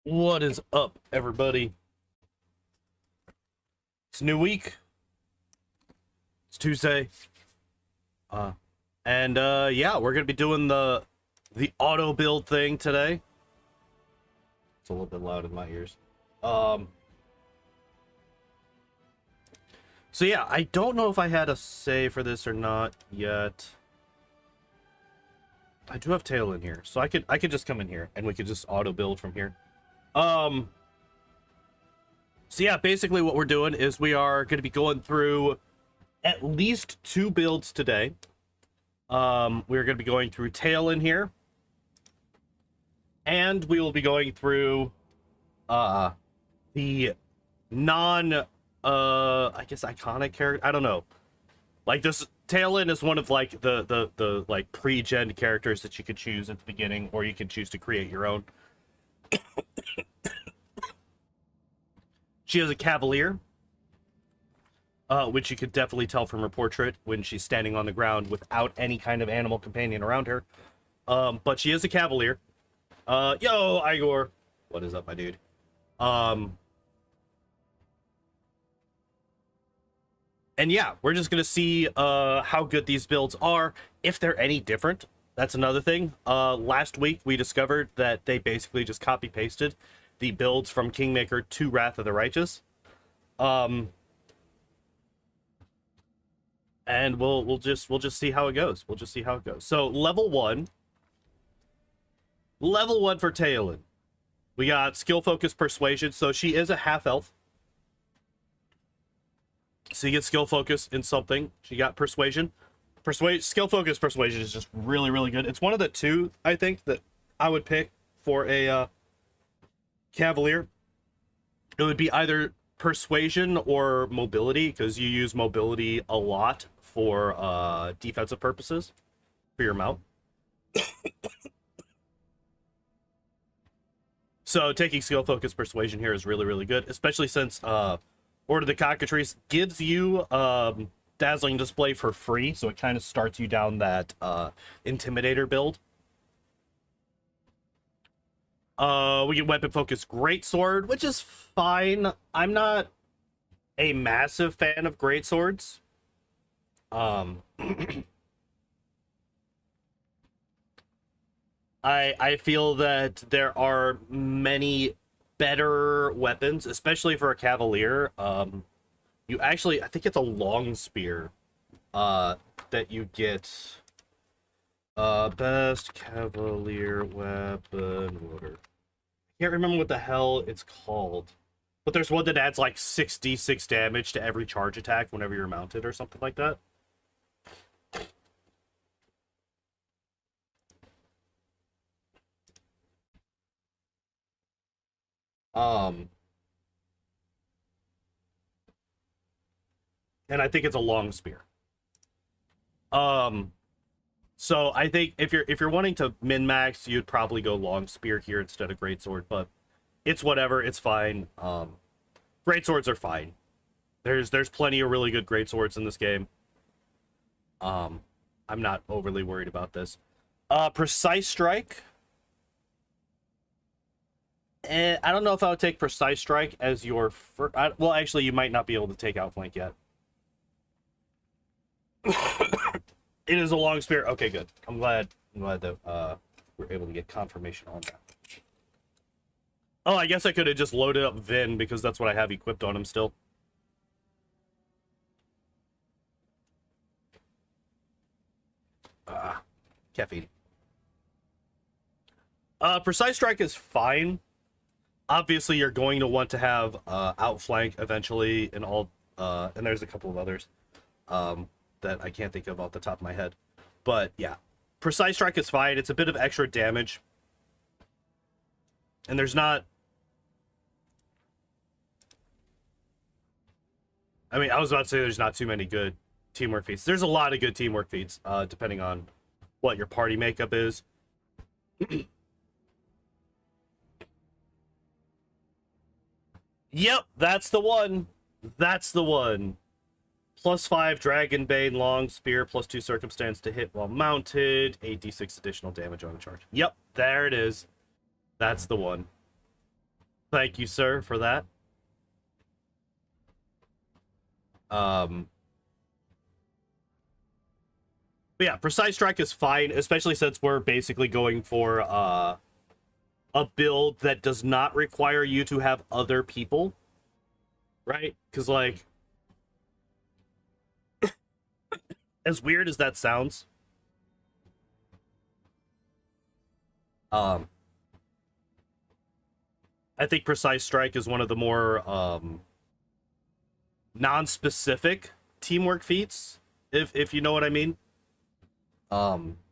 What is up, everybody? It's a new week. It's Tuesday. Uh, yeah, we're gonna be doing the auto build thing today. It's a little bit loud in my ears. Um, so yeah, I don't know if I had a say for this or not yet. I do have Taolynn here, so I could just come in here and we could just auto build from here. Um, so yeah, basically what we're doing is we are going to be going through at least 2 builds today. We're going to be going through Taolynn here, and we will be going through the non I guess iconic character. I don't know. Like, this Taolynn is one of like the like pre-gen characters that you could choose at the beginning, or you can choose to create your own. She is a Cavalier, which you could definitely tell from her portrait when she's standing on the ground without any kind of animal companion around her. But she is a Cavalier. Yo, Igor. What is up, my dude? And yeah, we're just gonna see how good these builds are, if they're any different. That's another thing. Last week we discovered that they basically just copy pasted the builds from Kingmaker to Wrath of the Righteous. And we'll just see how it goes. We'll just see how it goes. So level one for Taolynn. We got skill focus persuasion. So she is a half elf. So you get skill focus in something. She got persuasion. Skill focus persuasion is just really, really good. It's one of the two, I think, that I would pick for a Cavalier. It would be either persuasion or mobility, because you use mobility a lot for defensive purposes for your mount. So taking skill focus persuasion here is really, really good, especially since Order of the Cockatrice gives you dazzling display for free, so it kind of starts you down that intimidator build. We get weapon focus greatsword, which is fine. I'm not a massive fan of greatswords. I feel that there are many better weapons, especially for a Cavalier. You actually, I think it's a long spear that you get. Best Cavalier weapon order. I can't remember what the hell it's called, but there's one that adds like 66 damage to every charge attack whenever you're mounted or something like that. And I think it's a long spear. So I think if you're wanting to min-max, you'd probably go long spear here instead of greatsword, but it's whatever, it's fine. Greatswords are fine. There's plenty of really good greatswords in this game. I'm not overly worried about this. Precise strike. I don't know if I would take precise strike as your first. Well, actually, you might not be able to take outflank yet. It is a long spear. Okay, good. I'm glad that we're able to get confirmation on that. Oh, I guess I could have just loaded up Vin, because that's what I have equipped on him still. Caffeine. Precise strike is fine. Obviously, you're going to want to have outflank eventually, and all. And there's a couple of others that I can't think of off the top of my head. But yeah, precise strike is fine. It's a bit of extra damage. And there's not... I mean, I was about to say there's not too many good teamwork feats. There's a lot of good teamwork feats, depending on what your party makeup is. Yep, that's the one. That's the one. +5 Dragonbane long spear, +2 circumstance to hit while mounted, 8d6 additional damage on a charge. Yep, there it is. That's the one. Thank you, sir, for that. But yeah, Precise Strike is fine, especially since we're basically going for a build that does not require you to have other people, right? Because, like, as weird as that sounds, I think Precise Strike is one of the more non-specific teamwork feats, if you know what I mean.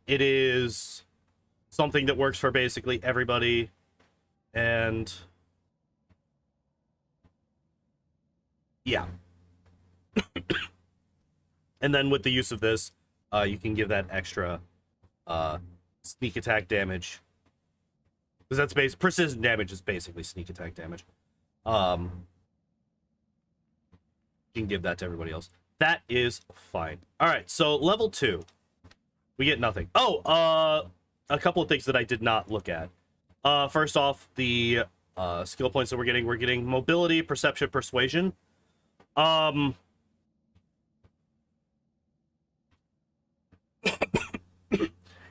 It is something that works for basically everybody, and yeah. And then with the use of this, you can give that extra sneak attack damage, because that's precision damage is basically sneak attack damage. You can give that to everybody else. That is fine. All right, so level 2, we get nothing. Oh, a couple of things that I did not look at. First off, the skill points that we're getting mobility, perception, persuasion.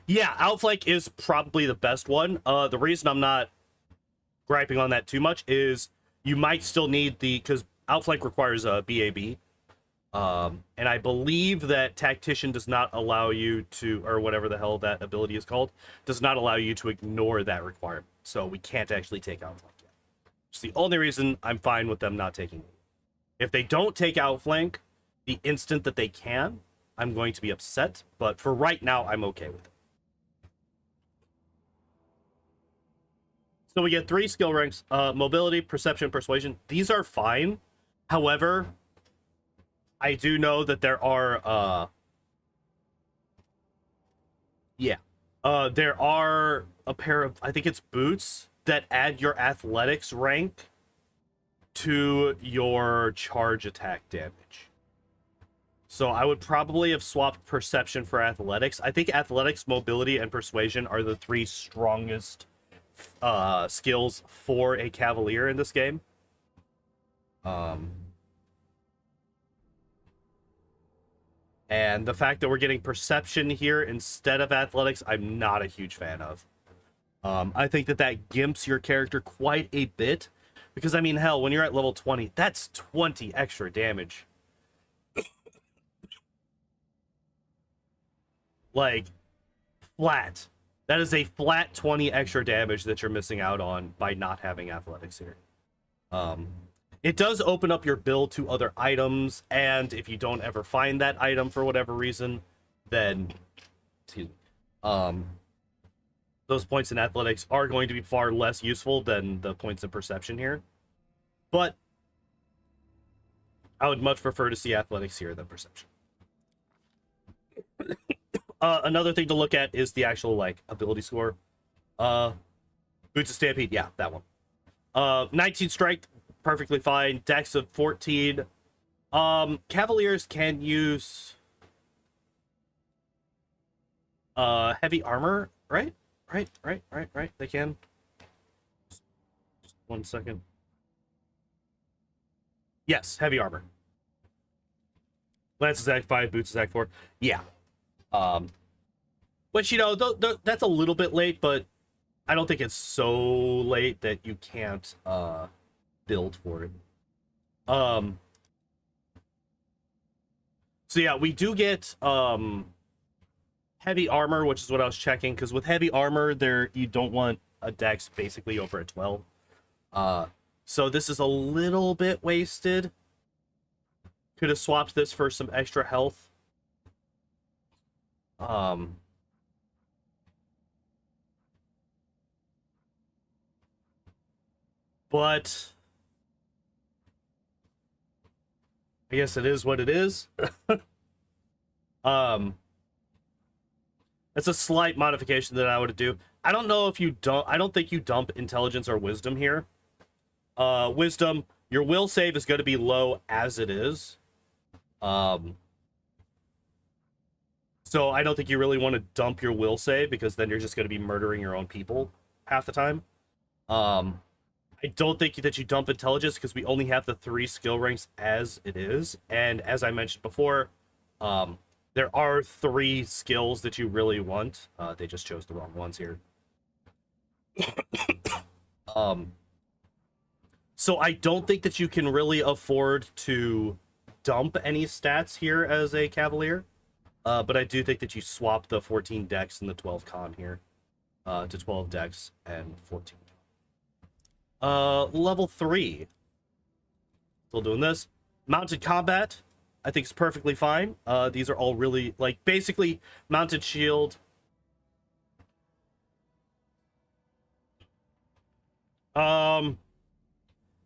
Yeah, Outflank is probably the best one. The reason I'm not griping on that too much is you might still need because Outflank requires a BAB. And I believe that Tactician does not allow you to, or whatever the hell that ability is called, does not allow you to ignore that requirement. So we can't actually take Outflank yet. It's the only reason I'm fine with them not taking it. If they don't take Outflank the instant that they can, I'm going to be upset. But for right now, I'm okay with it. So we get 3 skill ranks, mobility, perception, persuasion. These are fine. However, I do know that there are, there are a pair of, I think it's boots, that add your athletics rank to your charge attack damage. So I would probably have swapped perception for athletics. I think athletics, mobility, and persuasion are the 3 strongest skills for a Cavalier in this game. And the fact that we're getting perception here instead of athletics, I'm not a huge fan of. I think that gimps your character quite a bit. Because, I mean, hell, when you're at level 20, that's 20 extra damage. Like, flat. That is a flat 20 extra damage that you're missing out on by not having athletics here. It does open up your build to other items, and if you don't ever find that item for whatever reason, then those points in athletics are going to be far less useful than the points in perception here. But I would much prefer to see athletics here than perception. Another thing to look at is the actual, like, ability score. Boots of Stampede, yeah, that one. 19 strength, perfectly fine. Dex of 14. Cavaliers can use heavy armor, right? Right. They can. Just 1 second. Yes, heavy armor. Lance is Act 5, Boots is Act 4. Yeah. Which, you know, that's a little bit late, but I don't think it's so late that you can't build for it. So yeah, we do get heavy armor, which is what I was checking, because with heavy armor, you don't want a dex basically over a 12. So this is a little bit wasted. Could have swapped this for some extra health. But I guess it is what it is. It's a slight modification that I would do. I don't know if you don't. I don't think you dump intelligence or wisdom here. Wisdom, your will save is going to be low as it is. So I don't think you really want to dump your will save, because then you're just going to be murdering your own people half the time. I don't think that you dump intelligence because we only have the 3 skill ranks as it is. And as I mentioned before, there are 3 skills that you really want. They just chose the wrong ones here. So I don't think that you can really afford to dump any stats here as a Cavalier. But I do think that you swap the 14 dex and the 12 con here to 12 dex and 14. Level 3. Still doing this. Mounted combat, I think is perfectly fine. These are all really, like, basically mounted shield.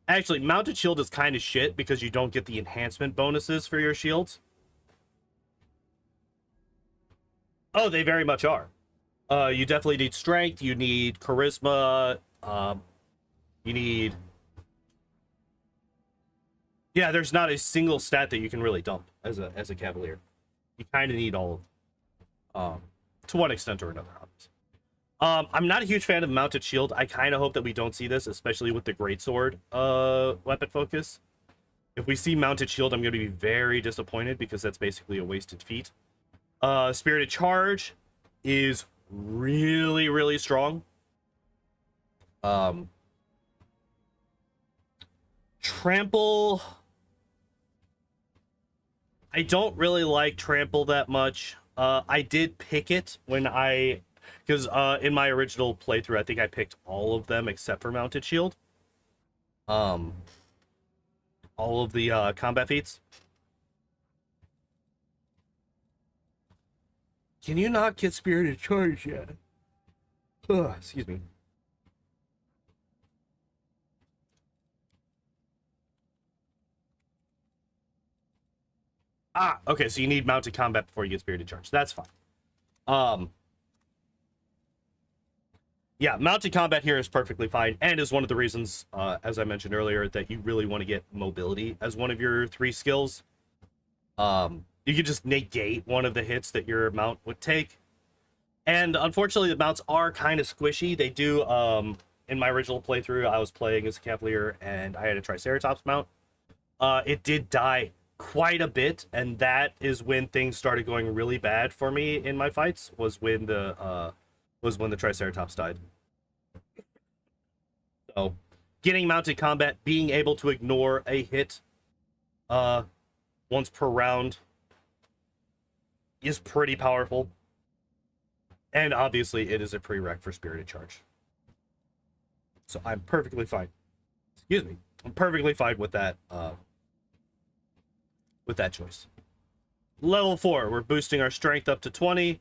Actually, mounted shield is kind of shit because you don't get the enhancement bonuses for your shields. Oh, they very much are. You definitely need strength. You need charisma. You need... Yeah, there's not a single stat that you can really dump as a Cavalier. You kind of need all of them. To one extent or another, obviously. I'm not a huge fan of mounted shield. I kind of hope that we don't see this, especially with the greatsword weapon focus. If we see mounted shield, I'm going to be very disappointed because that's basically a wasted feat. Spirited charge is really, really strong. Trample, I don't really like trample that much. I did pick it when because in my original playthrough, I think I picked all of them except for mounted shield. All of the combat feats. Can you not get spirited charge yet? Ugh, excuse me. Ah, okay, so you need mounted combat before you get spirited charge. That's fine. Yeah, mounted combat here is perfectly fine, and is one of the reasons, as I mentioned earlier, that you really want to get mobility as one of your 3 skills. You can just negate one of the hits that your mount would take. And unfortunately, the mounts are kind of squishy. They do, in my original playthrough, I was playing as a Cavalier, and I had a Triceratops mount. It did die quite a bit, and that is when things started going really bad for me in my fights, was when the Triceratops died. So, getting mounted combat, being able to ignore a hit once per round is pretty powerful. And obviously, it is a prereq for Spirited Charge. So I'm perfectly fine. Excuse me. I'm perfectly fine with that choice. Level 4, we're boosting our strength up to 20.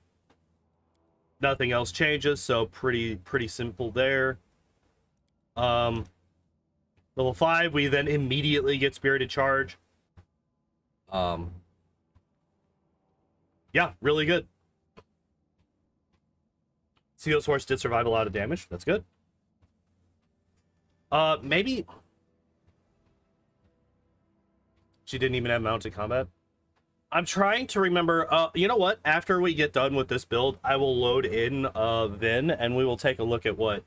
Nothing else changes, so pretty simple there. Level 5, we then immediately get Spirited Charge. Yeah, really good. Seal's horse did survive a lot of damage. That's good. Maybe she didn't even have mounted combat. I'm trying to remember. You know what? After we get done with this build, I will load in Vin, and we will take a look at what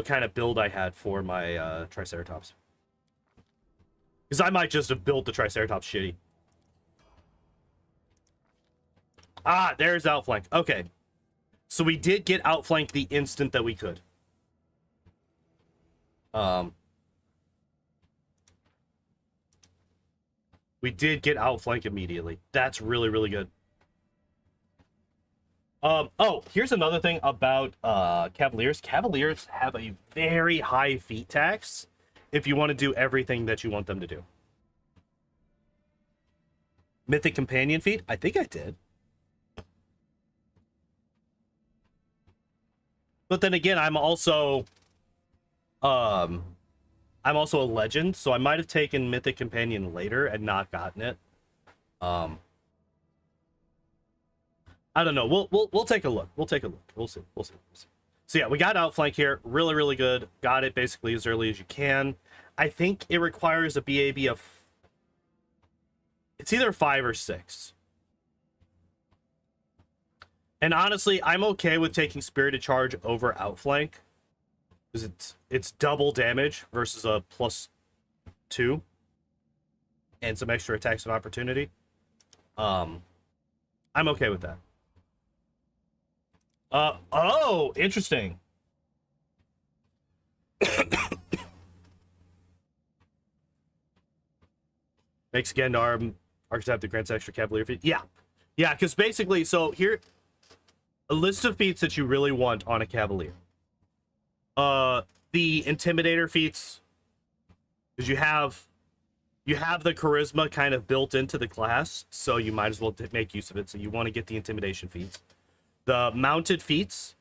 kind of build I had for my Triceratops. Because I might just have built the Triceratops shitty. Ah, there's outflank. Okay. So we did get outflanked the instant that we could. We did get outflanked immediately. That's really, really good. Oh, here's another thing about Cavaliers. Cavaliers have a very high feat tax if you want to do everything that you want them to do. Mythic Companion feat? I think I did. But then again, I'm also a legend, so I might have taken Mythic Companion later and not gotten it. I don't know. We'll take a look. We'll take a look. We'll see. So yeah, we got outflank here. Really, really good. Got it basically as early as you can. I think it requires a BAB of... It's either 5 or 6. And honestly, I'm okay with taking Spirited Charge over Outflank. because it's double damage versus a +2 and some extra attacks of opportunity. I'm okay with that. Oh, interesting. Makes again archetype that grants extra Cavalier feat. Yeah, because basically, so here, a list of feats that you really want on a Cavalier. The Intimidator feats, because you have the charisma kind of built into the class, so you might as well make use of it. So you want to get the Intimidation feats. The Mounted feats,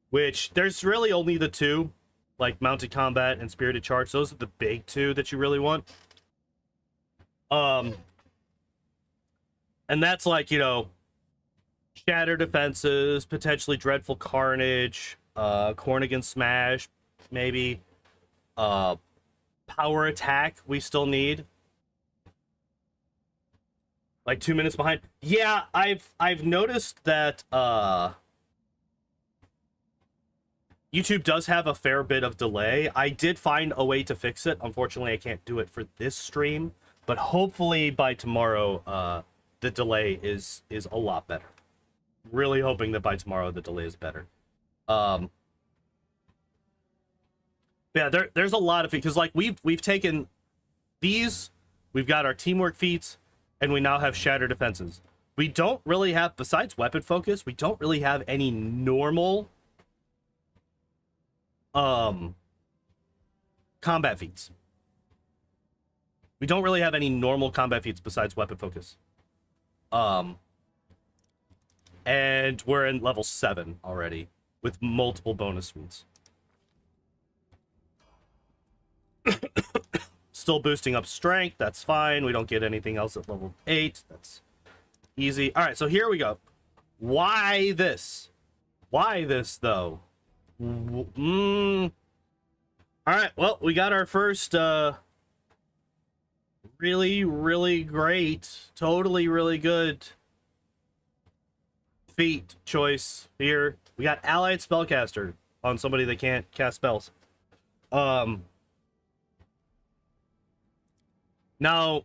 which there's really only the two, like Mounted Combat and Spirited Charge. Those are the big two that you really want. And that's like, Shatter Defenses, potentially Dreadful Carnage, Cornigan Smash, maybe. Power Attack we still need. Like 2 minutes behind. Yeah, I've noticed that YouTube does have a fair bit of delay. I did find a way to fix it. Unfortunately, I can't do it for this stream, but hopefully by tomorrow the delay is a lot better. Really hoping that by tomorrow the delay is better. Yeah, there's a lot of it, because like we've taken these, we've got our teamwork feats, and we now have Shatter Defenses. We don't really have, besides Weapon Focus, we don't really have any normal combat feats. We don't really have any normal combat feats besides Weapon Focus. And we're in level 7 already with multiple bonus feats. Still boosting up strength, that's fine. We don't get anything else at level 8. That's easy. All right, so here we go. Why this? Why this, though? All right, well, we got our first really, really great, totally really good feat choice here. We got Allied Spellcaster on somebody that can't cast spells. Now,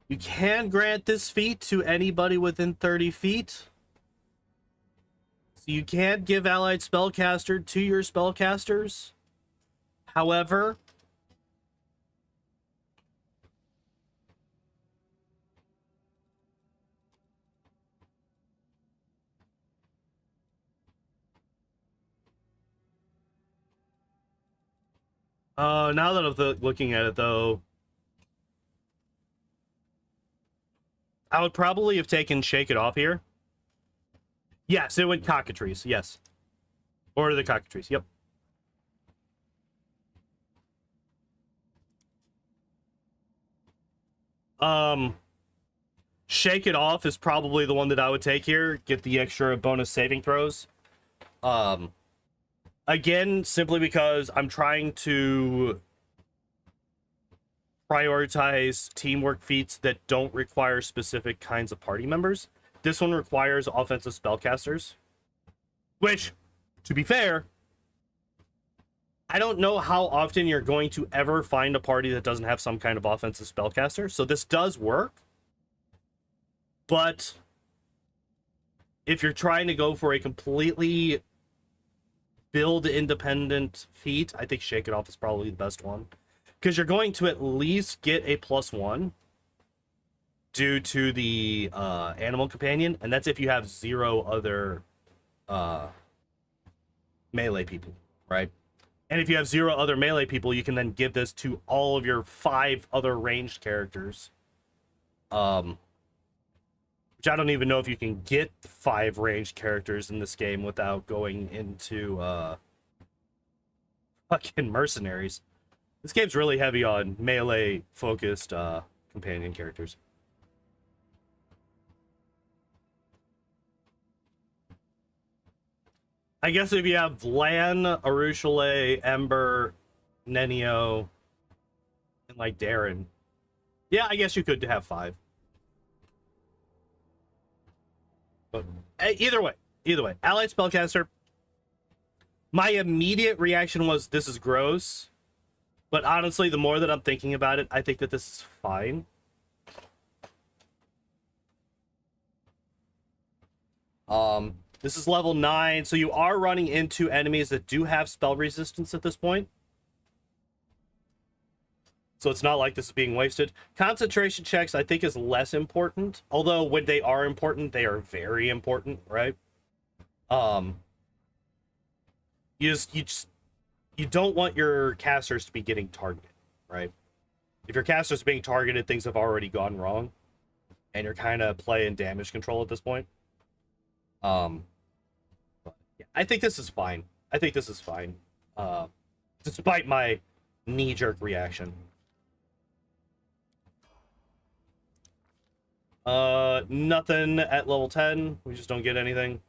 you can grant this feat to anybody within 30 feet. So you can give Allied Spellcaster to your spellcasters. However, now that I'm looking at it, though, I would probably have taken Shake It Off here. Yes, it went Cockatrice, yes. Order the Cockatrice, yep. Shake It Off is probably the one that I would take here. Get the extra bonus saving throws. Again, simply because I'm trying to prioritize teamwork feats that don't require specific kinds of party members. This one requires offensive spellcasters, which, to be fair, I don't know how often you're going to ever find a party that doesn't have some kind of offensive spellcaster. So this does work, but if you're trying to go for a completely build independent feat, I think Shake It Off is probably the best one, because you're going to at least get a +1 due to the animal companion, and that's if you have 0 other melee people, right? And if you have 0 other melee people, you can then give this to all of your 5 other ranged characters, which I don't even know if you can get 5 ranged characters in this game without going into fucking mercenaries. This game's really heavy on melee focused companion characters. I guess if you have Lan, Arushale, Ember, Nenio, and like Darren, Yeah, I guess you could have 5. But either way, allied spellcaster. My immediate reaction was this is gross, but honestly, the more that I'm thinking about it, I think that this is fine. This is level 9, so you are running into enemies that do have spell resistance at this point. So it's not like this is being wasted. Concentration checks, I think, is less important. Although when they are important, they are very important, right? You don't want your casters to be getting targeted, right? If your casters are being targeted, things have already gone wrong, and you're kind of playing damage control at this point. But yeah, I think this is fine. I think this is fine, despite my knee-jerk reaction. Nothing at level 10. We just don't get anything.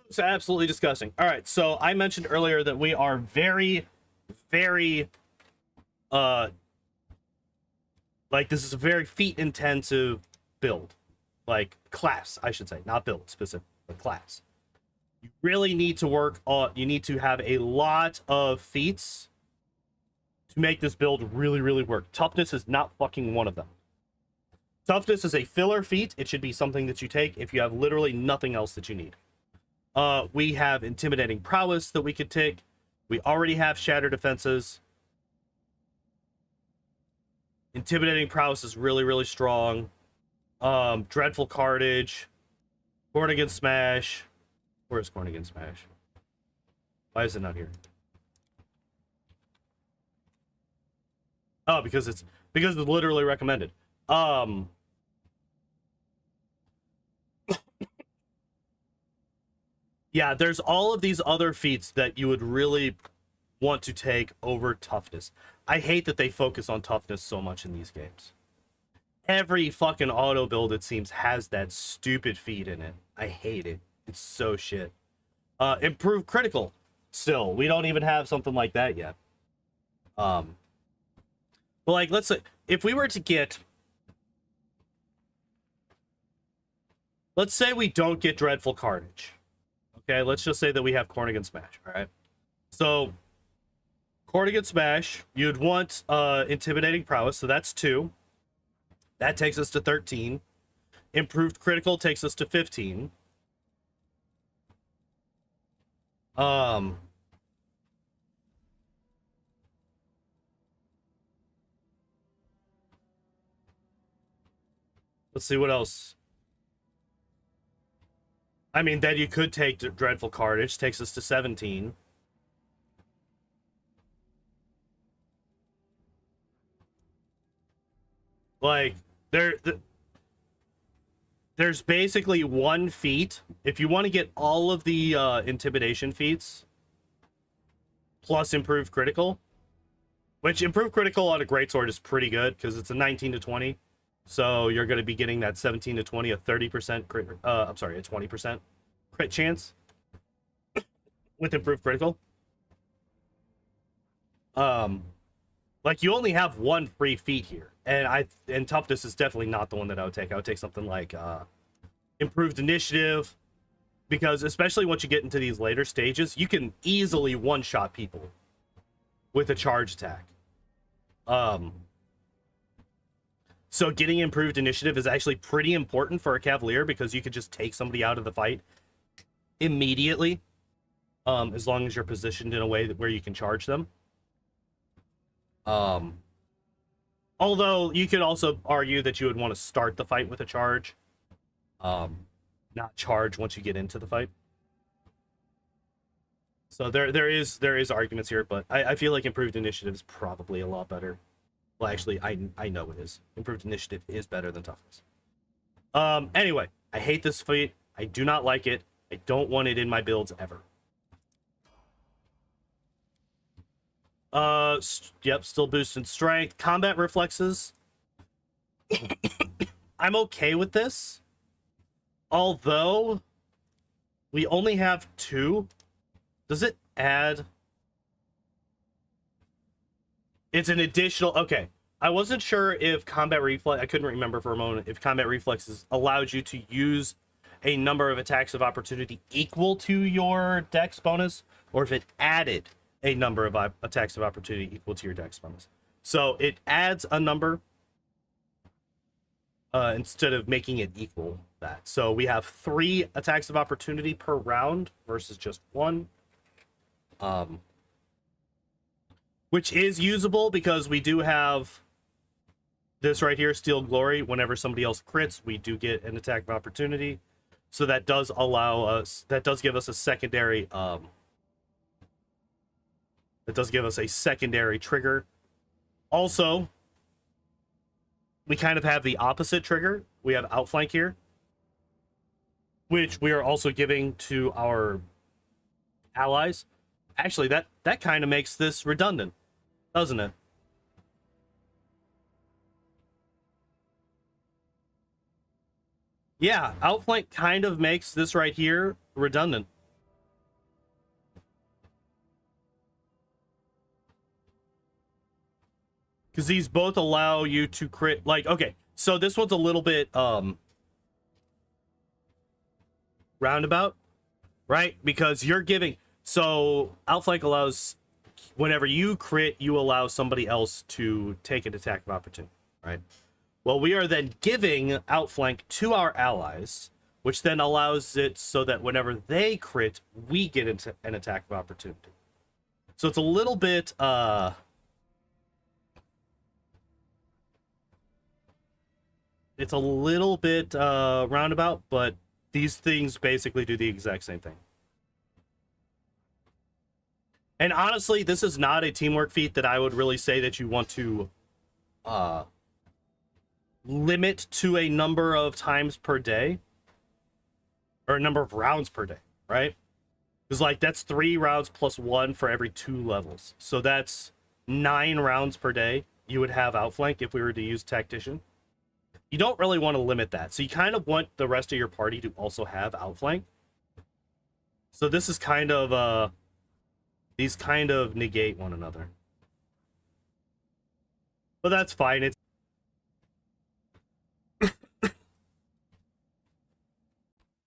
It's absolutely disgusting. All right, so I mentioned earlier that we are very, very, like, this is a very feat-intensive build. Like, class, I should say. Not build, specific, but class. You really need to work on, you need to have a lot of feats to make this build really, really work. Toughness is not fucking one of them. Toughness is a filler feat. It should be something that you take if you have literally nothing else that you need. We have intimidating prowess that we could take. We already have shatter defenses. Intimidating prowess is really, really strong. Dreadful cartage. Cornigan smash. Where's Cornigan smash? Why is it not here? Oh, because it's literally recommended. Yeah, there's all of these other feats that you would really want to take over toughness. I hate that they focus on toughness so much in these games. Every fucking auto build, it seems, has that stupid feat in it. I hate it. It's so shit. Improve critical. Still, we don't even have something like that yet. But like, let's say, if we were to get... Let's say we don't get Dreadful Carnage. Okay, let's just say that we have Cornigan Smash, all right? So, Cornigan Smash, you'd want Intimidating Prowess, so that's 2. That takes us to 13. Improved Critical takes us to 15. Let's see what else. I mean, then you could take Dreadful Carnage, takes us to 17. Like, there's basically one feat. If you want to get all of the intimidation feats, plus improved critical, which improved critical on a greatsword is pretty good because it's a 19 to 20. So you're going to be getting that 17 to 20, a 30% crit, I'm sorry, a 20% crit chance with improved critical. Like, you only have one free feat here, and toughness is definitely not the one that I would take. I would take something like improved initiative, because especially once you get into these later stages, you can easily one-shot people with a charge attack. So getting improved initiative is actually pretty important for a Cavalier, because you could just take somebody out of the fight immediately, as long as you're positioned in a way where you can charge them. Although you could also argue that you would want to start the fight with a charge, not charge once you get into the fight. So there is arguments here, but I feel like improved initiative is probably a lot better. Well, actually, I know it is. Improved initiative is better than toughness. Anyway, I hate this feat. I do not like it. I don't want it in my builds ever. Yep, still boosting strength. Combat reflexes. I'm okay with this. Although we only have 2. Does it add? It's an additional, okay. I wasn't sure if combat reflex, I couldn't remember for a moment if combat reflexes allowed you to use a number of attacks of opportunity equal to your dex bonus, or if it added a number of attacks of opportunity equal to your dex bonus. So it adds a number instead of making it equal that. So we have 3 attacks of opportunity per round versus just 1. Which is usable because we do have this right here, Steel Glory. Whenever somebody else crits, we do get an attack of opportunity. So that does allow us, that does give us a secondary, trigger. Also, we kind of have the opposite trigger. We have Outflank here, which we are also giving to our allies. Actually, that kind of makes this redundant, doesn't it? Yeah, Outflank kind of makes this right here redundant. Because these both allow you to crit, like, okay, so this one's a little bit roundabout, right? Because you're giving, so Outflank allows, whenever you crit, you allow somebody else to take an attack of opportunity, right? Well, we are then giving Outflank to our allies, which then allows it so that whenever they crit, we get into an attack of opportunity. So it's a little bit roundabout, but these things basically do the exact same thing. And honestly, this is not a teamwork feat that I would really say that you want to limit to a number of times per day, or a number of rounds per day, right? Because, like, that's 3 rounds plus 1 for every 2 levels. So that's 9 rounds per day you would have Outflank if we were to use Tactician. You don't really want to limit that. So you kind of want the rest of your party to also have Outflank. So this is kind of, these kind of negate one another. But that's fine. It's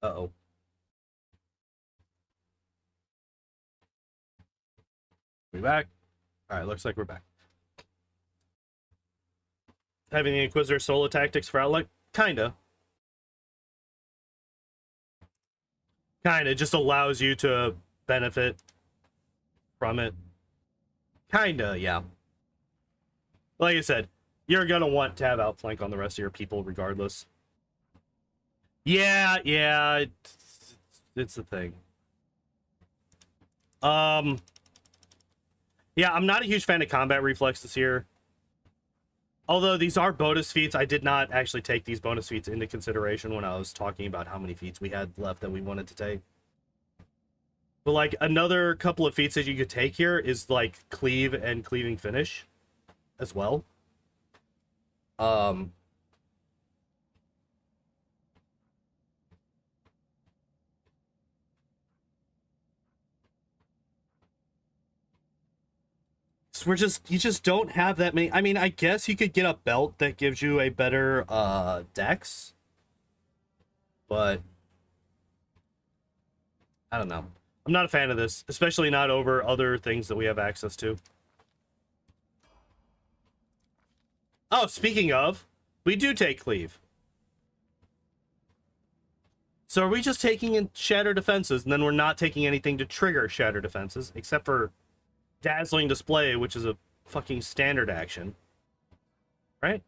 uh-oh. We back? Alright, looks like we're back. Having the Inquisitor solo tactics for Outlook? Kinda. Kinda. Just allows you to benefit from it. Kinda, yeah. Like I said, you're gonna want to have Outflank on the rest of your people regardless. Yeah, it's the thing. Yeah, I'm not a huge fan of combat reflexes here. Although these are bonus feats, I did not actually take these bonus feats into consideration when I was talking about how many feats we had left that we wanted to take. But, like, another couple of feats that you could take here is, like, Cleave and Cleaving Finish as well. So you just don't have that many. I mean, I guess you could get a belt that gives you a better dex, but I don't know. I'm not a fan of this, especially not over other things that we have access to. Oh, speaking of, we do take Cleave. So are we just taking in Shatter Defenses, and then we're not taking anything to trigger Shatter Defenses, except for Dazzling Display, which is a fucking standard action. Right?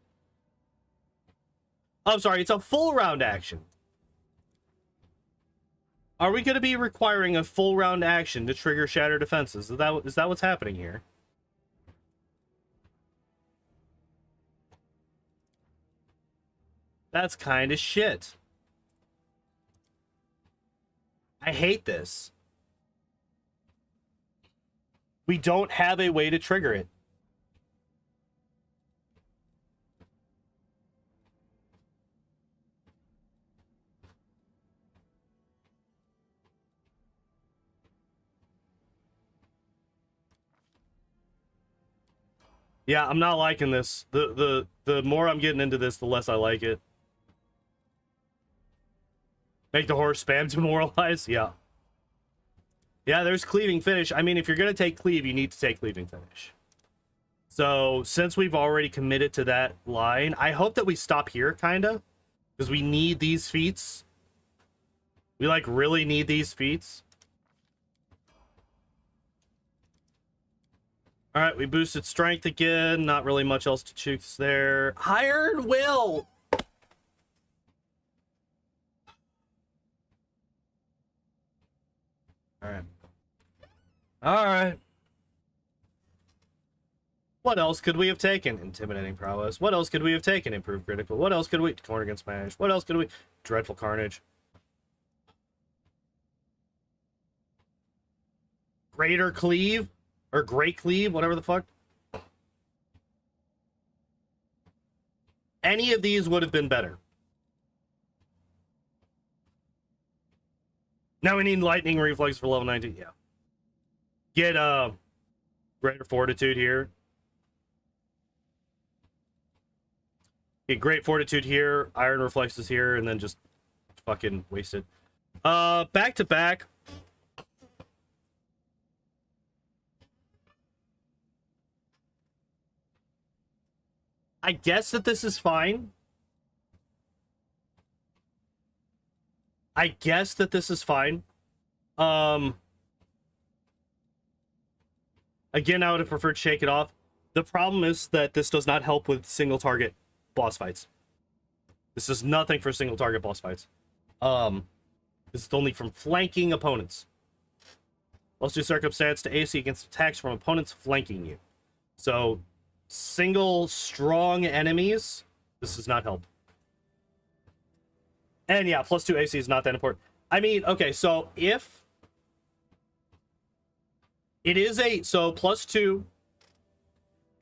Oh, I'm sorry, it's a full round action. Are we going to be requiring a full round action to trigger Shatter Defenses? Is that what's happening here? That's kind of shit. I hate this. We don't have a way to trigger it. Yeah, I'm not liking this. The more I'm getting into this, the less I like it. Make the horse spam demoralize? Yeah. Yeah, there's cleaving finish. I mean, if you're going to take cleave, you need to take cleaving finish. So, since we've already committed to that line, I hope that we stop here, kind of. Because we need these feats. We, like, really need these feats. Alright, we boosted strength again. Not really much else to choose there. Iron Will! Alright. Alright. What else could we have taken? Intimidating prowess. What else could we have taken? Improved critical. What else could we... Corner against smash. What else could we... Dreadful carnage. Greater cleave? Or great cleave? Whatever the fuck. Any of these would have been better. Now we need lightning reflex for level 19. Yeah. Get greater fortitude here. Get great fortitude here, iron reflexes here, and then just fucking waste it. Back to back. I guess that this is fine. I guess that this is fine. Again, I would have preferred Shake It Off. The problem is that this does not help with single target boss fights. This is nothing for single target boss fights. This is only from flanking opponents. Plus 2 circumstance to AC against attacks from opponents flanking you. So, single strong enemies, this does not help. And yeah, plus 2 AC is not that important. I mean, okay, so if it is a... So, plus 2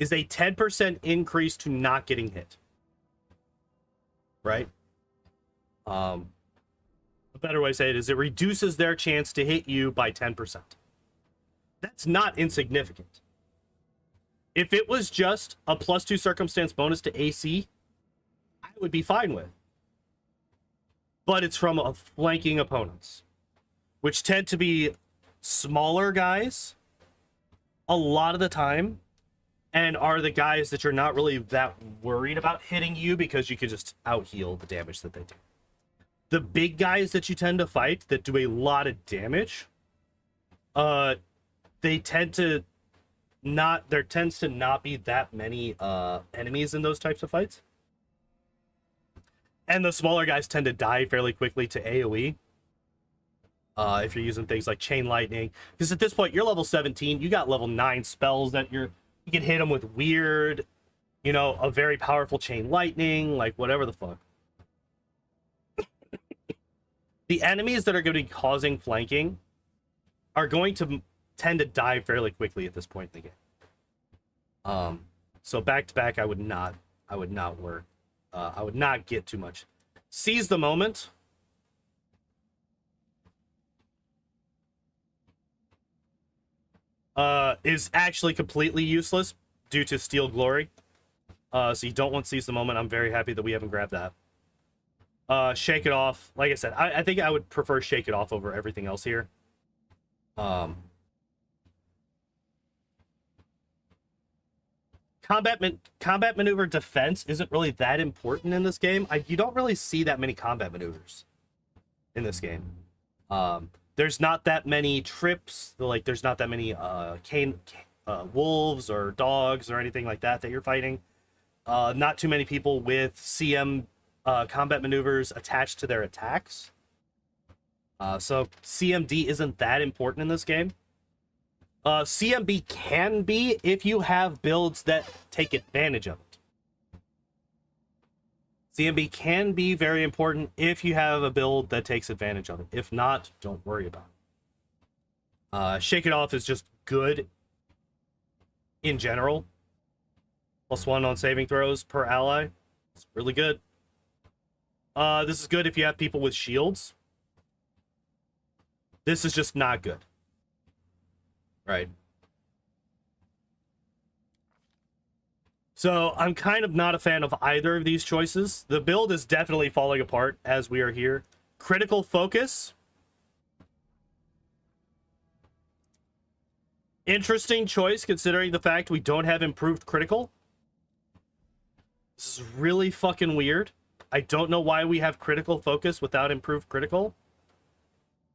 is a 10% increase to not getting hit. Right? A better way to say it is it reduces their chance to hit you by 10%. That's not insignificant. If it was just a plus 2 circumstance bonus to AC, I would be fine with. But it's from flanking opponents, which tend to be smaller guys a lot of the time, and are the guys that you're not really that worried about hitting you because you can just out-heal the damage that they do. The big guys that you tend to fight that do a lot of damage, they tend to not... There tends to not be that many enemies in those types of fights. And the smaller guys tend to die fairly quickly to AoE. If you're using things like Chain Lightning. Because at this point, you're level 17. You got level 9 spells that you can hit them with weird, you know, a very powerful Chain Lightning, like whatever the fuck. The enemies that are going to be causing flanking are going to tend to die fairly quickly at this point in the game. So back to back, I would not work. I would not get too much. Seize the moment. Is actually completely useless due to Steel Glory. So you don't want Seize the Moment. I'm very happy that we haven't grabbed that. Shake It Off. Like I said, I think I would prefer Shake It Off over everything else here. Combat maneuver defense isn't really that important in this game. You don't really see that many combat maneuvers in this game. There's not that many trips. Like, there's not that many wolves or dogs or anything like that you're fighting. Not too many people with CM combat maneuvers attached to their attacks. So CMD isn't that important in this game. CMB can be if you have builds that take advantage of it. CMB can be very important if you have a build that takes advantage of it. If not, don't worry about it. Shake It Off is just good in general. +1 on saving throws per ally. It's really good. This is good if you have people with shields. This is just not good. Right. So I'm kind of not a fan of either of these choices. The build is definitely falling apart as we are here. Critical focus. Interesting choice considering the fact we don't have improved critical. This is really fucking weird. I don't know why we have critical focus without improved critical.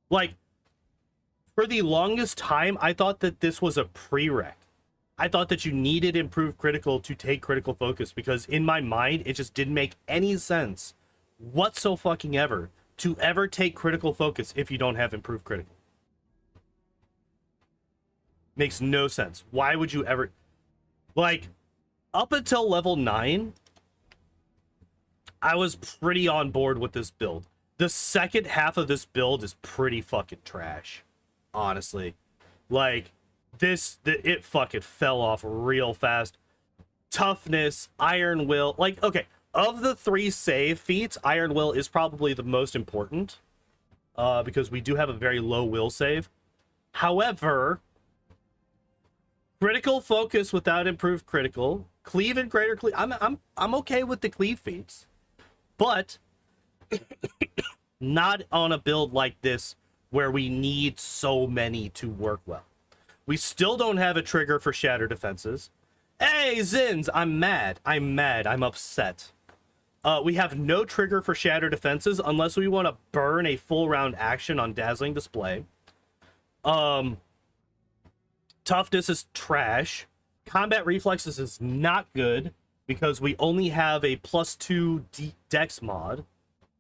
Like, for the longest time, I thought that this was a prereq. I thought that you needed improved critical to take critical focus because in my mind, it just didn't make any sense whatsoever to ever take critical focus if you don't have improved critical. Makes no sense. Why would you ever... Like, up until level 9, I was pretty on board with this build. The second half of this build is pretty fucking trash, honestly. Like, it fucking fell off real fast. Toughness, Iron Will, like, okay, of the 3 save feats, Iron Will is probably the most important, because we do have a very low will save. However, critical focus without improved critical, cleave and greater cleave, I'm okay with the cleave feats, but not on a build like this where we need so many to work well. We still don't have a trigger for shatter defenses. Hey, Zins, I'm mad. I'm upset. We have no trigger for shatter defenses unless we want to burn a full round action on Dazzling Display. Toughness is trash. Combat reflexes is not good because we only have a +2 dex mod.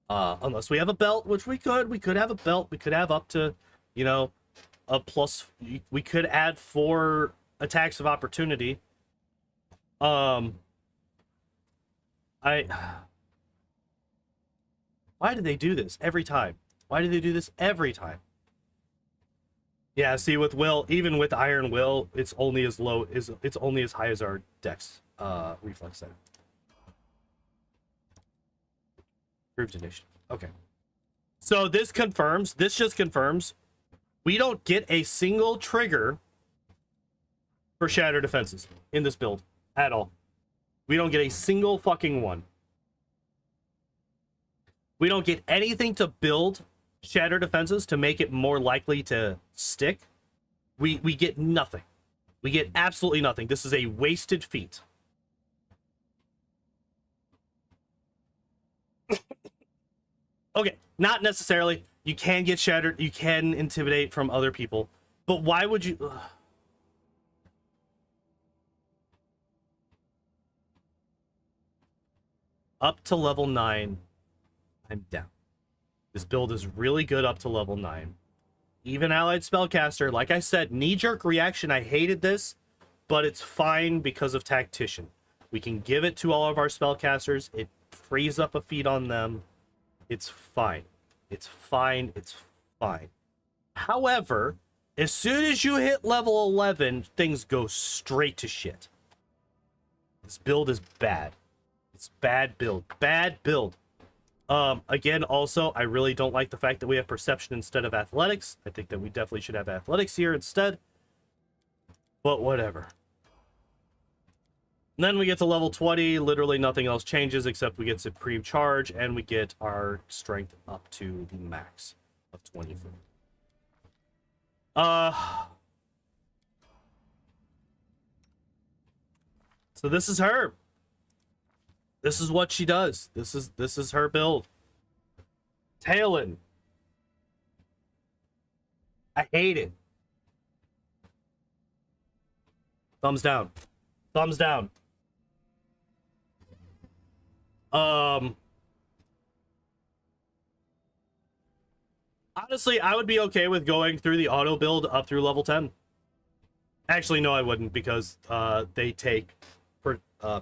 Unless we have a belt, which we could have a belt. We could have up to, you know, a plus. We could add 4 attacks of opportunity. Why do they do this every time? Why do they do this every time? Yeah, see, with Will, even with Iron Will, it's only as high as our dex reflex save. Improved initiative. Okay. So this just confirms we don't get a single trigger for shatter defenses in this build at all. We don't get a single fucking one. We don't get anything to build shatter defenses to make it more likely to stick. We get nothing. We get absolutely nothing. This is a wasted feat. Okay, not necessarily. You can get shattered. You can intimidate from other people. But why would you... Ugh. Up to level 9, I'm down. This build is really good up to level 9. Even allied spellcaster, like I said, knee-jerk reaction, I hated this, but it's fine because of tactician. We can give it to all of our spellcasters. It frees up a feat on them. It's fine. It's fine. It's fine. However, as soon as you hit level 11, things go straight to shit. This build is bad. It's bad build. Bad build. Again, also, I really don't like the fact that we have perception instead of athletics. I think that we definitely should have athletics here instead. But whatever. And then we get to level 20. Literally nothing else changes except we get Supreme Charge and we get our strength up to the max of 24. So this is her. This is what she does. This is her build. Taolynn. I hate it. Thumbs down. Thumbs down. Honestly, I would be okay with going through the auto build up through level 10. Actually, no, I wouldn't because they take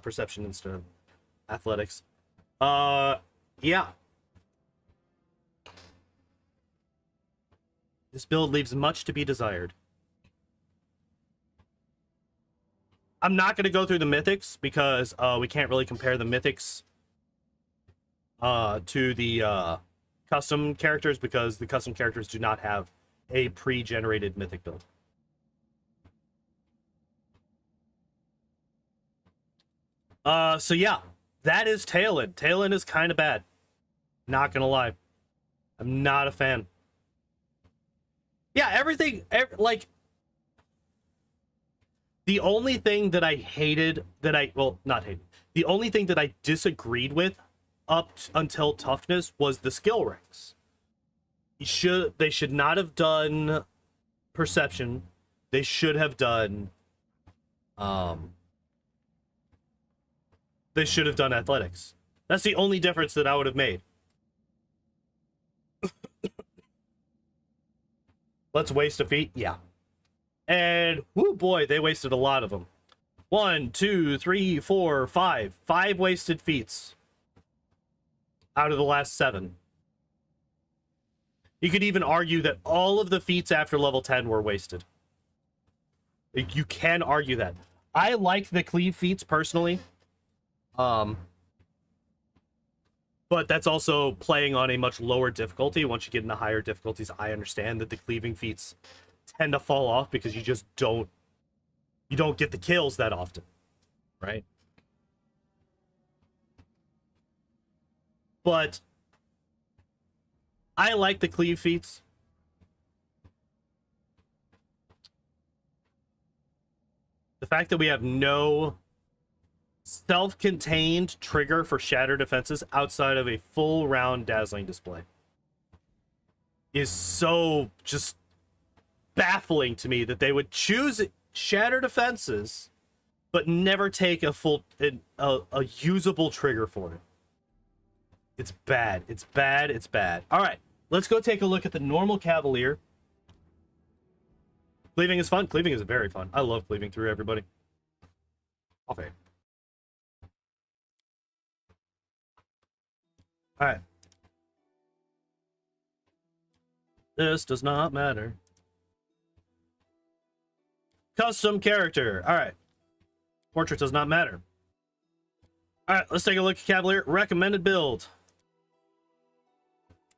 perception instead of athletics. Yeah. This build leaves much to be desired. I'm not going to go through the mythics because we can't really compare the mythics to the custom characters because the custom characters do not have a pre-generated mythic build. So yeah, that is Taolynn. Taolynn is kind of bad. Not gonna lie. I'm not a fan. Yeah, everything, like, the only thing that I hated, well, not hated, the only thing that I disagreed with until toughness was the skill ranks. They should not have done perception. They should have done, they should have done athletics. That's the only difference that I would have made. Let's waste a feat. Yeah. And, whoo boy, they wasted a lot of them. 1, 2, 3, 4, 5. 5 wasted feats out of the last 7. You could even argue that all of the feats after level 10 were wasted. You can argue that. I like the cleave feats personally. But that's also playing on a much lower difficulty. Once you get into higher difficulties, I understand that the cleaving feats tend to fall off because you just don't get the kills that often, right? But I like the cleave feats. The fact that we have no self-contained trigger for shatter defenses outside of a full round dazzling display is so just baffling to me, that they would choose shatter defenses but never take a full a usable trigger for it. It's bad. It's bad. It's bad. All right, let's go take a look at the normal Cavalier. Cleaving is fun. Cleaving is very fun. I love cleaving through everybody. Okay. All right. This does not matter. Custom character. All right. Portrait does not matter. All right, let's take a look at Cavalier. Recommended build.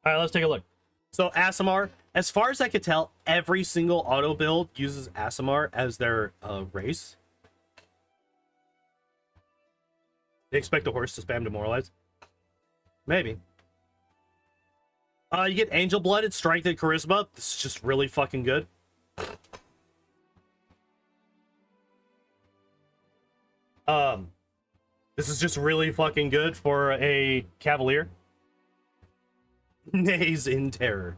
All right, let's take a look. So Aasimar, as far as I could tell, every single auto build uses Aasimar as their race. They expect a horse to spam Demoralize. Maybe. You get Angel Blooded, Strength, and Charisma. This is just really fucking good. This is just really fucking good for a Cavalier. Nays in Terror.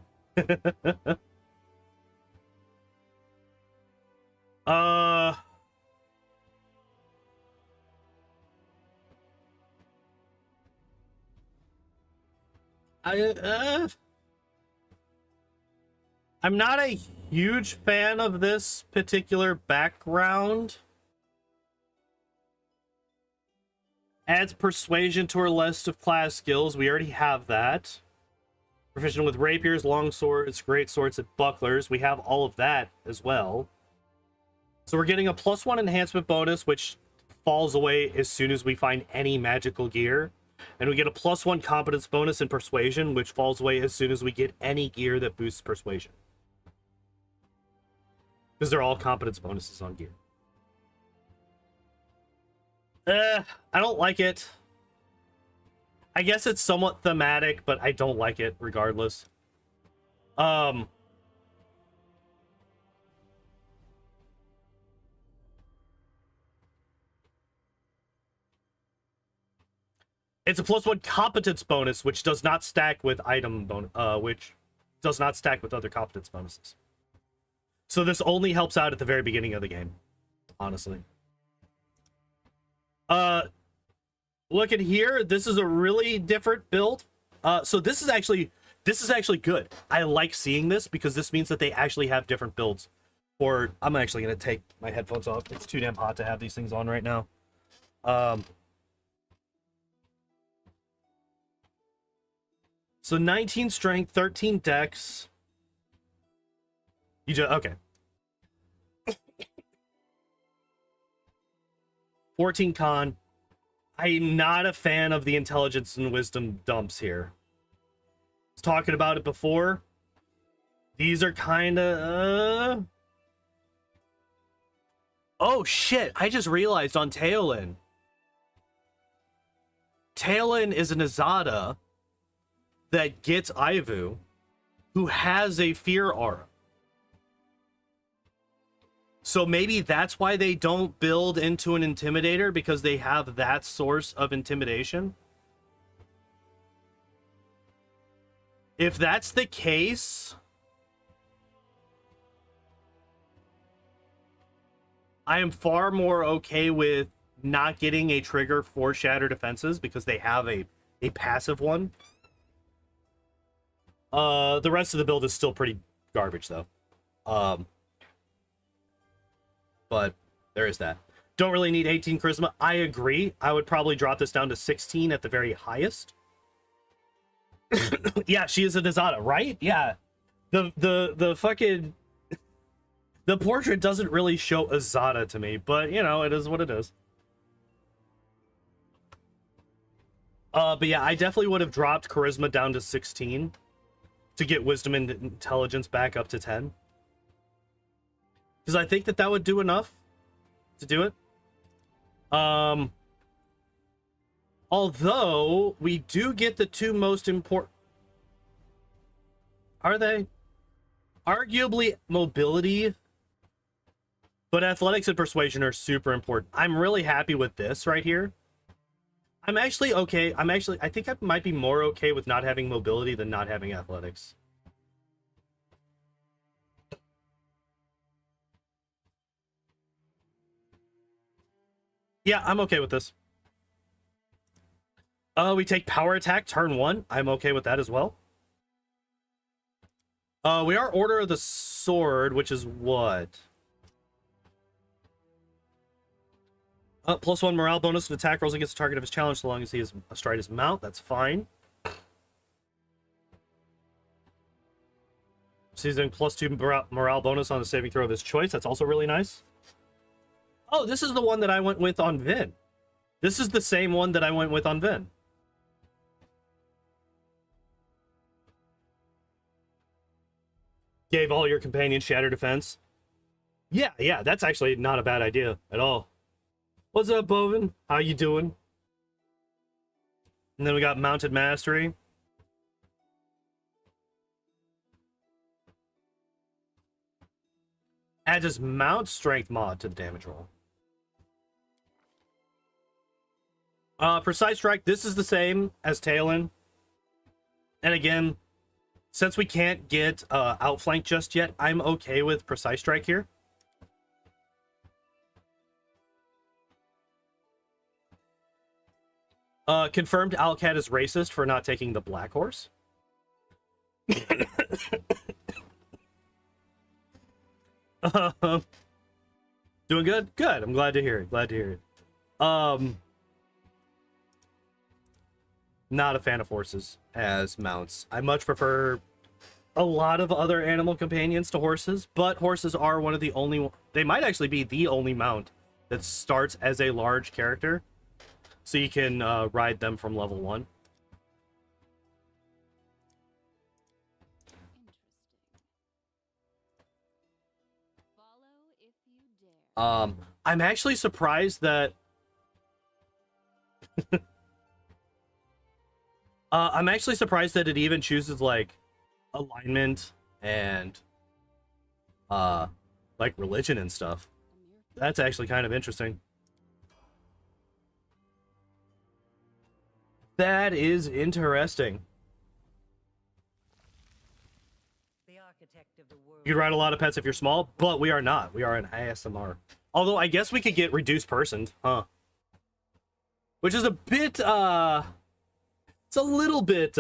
I'm not a huge fan of this particular background. Adds persuasion to our list of class skills. We already have that. Proficient with rapiers, long swords, great swords, and bucklers. We have all of that as well. So we're getting a +1 enhancement bonus, which falls away as soon as we find any magical gear. And we get a +1 competence bonus in persuasion, which falls away as soon as we get any gear that boosts persuasion. Because they're all competence bonuses on gear. I don't like it. I guess it's somewhat thematic, but I don't like it regardless. It's a +1 competence bonus, which does not stack with item bonus, which does not stack with other competence bonuses. So this only helps out at the very beginning of the game, honestly. Look at here. This is a really different build. So this is actually good. I like seeing this because this means that they actually have different builds. Or I'm actually gonna take my headphones off. It's too damn hot to have these things on right now. So 19 strength, 13 dex. You just okay. 14 con. I'm not a fan of the intelligence and wisdom dumps here. I was talking about it before. These are kind of... Oh, shit. I just realized on Taolynn. Taolynn is an Azada that gets Ivu, who has a fear aura. So maybe that's why they don't build into an Intimidator, because they have that source of intimidation. If that's the case, I am far more okay with not getting a trigger for Shatter Defenses because they have a passive one. The rest of the build is still pretty garbage, though. But there is that. Don't really need 18 charisma. I agree. I would probably drop this down to 16 at the very highest. Yeah, she is a Azada, right? Yeah. The fucking... The portrait doesn't really show Azada to me, but, you know, it is what it is. But yeah, I definitely would have dropped charisma down to 16 to get wisdom and intelligence back up to 10. Because I think that would do enough to do it. Although we do get the two most important... Are they? Arguably mobility, but athletics and persuasion are super important. I'm really happy with this right here. I'm actually okay. I think I might be more okay with not having mobility than not having athletics. Yeah, I'm okay with this. We take power attack turn 1. I'm okay with that as well. We are Order of the Sword, which is what? +1 morale bonus to attack rolls against the target of his challenge so long as he is astride his mount. That's fine. So he's doing +2 morale bonus on the saving throw of his choice. That's also really nice. Oh, this is the one that I went with on Vin. This is the same one that I went with on Vin. Gave all your companions Shatter Defense. Yeah, that's actually not a bad idea at all. What's up, Bovin? How you doing? And then we got Mounted Mastery. Adds his mount strength mod to the damage roll. Precise Strike, this is the same as Taolynn. And again, since we can't get Outflank just yet, I'm okay with Precise Strike here. Confirmed Owlcat is racist for not taking the black horse. Doing good? Good. I'm glad to hear it. Glad to hear it. Not a fan of horses as mounts. I much prefer a lot of other animal companions to horses, but horses are one of the only... They might actually be the only mount that starts as a large character, so you can ride them from level 1. I'm actually surprised that... I'm actually surprised that it even chooses, like, alignment and, like, religion and stuff. That's actually kind of interesting. That is interesting. You could ride a lot of pets if you're small, but we are not. We are an ASMR. Although, I guess we could get reduced personed, huh? Which is a bit, it's a little bit,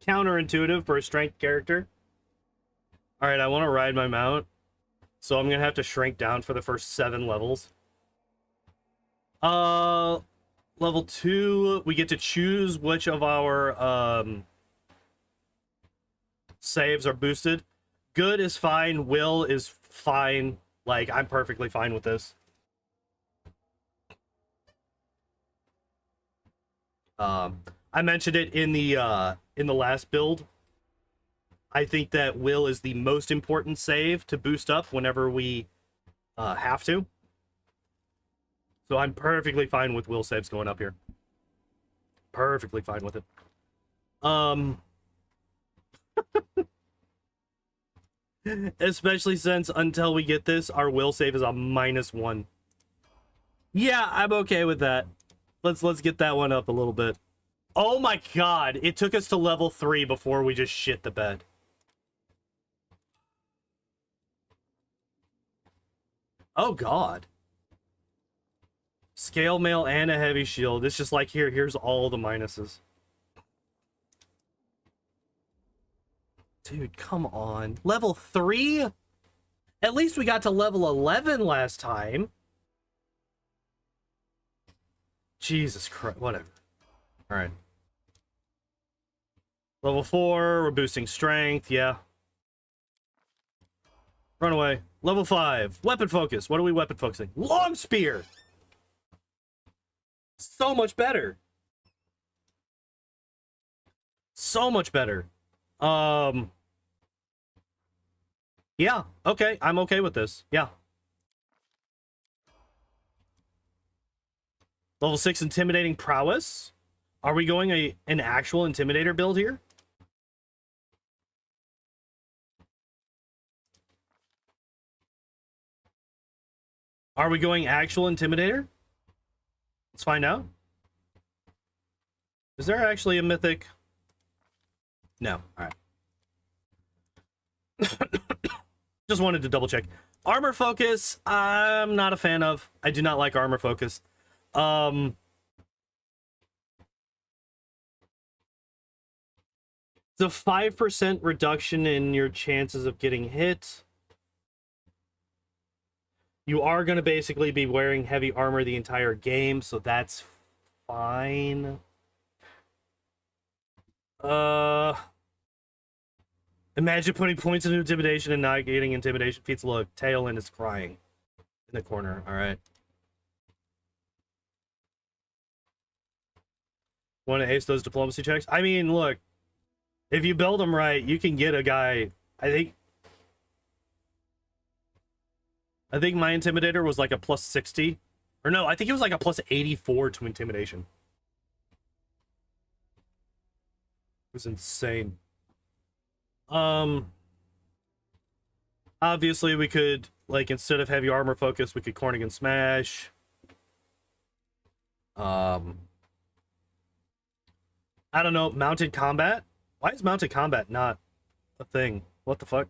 counterintuitive for a strength character. Alright, I want to ride my mount, so I'm gonna have to shrink down for the first 7 levels. Level 2, we get to choose which of our, saves are boosted. Good is fine, will is fine. Like, I'm perfectly fine with this. I mentioned it in the last build. I think that will is the most important save to boost up whenever we have to. So I'm perfectly fine with will saves going up here. Perfectly fine with it. Especially since until we get this, our will save is a -1. Yeah, I'm okay with that. Let's get that one up a little bit. Oh my god, it took us to level 3 before we just shit the bed. Oh god. Scale mail and a heavy shield. It's just like here's all the minuses. Dude, come on. Level 3? At least we got to level 11 last time. Jesus Christ, whatever. Alright. Level 4, we're boosting strength, yeah. Run away. Level 5, weapon focus. What are we weapon focusing? Long spear! So much better. So much better. Yeah, okay, I'm okay with this. Yeah. Level 6 intimidating prowess. Are we going an actual intimidator build here? Are we going actual intimidator? Let's find out. Is there actually a mythic? No. All right. Just wanted to double check. Armor focus, I'm not a fan of. I do not like armor focus. It's a 5% reduction in your chances of getting hit. You are going to basically be wearing heavy armor the entire game, so that's fine. Imagine putting points into intimidation and not getting intimidation feats. Look, Taolynn is crying in the corner. All right. Want to ace those diplomacy checks? I mean, look, if you build them right, you can get a guy. I think my intimidator was like a +60, or no, I think it was like a +84 to intimidation. It was insane. Obviously we could, like, instead of heavy armor focus, we could Cornigan smash. I don't know, mounted combat. Why is mounted combat not a thing? What the fuck?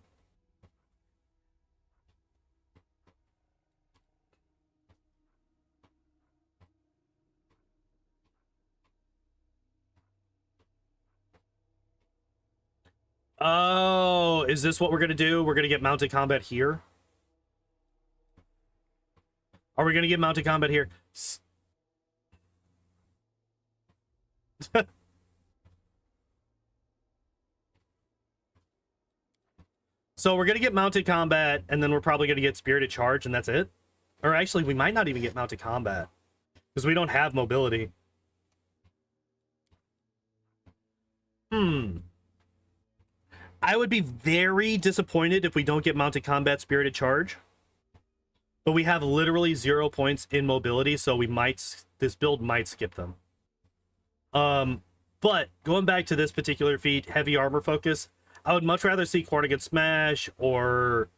Oh, is this what we're gonna do? We're gonna get mounted combat here? Are we gonna get mounted combat here? So we're gonna get mounted combat, and then we're probably gonna get spirited charge, and that's it? Or actually, we might not even get mounted combat, because we don't have mobility. I would be very disappointed if we don't get mounted combat spirited charge. But we have literally 0 points in mobility, so this build might skip them. But going back to this particular feat, heavy armor focus, I would much rather see Cornigan smash or,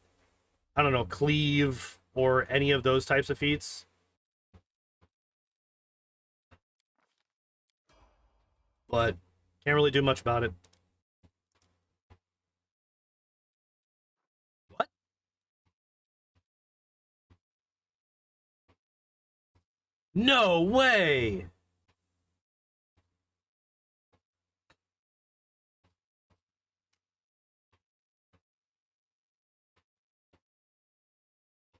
I don't know, cleave or any of those types of feats. But can't really do much about it. What? No way!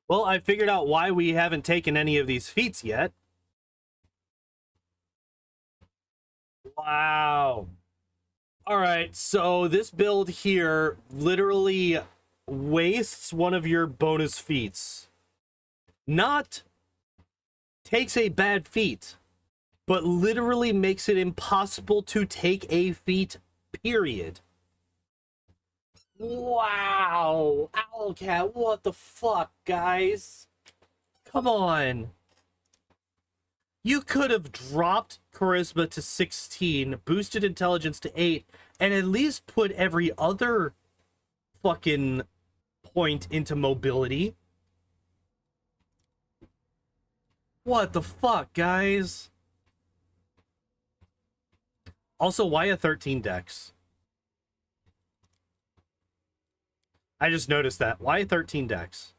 Well, I figured out why we haven't taken any of these feats yet. Wow. All right, so this build here literally wastes one of your bonus feats. Not takes a bad feat, but literally makes it impossible to take a feat, period. Wow. Owlcat, what the fuck, guys? Come on. You could have dropped charisma to 16, boosted intelligence to 8, and at least put every other fucking point into mobility. What the fuck, guys? Also, why a 13 dex? I just noticed that. Why 13 dex?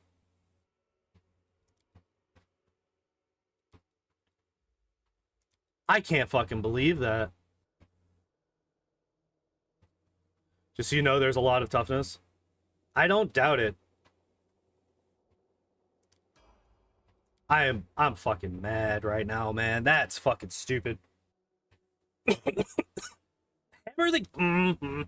I can't fucking believe that. Just so you know, there's a lot of toughness. I don't doubt it. I'm fucking mad right now, man. That's fucking stupid. Hammer the...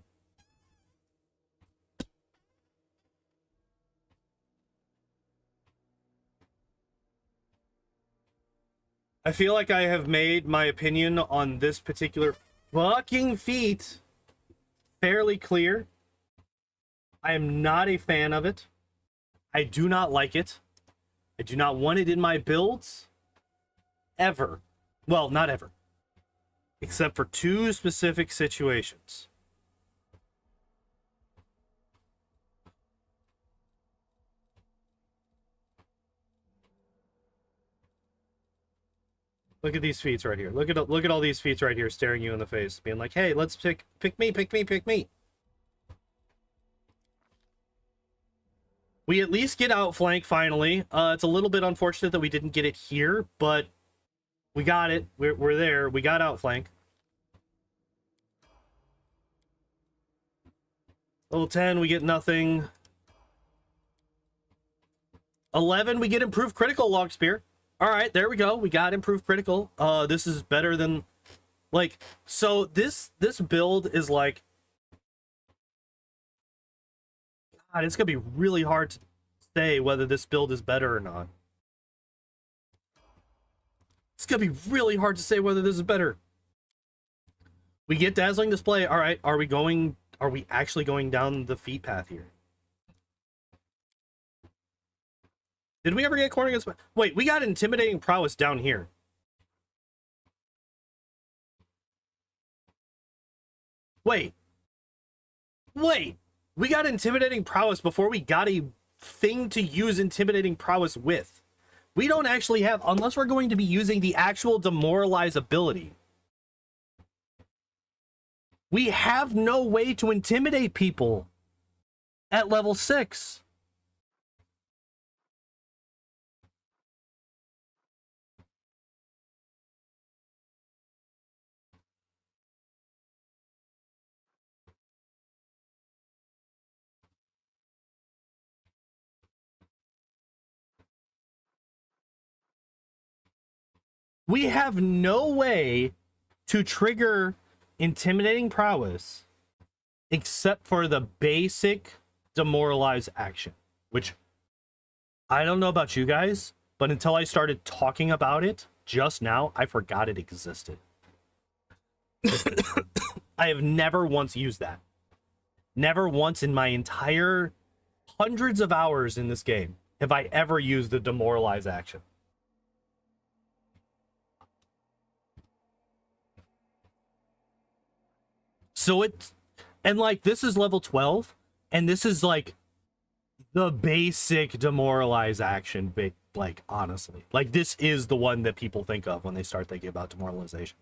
I feel like I have made my opinion on this particular fucking feat fairly clear. I am not a fan of it. I do not like it. I do not want it in my builds. Ever. Well, not ever. Except for 2 specific situations. Look at these feats right here. Look at all these feats right here staring you in the face, being like, "Hey, let's pick me, pick me, pick me." We at least get outflank finally. It's a little bit unfortunate that we didn't get it here, but we got it. We're there. We got outflank. Level 10, we get nothing. 11, we get improved critical log spear. All right, there we go. We got improved critical. This is better than, like, so this build is like, God, it's gonna be really hard to say whether this build is better or not. It's gonna be really hard to say whether this is better. We get dazzling display. All right, are we actually going down the feat path here? Did we ever get corner against... Wait, we got intimidating prowess down here. Wait. We got intimidating prowess before we got a thing to use intimidating prowess with. We don't actually have... Unless we're going to be using the actual demoralize ability. We have no way to intimidate people at level 6. We have no way to trigger intimidating prowess except for the basic demoralize action, which I don't know about you guys, but until I started talking about it just now, I forgot it existed. I have never once used that. Never once in my entire hundreds of hours in this game have I ever used the demoralize action. So it's, and like, this is level 12, and this is like the basic demoralize action, like, honestly. Like, this is the one that people think of when they start thinking about demoralization.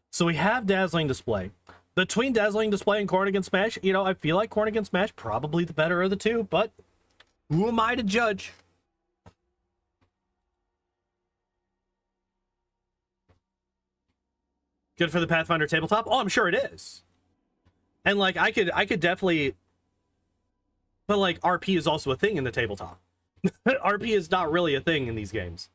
So we have dazzling display. Between dazzling display and corn against smash, you know, I feel like corn against smash, probably the better of the two, but who am I to judge? Good for the Pathfinder tabletop? Oh, I'm sure it is. And like, I could definitely, but like, RP is also a thing in the tabletop. RP is not really a thing in these games.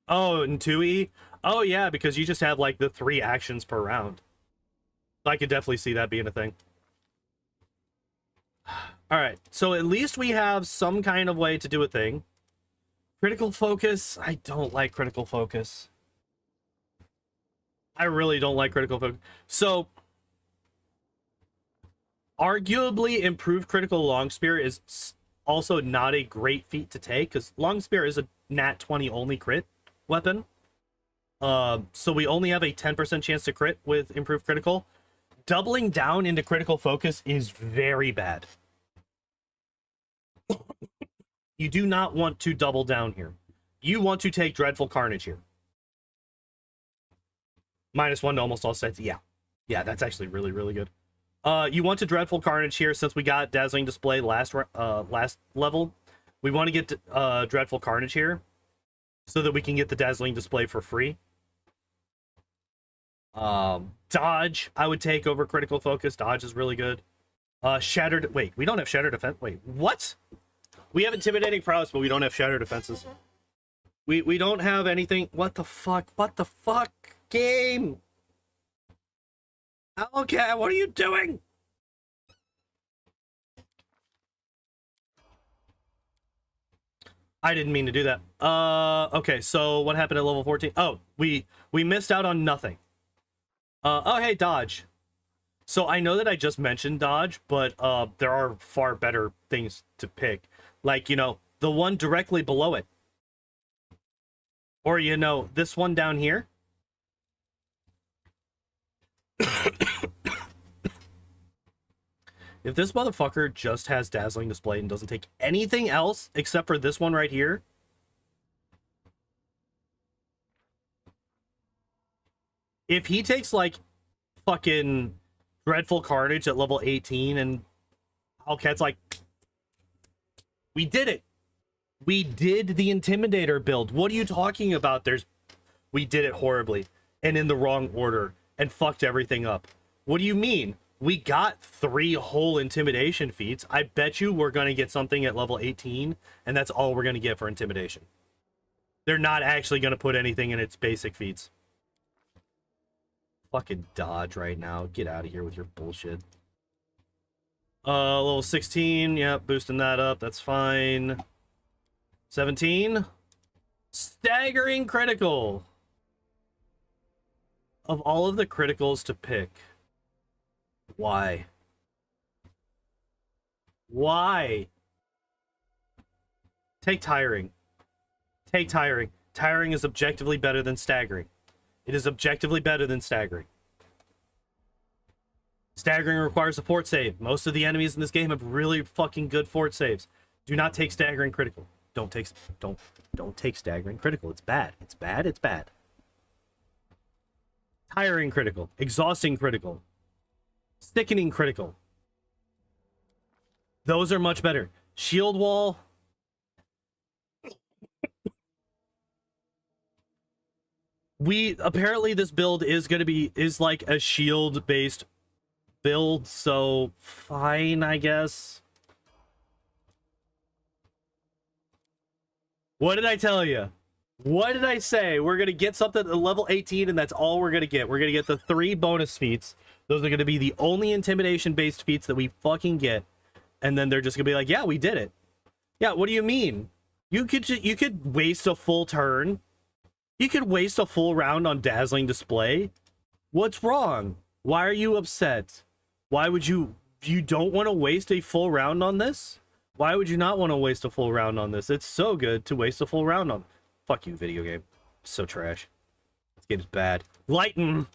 Oh, and 2E? Oh yeah, because you just have like the 3 actions per round. I could definitely see that being a thing. All right, so at least we have some kind of way to do a thing. Critical focus, I don't like critical focus. I really don't like critical focus. So, arguably, improved critical long spear is also not a great feat to take, because long spear is a nat 20 only crit. weapon. So we only have a 10% chance to crit with improved critical. Doubling down into critical focus is very bad. You do not want to double down here. You want to take Dreadful Carnage here. -1 to almost all sets. Yeah. Yeah, that's actually really, really good. You want to Dreadful Carnage here since we got Dazzling Display last level. We want to get Dreadful Carnage here so that we can get the Dazzling Display for free. Dodge, I would take over Critical Focus. Dodge is really good. Shattered... Wait, we don't have Shattered Defense. Wait, what? We have Intimidating Prowess, but we don't have Shattered Defenses. We don't have anything... What the fuck? What the fuck? Game! Owlcat, what are you doing? I didn't mean to do that. Okay, so what happened at level 14? Oh, we missed out on nothing. Oh, hey, Dodge. So I know that I just mentioned Dodge, but there are far better things to pick. Like, you know, the one directly below it. Or, you know, this one down here. If this motherfucker just has Dazzling Display and doesn't take anything else except for this one right here, if he takes like fucking Dreadful Carnage at level 18 and Owlcat's like, we did it. We did the Intimidator build. What are you talking about? We did it horribly and in the wrong order and fucked everything up. What do you mean? We got 3 whole Intimidation feats. I bet you we're going to get something at level 18, and that's all we're going to get for Intimidation. They're not actually going to put anything in its basic feats. Fucking Dodge right now. Get out of here with your bullshit. Level 16. Yeah, boosting that up. That's fine. 17. Staggering critical. Of all of the criticals to pick, why? Why? Take Tiring. Take Tiring. Tiring is objectively better than Staggering. It is objectively better than Staggering. Staggering requires a fort save. Most of the enemies in this game have really fucking good fort saves. Do not take Staggering critical. Don't take Staggering critical. It's bad. It's bad. It's bad. Tiring critical. Exhausting critical. Sickening critical. Those are much better. Shield wall. Apparently this build is like a shield based build, so fine, I guess. What did I tell you? What did I say? We're gonna get something at level 18 and that's all we're gonna get. We're gonna get the 3 bonus feats. Those are gonna be the only intimidation based feats that we fucking get. And then they're just gonna be like, yeah, we did it. Yeah, what do you mean? You could waste a full turn. You could waste a full round on Dazzling Display. What's wrong? Why are you upset? Why would you don't want to waste a full round on this? Why would you not want to waste a full round on this? It's so good to waste a full round on. Fuck you, video game. So trash. This game's bad. Lighten.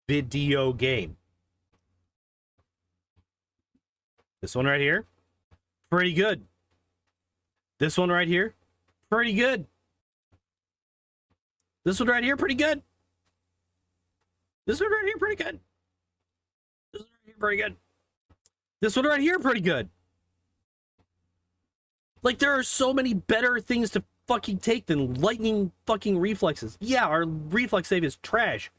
Video game. This one right here, pretty good. This one right here, pretty good. This one right here, pretty good. This one right here, pretty good. This one right here, pretty good. This one right here, pretty good. Like, there are so many better things to fucking take than lightning fucking reflexes. Yeah, our reflex save is trash.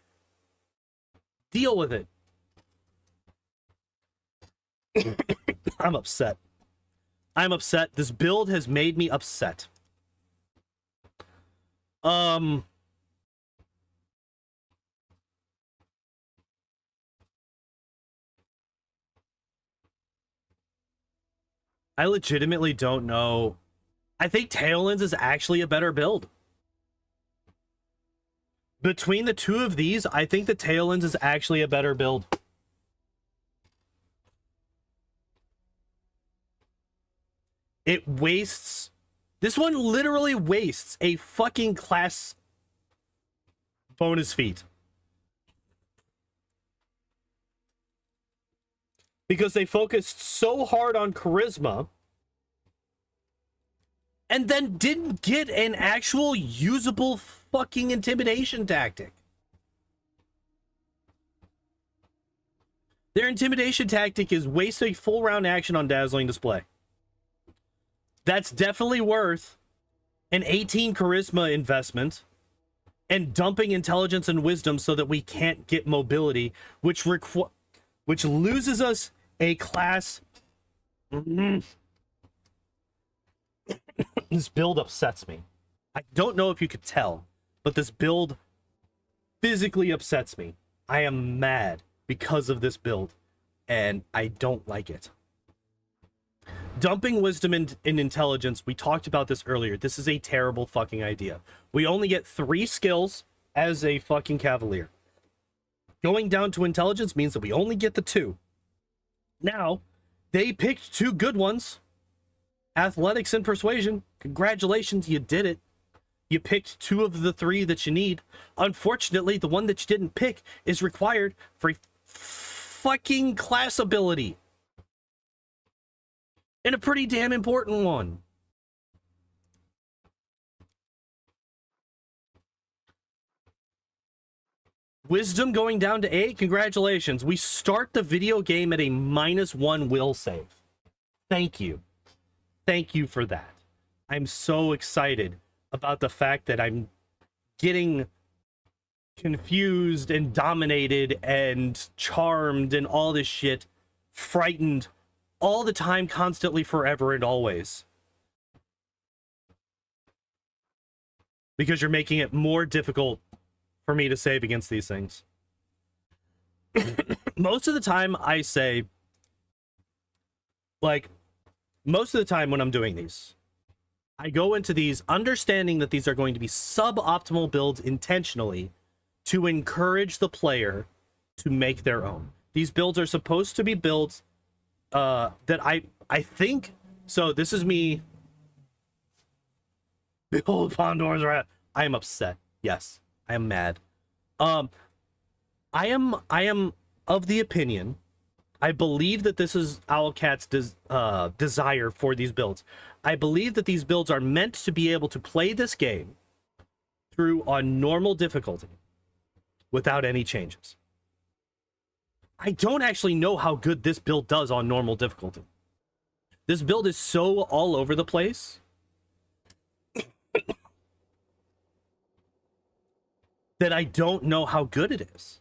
Deal with it. I'm upset. I'm upset. This build has made me upset. I legitimately don't know. I think Taolynn's is actually a better build. Between the two of these, I think the Taolynn's is actually a better build. It wastes... This one literally wastes a fucking class bonus feat. Because they focused so hard on charisma and then didn't get an actual usable fucking intimidation tactic. Their intimidation tactic is waste a full round action on dazzling display. That's definitely worth an 18 charisma investment and dumping intelligence and wisdom so that we can't get mobility, which loses us a class. This build upsets me. I don't know if you could tell, but this build physically upsets me. I am mad because of this build, and I don't like it. Dumping wisdom and intelligence, we talked about this earlier. This is a terrible fucking idea. We only get 3 skills as a fucking Cavalier. Going down to intelligence means that we only get the 2. Now, they picked 2 good ones. Athletics and persuasion. Congratulations, you did it. You picked 2 of the 3 that you need. Unfortunately, the one that you didn't pick is required for a fucking class ability. And a pretty damn important one. Wisdom going down to 8. Congratulations. We start the video game at a -1 will save. Thank you. Thank you for that. I'm so excited about the fact that I'm getting confused and dominated and charmed and all this shit, frightened all the time, constantly, forever, and always. Because you're making it more difficult for me to save against these things. Most of the time I say, like, most of the time when I'm doing these, I go into these understanding that these are going to be suboptimal builds intentionally to encourage the player to make their own. These builds are supposed to be builds that I think, so this is me. Behold, Pandor's wrath. I am upset. Yes, I am mad. I am of the opinion, I believe that this is Owlcat's desire for these builds. I believe that these builds are meant to be able to play this game through on normal difficulty without any changes. I don't actually know how good this build does on normal difficulty. This build is so all over the place that I don't know how good it is.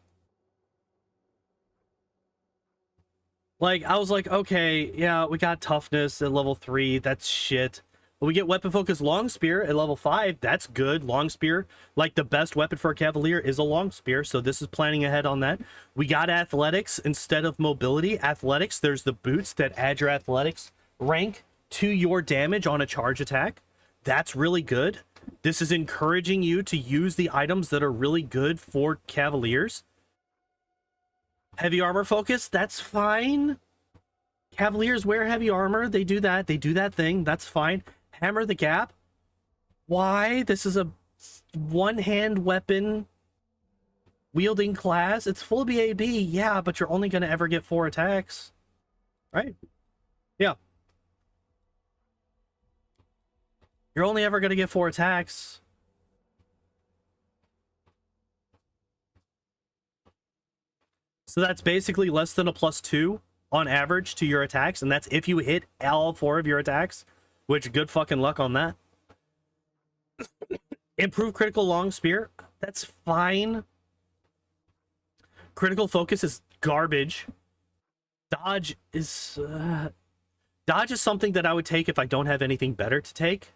Like, I was like, okay, yeah, we got toughness at level 3. That's shit. But we get weapon focus long spear at level 5. That's good. Long spear, like the best weapon for a Cavalier is a long spear. So this is planning ahead on that. We got athletics instead of mobility. Athletics, there's the boots that add your athletics rank to your damage on a charge attack. That's really good. This is encouraging you to use the items that are really good for Cavaliers. Heavy armor focus, that's fine. Cavaliers wear heavy armor. They do that. They do that thing. That's fine. Hammer the gap. Why? This is a one-hand weapon wielding class. It's full BAB. Yeah, but you're only going to ever get 4 attacks. Right? Yeah. You're only ever going to get 4 attacks. So that's basically less than a +2 on average to your attacks. And that's if you hit all 4 of your attacks, which good fucking luck on that. Improve critical long spear. That's fine. Critical focus is garbage. Dodge is something that I would take if I don't have anything better to take.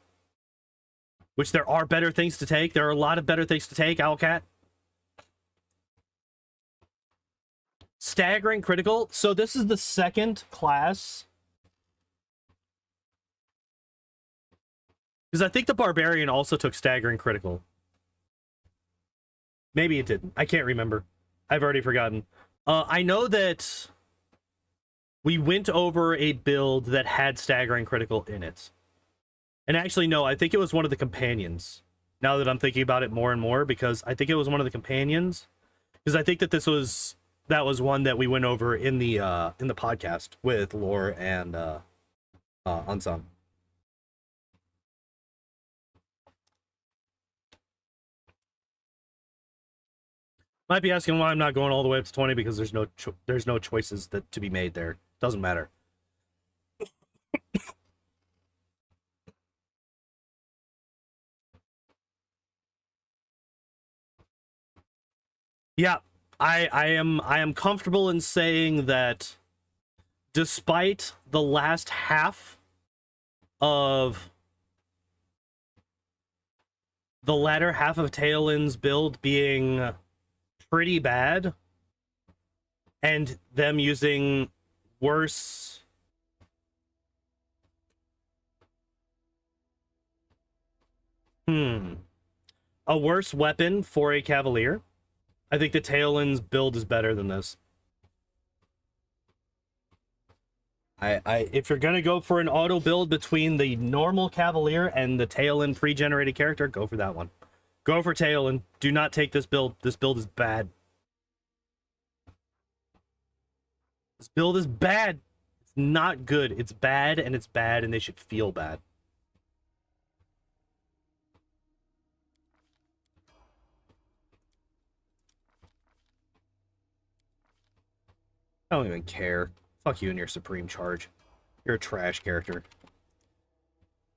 Which there are better things to take. There are a lot of better things to take, Owlcat. Staggering critical. So this is the second class. Because I think the Barbarian also took staggering critical. Maybe it didn't. I can't remember. I've already forgotten. I know that we went over a build that had staggering critical in it. And actually, no, I think it was one of the companions. Now that I'm thinking about it more and more, because I think it was one of the companions. Because I think that that was one that we went over in the podcast with Lore and Unsung. Might be asking why I'm not going all the way up to 20 because there's no choices that to be made there. Doesn't matter. Yeah, I am comfortable in saying that despite the last half of the latter half of Taolynn's build being pretty bad and them using worse a worse weapon for a Cavalier, I think the Taolynn's build is better than this. If you're gonna go for an auto build between the normal Cavalier and the Taolynn pre-generated character, go for that one. Go for Taolynn. Do not take this build. This build is bad. This build is bad. It's not good. It's bad, and they should feel bad. I don't even care. Fuck you and your Supreme Charge. You're a trash character.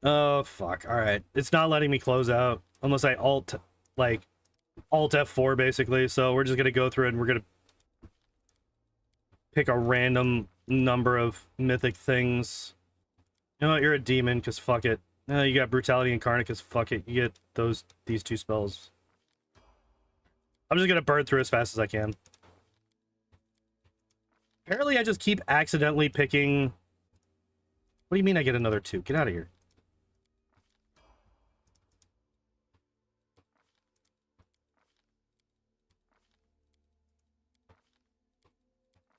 Oh, fuck. Alright. It's not letting me close out. Unless I Alt F4, basically. So we're just gonna go through it, and we're gonna pick a random number of mythic things. You know what? You're a demon, because fuck it. You got Brutality Incarnate, because fuck it. You get these two spells. I'm just gonna burn through as fast as I can. Apparently, I just keep accidentally picking... What do you mean I get another 2? Get out of here.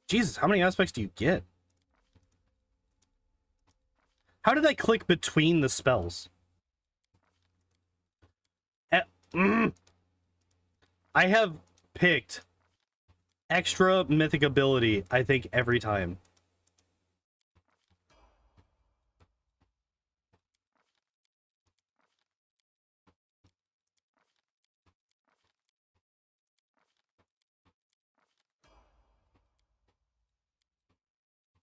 Jesus, how many aspects do you get? How did I click between the spells? I have picked extra mythic ability, I think, every time.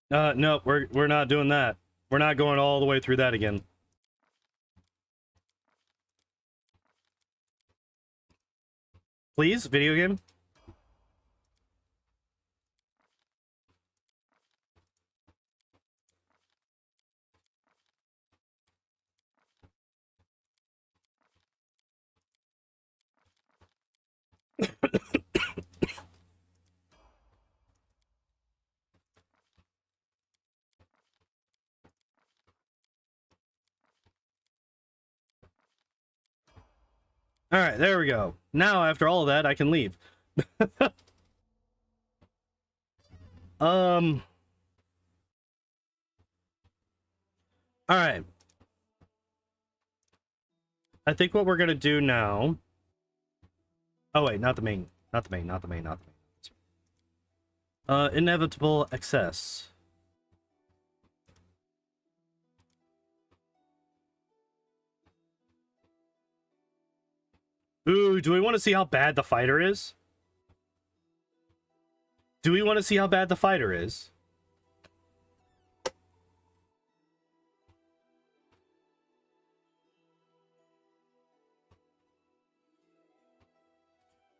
No, we're not doing that. We're not going all the way through that again. Please, video game? All right, there we go. Now, after all of that, I can leave. All right. I think what we're gonna do now... Oh, wait, not the main. Inevitable excess. Ooh, do we want to see how bad the fighter is? Do we want to see how bad the fighter is?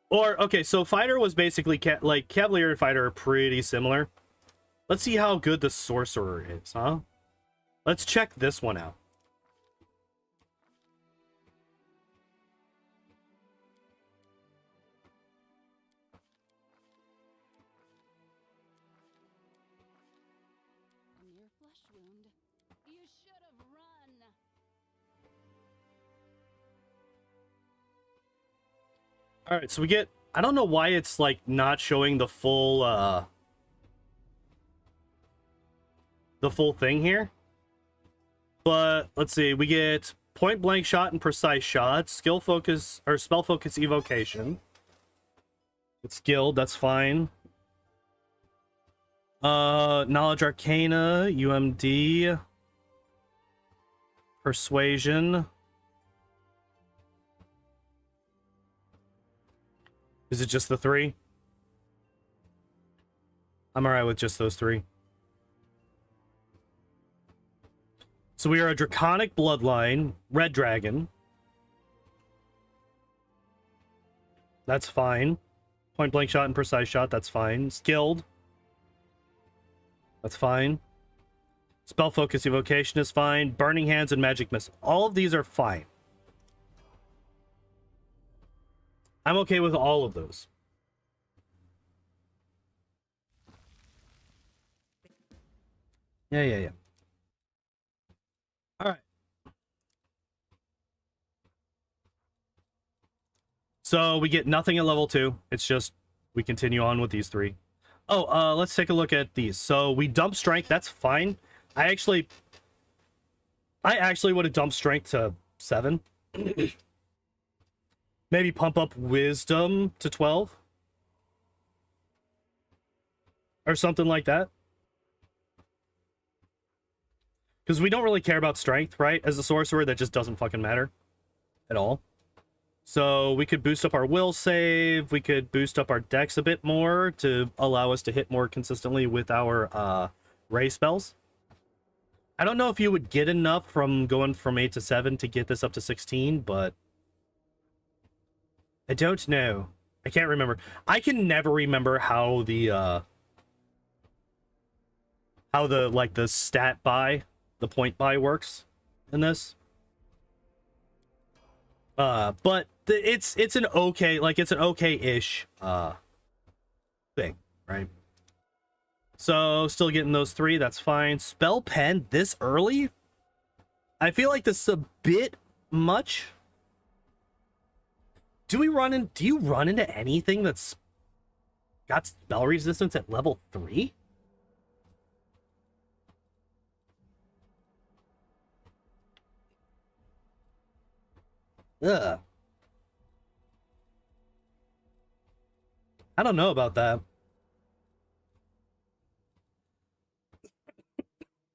Or, okay, so fighter was basically, like, Cavalier and fighter are pretty similar. Let's see how good the Sorcerer is, huh? Let's check this one out. All right, so we get... I don't know why it's, like, not showing the full thing here. But, let's see, we get point blank shot and precise shot, skill focus or spell focus evocation. It's skilled, that's fine. Knowledge Arcana, UMD, Persuasion. Is it just the 3? I'm alright with just those 3. So we are a Draconic Bloodline, Red Dragon. That's fine. Point blank shot and precise shot, that's fine. Skilled. That's fine. Spell focus evocation is fine. Burning hands and magic missile. All of these are fine. I'm okay with all of those. Yeah. All right. So we get nothing at level 2. It's just we continue on with these 3. Oh, let's take a look at these. So we dump strength. That's fine. I actually would have dumped strength to 7. Maybe pump up wisdom to 12. Or something like that. Because we don't really care about strength, right? As a sorcerer, that just doesn't fucking matter at all. So we could boost up our will save. We could boost up our dex a bit more to allow us to hit more consistently with our ray spells. I don't know if you would get enough from going from 8 to 7 to get this up to 16, but I don't know. I can't remember. I can never remember how the stat buy, the point buy works in this. But it's an okay, like it's an okay-ish thing, right? So still getting those 3, that's fine. Spell pen this early? I feel like this is a bit much. Do you run into anything that's got spell resistance at level 3? Ugh. I don't know about that.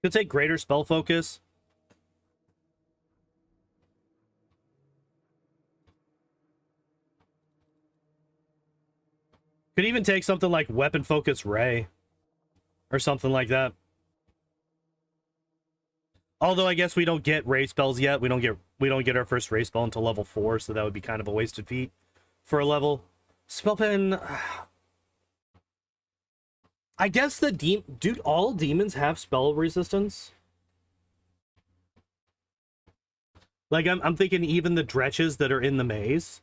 Could take greater spell focus. Could even take something like weapon focus ray or something like that. Although I guess we don't get ray spells yet. We don't get our first ray spell until level 4, so that would be kind of a wasted feat for a level. Spell pen. I guess dude, all demons have spell resistance. Like I'm thinking even the dretches that are in the maze.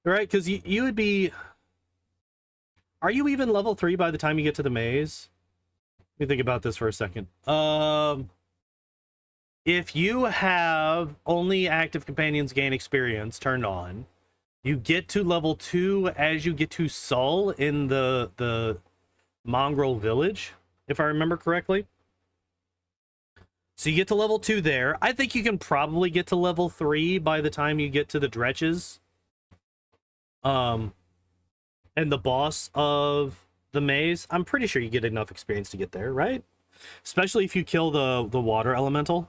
Right? Because you would be. Are you even level 3 by the time you get to the maze? Let me think about this for a second. If you have only active companions gain experience turned on, you get to level 2 as you get to Sol in the mongrel village, if I remember correctly. So you get to level 2 there. I think you can probably get to level 3 by the time you get to the dretches. And the boss of the maze. I'm pretty sure you get enough experience to get there, right? Especially if you kill the water elemental.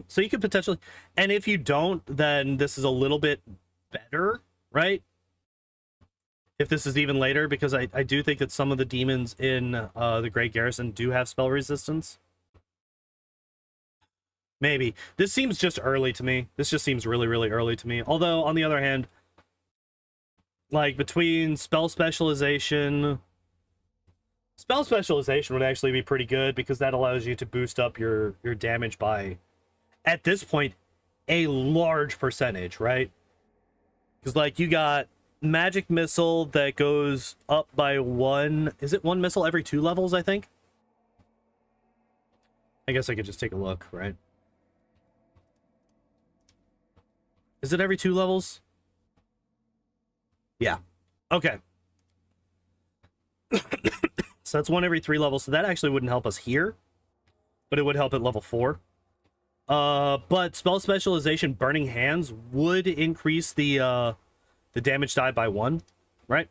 So you could potentially, and if you don't, then this is a little bit better, right? If this is even later, because I do think that some of the demons in the Great Garrison do have spell resistance. Maybe. This seems just early to me. This just seems really, really early to me. Although, on the other hand, like, between spell specialization would actually be pretty good, because that allows you to boost up your damage by, at this point, a large percentage, right? Because, like, you got magic missile that goes up by 1... Is it 1 missile every 2 levels, I think? I guess I could just take a look, right? Is it every 2 levels? Yeah. Okay. So that's 1 every 3 levels. So that actually wouldn't help us here. but it would help at level 4. But spell specialization, Burning Hands, would increase the damage die by 1, right?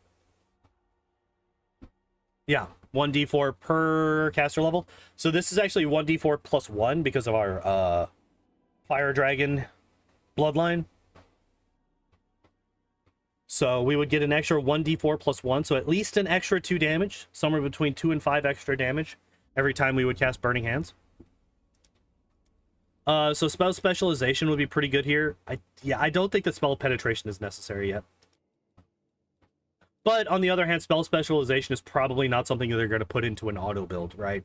Yeah, 1d4 per caster level. So this is actually 1d4 plus 1 because of our Fire Dragon bloodline. So we would get an extra 1d4 plus 1, so at least an extra 2 damage, somewhere between 2 and 5 extra damage every time we would cast Burning Hands. So spell specialization would be pretty good here. I don't think that spell penetration is necessary yet. But on the other hand, spell specialization is probably not something that they're going to put into an auto build, right?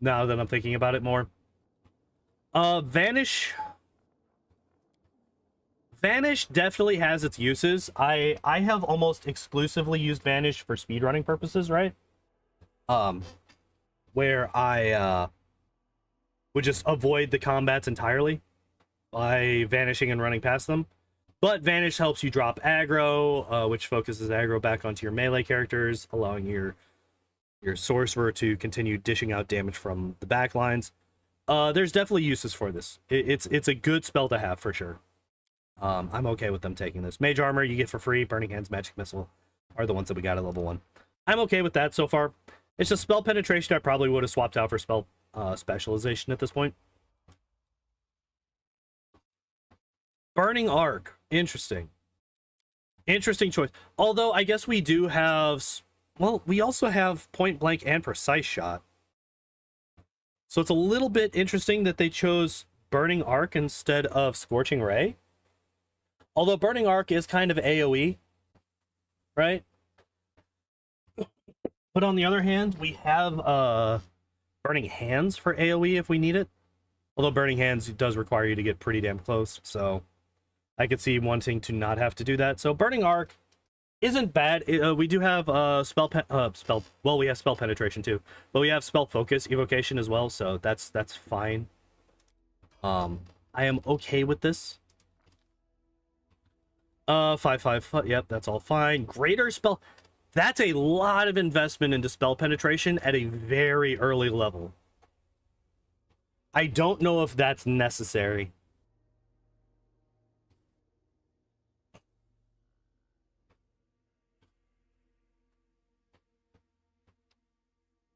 Now that I'm thinking about it more. Vanish. Vanish definitely has its uses. I have almost exclusively used Vanish for speedrunning purposes, right? Where I would just avoid the combats entirely by vanishing and running past them. But Vanish helps you drop aggro, which focuses aggro back onto your melee characters, allowing your Sorcerer to continue dishing out damage from the back lines. There's definitely uses for this. It's a good spell to have for sure. I'm okay with them taking this. Mage Armor you get for free. Burning Hands, Magic Missile are the ones that we got at level 1. I'm okay with that so far. It's just spell penetration I probably would have swapped out for spell specialization at this point. Burning Arc. Interesting. Interesting choice. Although I guess we do have... Well, we also have Point Blank and Precise Shot. So it's a little bit interesting that they chose Burning Arc instead of Scorching Ray. Although Burning Arc is kind of AoE, right? But on the other hand, we have Burning Hands for AoE if we need it. Although Burning Hands does require you to get pretty damn close, so I could see wanting to not have to do that. So Burning Arc isn't bad. We do have well, we have spell penetration too, but we have spell focus evocation as well, so that's fine. I am okay with this. 5/5, yep, that's all fine. Greater spell, that's a lot of investment into spell penetration at a very early level. I don't know if that's necessary.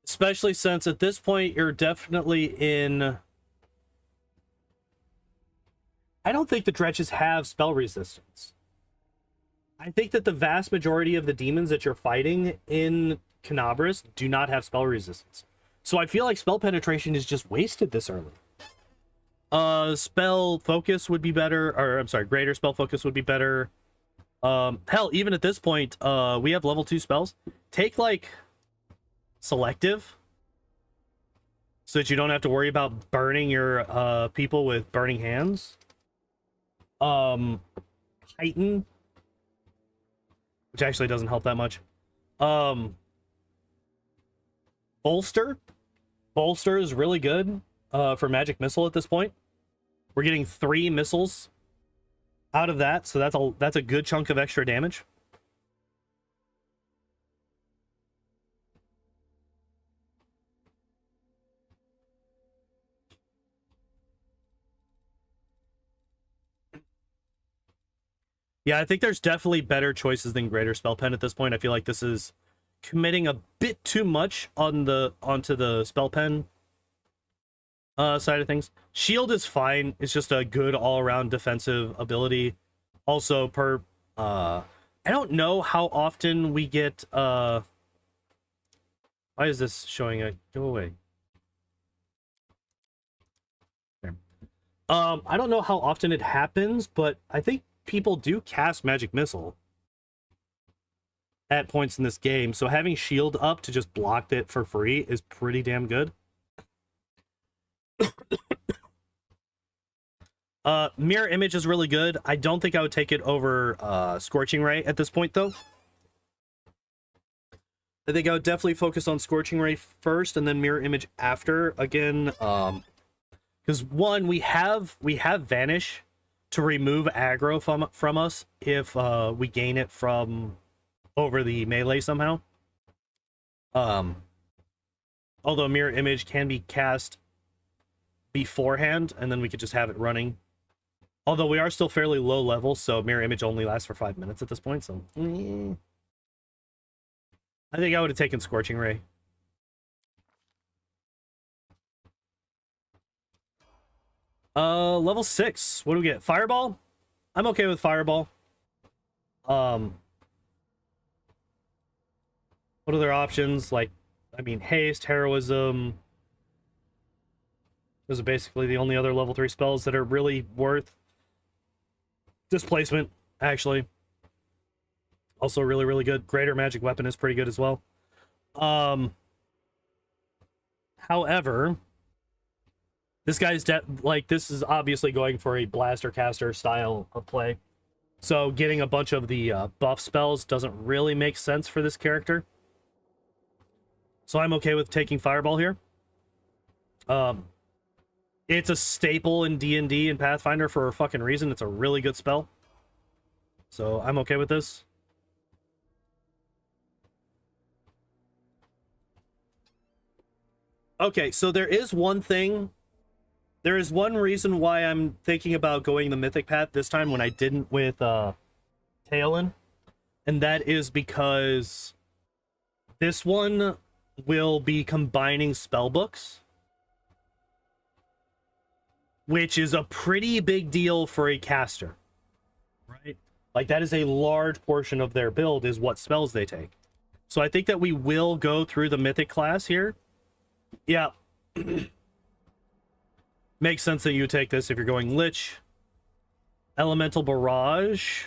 Especially since at this point you're definitely in... I don't think the dredges have spell resistance. I think that the vast majority of the demons that you're fighting in Canabras do not have spell resistance. So I feel like spell penetration is just wasted this early. Spell focus would be better, or I'm sorry, greater spell focus would be better. Hell, even at this point, we have level 2 spells. Take like selective, so that you don't have to worry about burning your people with burning hands. Heighten, which actually doesn't help that much. Bolster is really good for Magic Missile at this point. We're getting 3 missiles out of that, so that's a good chunk of extra damage. Yeah, I think there's definitely better choices than Greater Spell Pen at this point. I feel like this is committing a bit too much onto the Spell Pen side of things. Shield is fine. It's just a good all-around defensive ability. Also, I don't know how often we get... Why is this showing a... Go away. There. I don't know how often it happens, but I think people do cast Magic Missile at points in this game, so having shield up to just block it for free is pretty damn good. Mirror Image is really good. I don't think I would take it over Scorching Ray at this point, though. I think I would definitely focus on Scorching Ray first and then Mirror Image after. Again, because one, we have Vanish to remove aggro from us if we gain it from over the melee somehow. Although Mirror Image can be cast beforehand, and then we could just have it running. Although we are still fairly low level, so Mirror Image only lasts for 5 minutes at this point, so... I think I would have taken Scorching Ray. Level 6. What do we get? Fireball? I'm okay with Fireball. What other options? Like, I mean, Haste, Heroism. Those are basically the only other level 3 spells that are really worth Displacement, actually. Also really, really good. Greater Magic Weapon is pretty good as well. However, this guy's this is obviously going for a blaster caster style of play. So getting a bunch of the buff spells doesn't really make sense for this character. So I'm okay with taking Fireball here. It's a staple in D&D and Pathfinder for a fucking reason. It's a really good spell. So I'm okay with this. Okay, so there is one thing. There is one reason why I'm thinking about going the Mythic path this time when I didn't with Taolynn. And that is because this one will be combining spellbooks, which is a pretty big deal for a caster, right? Like, that is a large portion of their build is what spells they take. So I think that we will go through the Mythic class here. Yeah. Makes sense that you take this if you're going Lich. Elemental Barrage.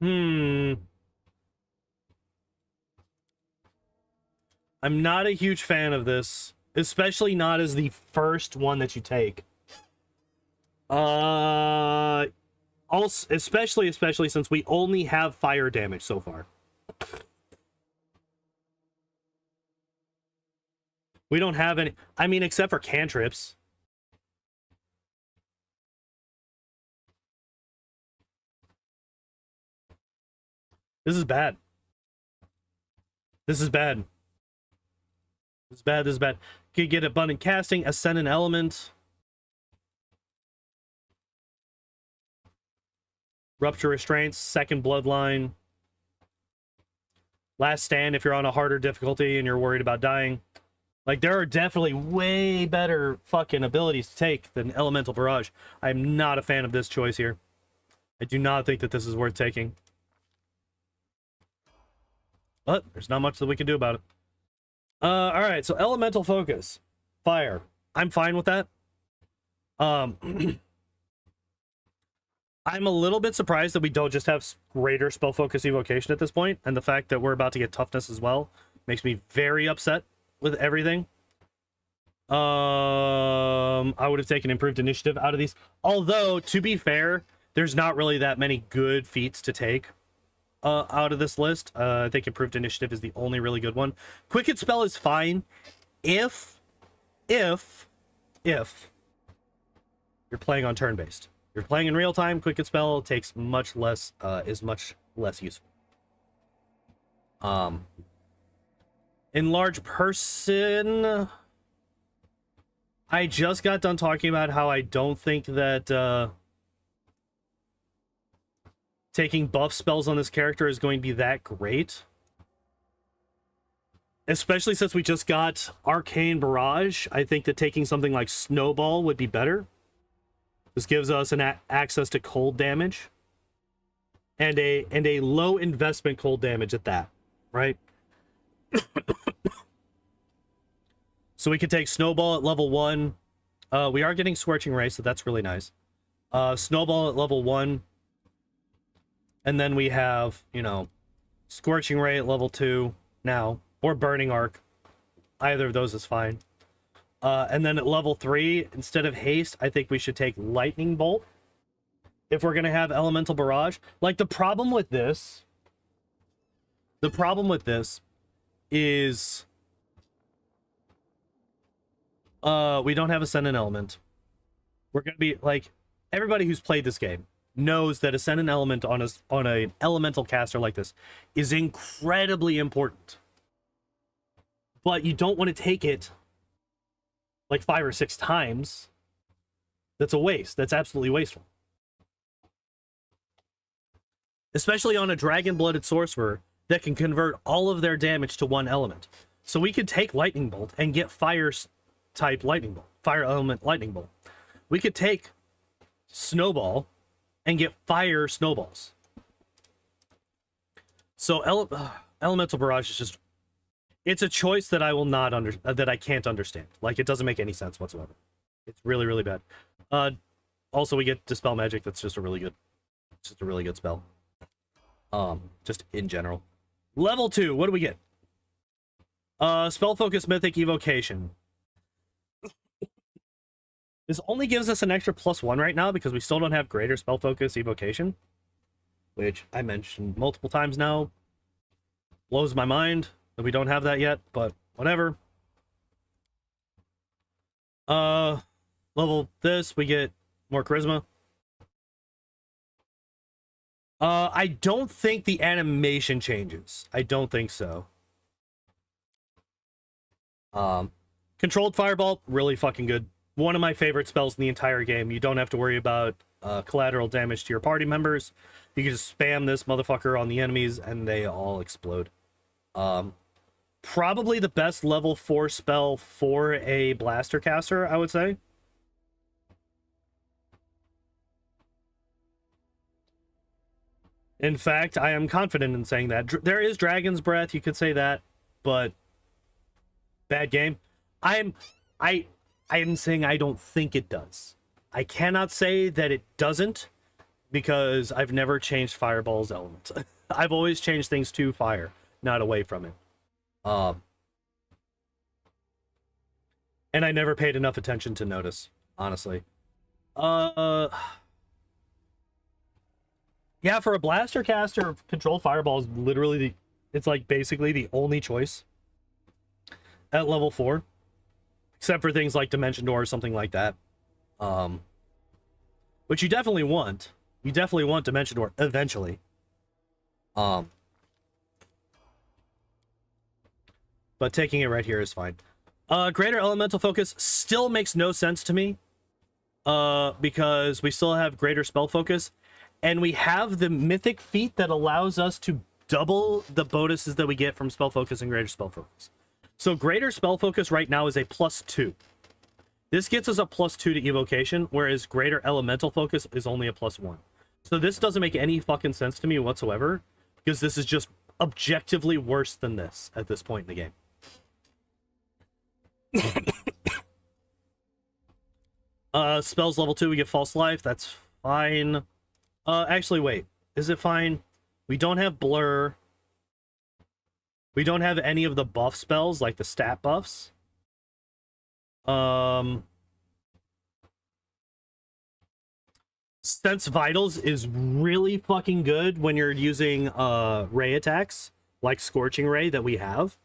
I'm not a huge fan of this, especially not as the first one that you take. Also, especially since we only have fire damage so far. We don't have any, I mean, except for cantrips. This is bad. This is bad. This is bad, this is bad. Could get Abundant Casting, Ascendant Element. Rupture Restraints, Second Bloodline. Last Stand if you're on a harder difficulty and you're worried about dying. Like, there are definitely way better fucking abilities to take than Elemental Barrage. I'm not a fan of this choice here. I do not think that this is worth taking. But there's not much that we can do about it. Alright, so Elemental Focus. Fire. I'm fine with that. I'm a little bit surprised that we don't just have greater spell focus evocation at this point, and the fact that we're about to get toughness as well makes me very upset with everything. I would have taken improved initiative out of these. Although, to be fair, there's not really that many good feats to take out of this list. I think improved initiative is the only really good one. Quicken Spell is fine if you're playing on turn-based. If you're playing in real time, Quicken Spell takes much less, is much less useful. Enlarge Person. I just got done talking about how I don't think that taking buff spells on this character is going to be that great. Especially since we just got Arcane Barrage. I think that taking something like Snowball would be better. This gives us an access to cold damage. And a low investment cold damage at that, right? So we could take Snowball at level 1. We are getting Scorching Ray, so that's really nice. Snowball at level 1. And then we have, you know, Scorching Ray at level 2 now. Or Burning Arc. Either of those is fine. And then at level 3, instead of Haste, I think we should take Lightning Bolt. If we're going to have Elemental Barrage. Like, the problem with this is we don't have Ascendant Element. We're going to be, like, everybody who's played this game knows that Ascendant Element on an elemental caster like this is incredibly important. But you don't want to take it like 5 or 6 times. That's a waste. That's absolutely wasteful. Especially on a dragon-blooded sorcerer that can convert all of their damage to one element. So we could take Lightning Bolt and get fire-type Lightning Bolt. Fire element Lightning Bolt. We could take Snowball and get fire snowballs. So Elemental Barrage is just... It's a choice that I will not that I can't understand. Like, it doesn't make any sense whatsoever. It's really, really bad. Also, we get Dispel Magic. That's just a really good... It's just a really good spell. Just in general. Level 2, what do we get? Spell Focus Mythic Evocation. This only gives us an extra +1 right now because we still don't have Greater Spell Focus Evocation, which I mentioned multiple times now. Blows my mind that we don't have that yet, but whatever. Level this, we get more Charisma. I don't think the animation changes. I don't think so. Controlled Fireball, really fucking good. One of my favorite spells in the entire game. You don't have to worry about collateral damage to your party members. You can just spam this motherfucker on the enemies and they all explode. Probably the best level 4 spell for a blaster caster, I would say. In fact, I am confident in saying that. There is Dragon's Breath, you could say that, but bad game. I am saying I don't think it does. I cannot say that it doesn't because I've never changed Fireball's element. I've always changed things to fire, not away from it. And I never paid enough attention to notice, honestly. Yeah, for a blaster caster, Controlled Fireball is literally it's like basically the only choice at level 4. Except for things like Dimension Door or something like that. Which you definitely want. You definitely want Dimension Door eventually. But taking it right here is fine. Greater Elemental Focus still makes no sense to me. Because we still have Greater Spell Focus. And we have the Mythic Feat that allows us to double the bonuses that we get from Spell Focus and Greater Spell Focus. So Greater Spell Focus right now is a +2. This gets us a +2 to Evocation, whereas Greater Elemental Focus is only a +1. So this doesn't make any fucking sense to me whatsoever, because this is just objectively worse than this at this point in the game. Spells level 2, we get False Life. That's fine. Actually, wait. Is it fine? We don't have Blur. We don't have any of the buff spells, like the stat buffs. Sense Vitals is really fucking good when you're using ray attacks, like Scorching Ray that we have.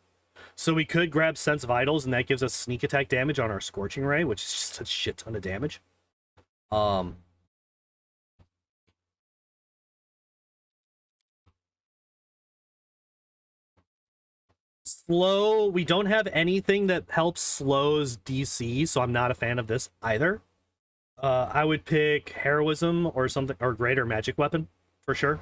So we could grab Sense Vitals, and that gives us sneak attack damage on our Scorching Ray, which is just a shit ton of damage. Slow, we don't have anything that helps slows DC, so I'm not a fan of this either. I would pick Heroism or something, or Greater Magic Weapon for sure,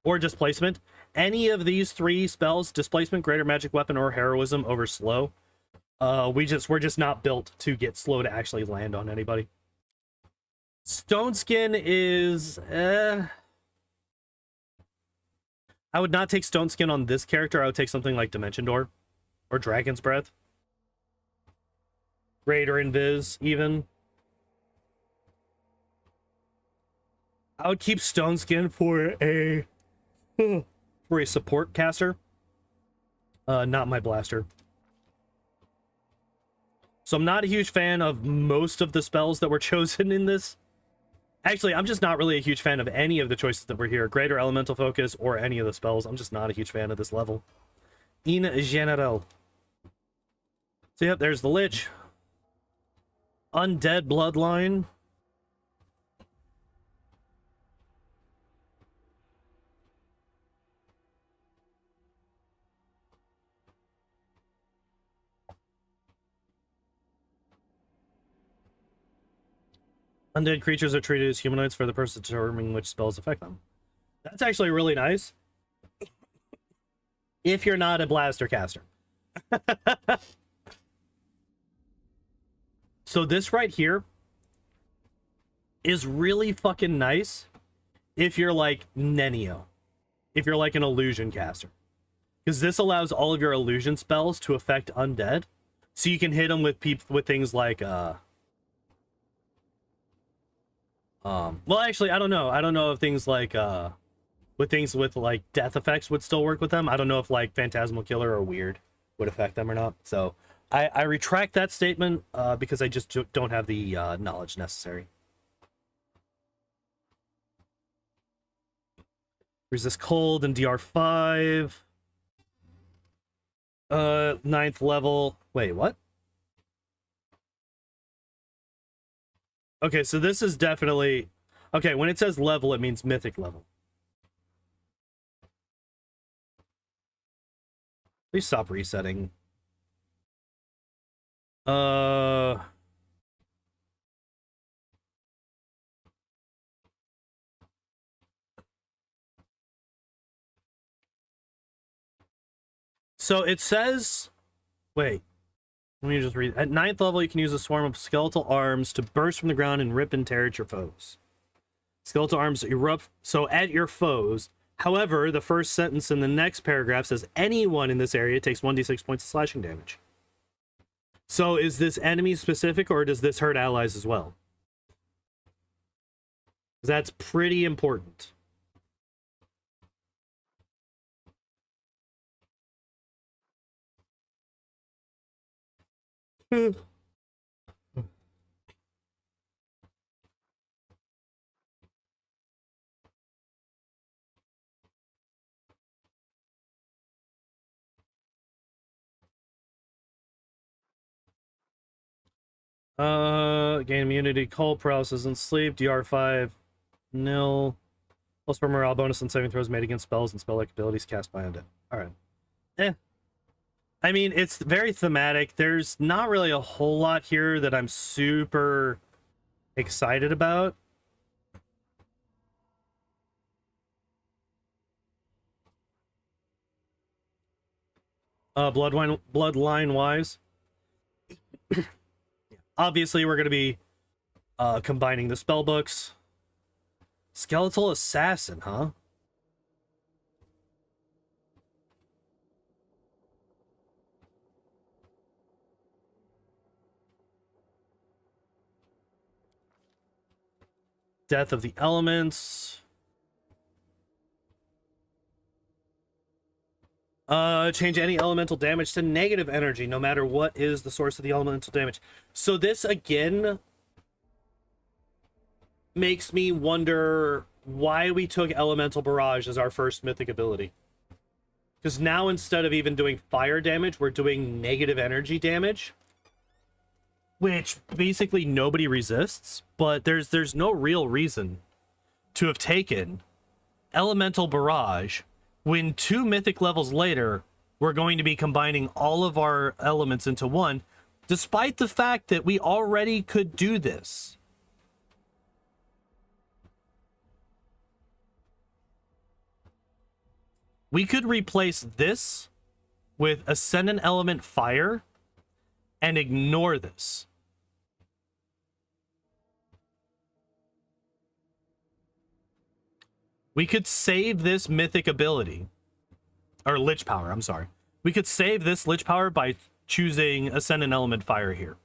or Displacement. Any of these 3 spells, Displacement, Greater Magic Weapon, or Heroism over slow. We're just not built to get slow to actually land on anybody. Stone Skin is I would not take Stone Skin on this character. I would take something like Dimension Door or Dragon's Breath. Greater Invis, even. I would keep Stone Skin for a support caster. Not my blaster. So I'm not a huge fan of most of the spells that were chosen in this. Actually, I'm just not really a huge fan of any of the choices that were here. Greater Elemental Focus or any of the spells. I'm just not a huge fan of this level. In general. So yep, there's the Lich. Undead Bloodline. Undead creatures are treated as humanoids for the person determining which spells affect them. That's actually really nice. If you're not a blaster caster. So this right here is really fucking nice if you're like Nenio. If you're like an illusion caster. Because this allows all of your illusion spells to affect undead. So you can hit them with things like well actually I don't know. I don't know if things like with like death effects would still work with them. I don't know if like Phantasmal Killer or Weird would affect them or not. So I retract that statement because I just don't have the knowledge necessary. Resist cold and DR5. 9th level. Wait, what? Okay, so this is definitely... Okay, when it says level, it means mythic level. Please stop resetting. So it says... Wait. Let me just read. At 9th level, you can use a swarm of skeletal arms to burst from the ground and rip and tear at your foes. Skeletal arms erupt, so at your foes. However, the first sentence in the next paragraph says anyone in this area takes 1d6 points of slashing damage. So is this enemy specific, or does this hurt allies as well? That's pretty important. Gain immunity, cold, paralysis, and sleep. DR5, nil. Plus for morale bonus on saving throws made against spells and spell-like abilities cast by undead. Alright. I mean, it's very thematic. There's not really a whole lot here that I'm super excited about. Bloodline-wise. Obviously, we're going to be combining the spell books. Skeletal Assassin, huh? Death of the Elements. Change any elemental damage to negative energy, no matter what is the source of the elemental damage. So this, again, makes me wonder why we took Elemental Barrage as our first mythic ability. Because now, instead of even doing fire damage, we're doing negative energy damage. Which, basically, nobody resists. But there's no real reason to have taken Elemental Barrage when 2 mythic levels later, we're going to be combining all of our elements into one, despite the fact that we already could do this. We could replace this with Ascendant Element Fire and ignore this. We could save this mythic ability. Or Lich Power, I'm sorry. We could save this Lich Power by choosing Ascendant Element Fire here.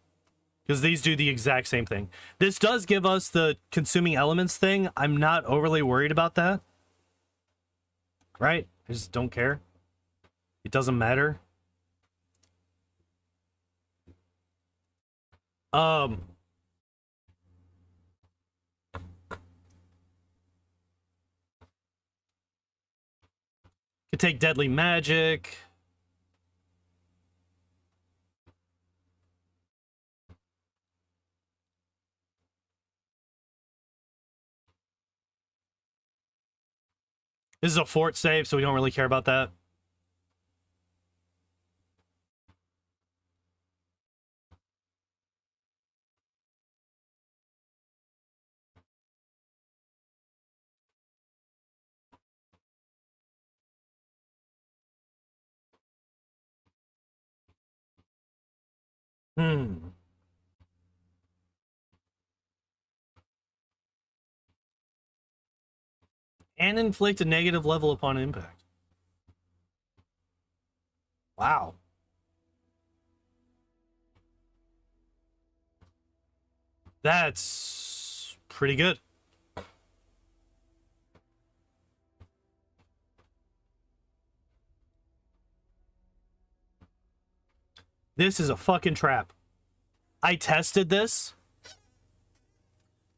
Because these do the exact same thing. This does give us the Consuming Elements thing. I'm not overly worried about that. Right? I just don't care. It doesn't matter. Could take Deadly Magic. This is a fort save, so we don't really care about that. Hmm. And inflict a negative level upon impact. Wow. That's pretty good. This is a fucking trap. I tested this.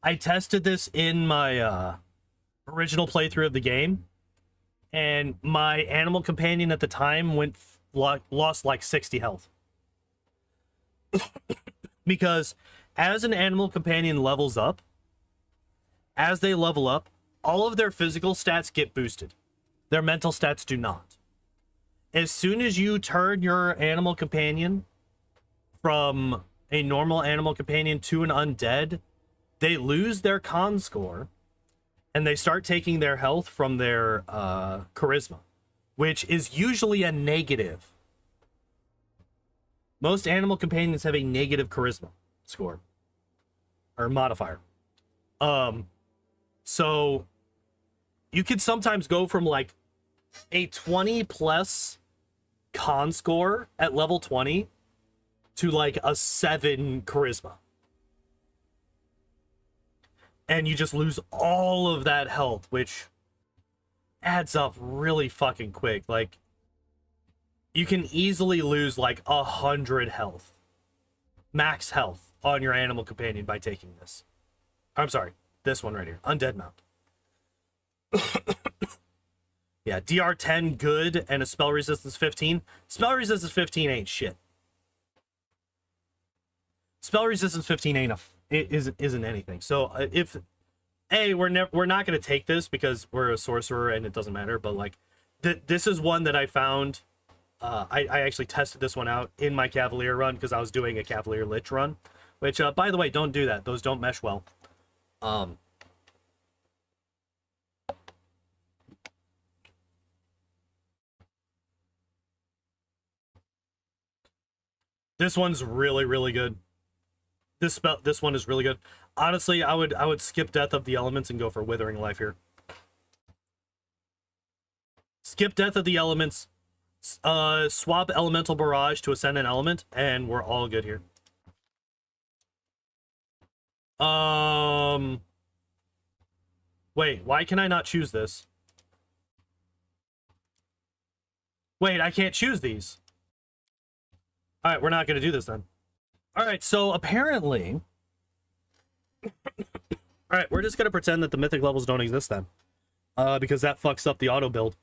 I tested this in my original playthrough of the game, and my animal companion at the time lost like 60 health. Because as an animal companion levels up, as they level up, all of their physical stats get boosted. Their mental stats do not. As soon as you turn your animal companion from a normal animal companion to an undead, they lose their con score and they start taking their health from their charisma, which is usually a negative. Most animal companions have a negative charisma score or modifier. So you could sometimes go from like a 20 plus con score at level 20 to like a 7 charisma. And you just lose all of that health, which adds up really fucking quick. Like, you can easily lose like 100 health, max health, on your animal companion by taking this. I'm sorry, this one right here, Undead Mount. Yeah, DR 10 good and a spell resistance 15. Spell resistance 15 ain't shit. Spell resistance 15 isn't anything. So if we're not going to take this because we're a sorcerer and it doesn't matter, but like this is one that I found. I actually tested this one out in my Cavalier run because I was doing a Cavalier Lich run, which by the way, don't do that. Those don't mesh well. This one's really good. This one is really good. Honestly, I would skip Death of the Elements and go for Withering Life here. Skip Death of the Elements, swap Elemental Barrage to Ascendant Element, and we're all good here. Wait, why can I not choose this? Wait, I can't choose these. All right, we're not going to do this then. All right, so apparently... All right, we're just going to pretend that the mythic levels don't exist then. Because that fucks up the auto build.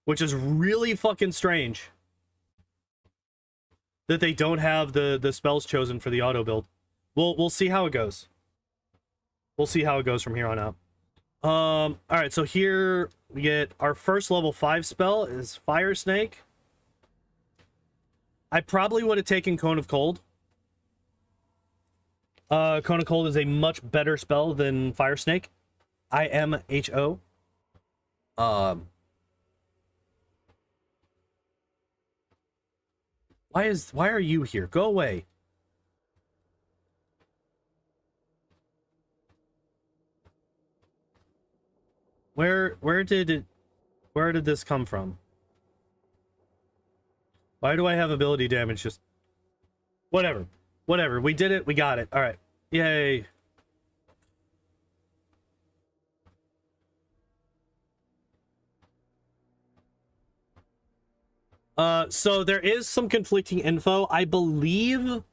Which is really fucking strange. That they don't have the spells chosen for the auto build. We'll see how it goes. We'll see how it goes from here on out. All right, so here we get our first level 5 spell is Fire Snake. I probably would have taken Cone of Cold. Cone of Cold is a much better spell than Fire Snake. IMHO. Why are you here? Go away. Where did this come from? Why do I have ability damage? Just whatever. Whatever. We did it. We got it. All right. Yay. So there is some conflicting info. I believe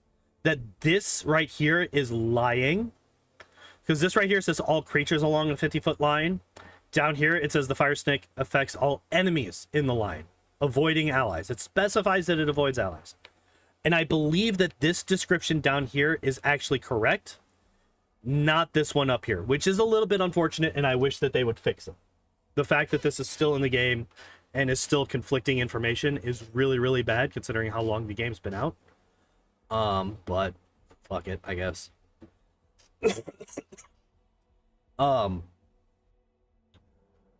that this right here is lying. Because this right here says all creatures along a 50-foot line. Down here, it says the Fire Snake affects all enemies in the line, avoiding allies. It specifies that it avoids allies. And I believe that this description down here is actually correct, not this one up here, which is a little bit unfortunate, and I wish that they would fix it. The fact that this is still in the game and is still conflicting information is really bad, considering how long the game's been out. But fuck it, I guess.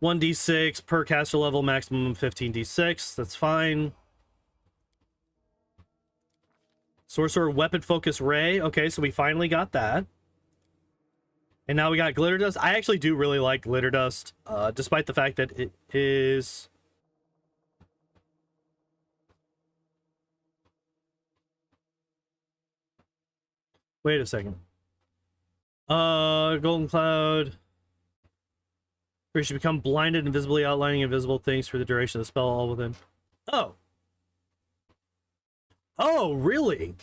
1d6 per caster level, maximum 15d6. That's fine. Sorcerer weapon focus ray. Okay, so we finally got that. And now we got glitter dust. I actually do really like glitter dust, despite the fact that it is... Wait a second. Golden cloud. You should become blinded, invisibly outlining invisible things for the duration of the spell, all within. Oh. Oh, really?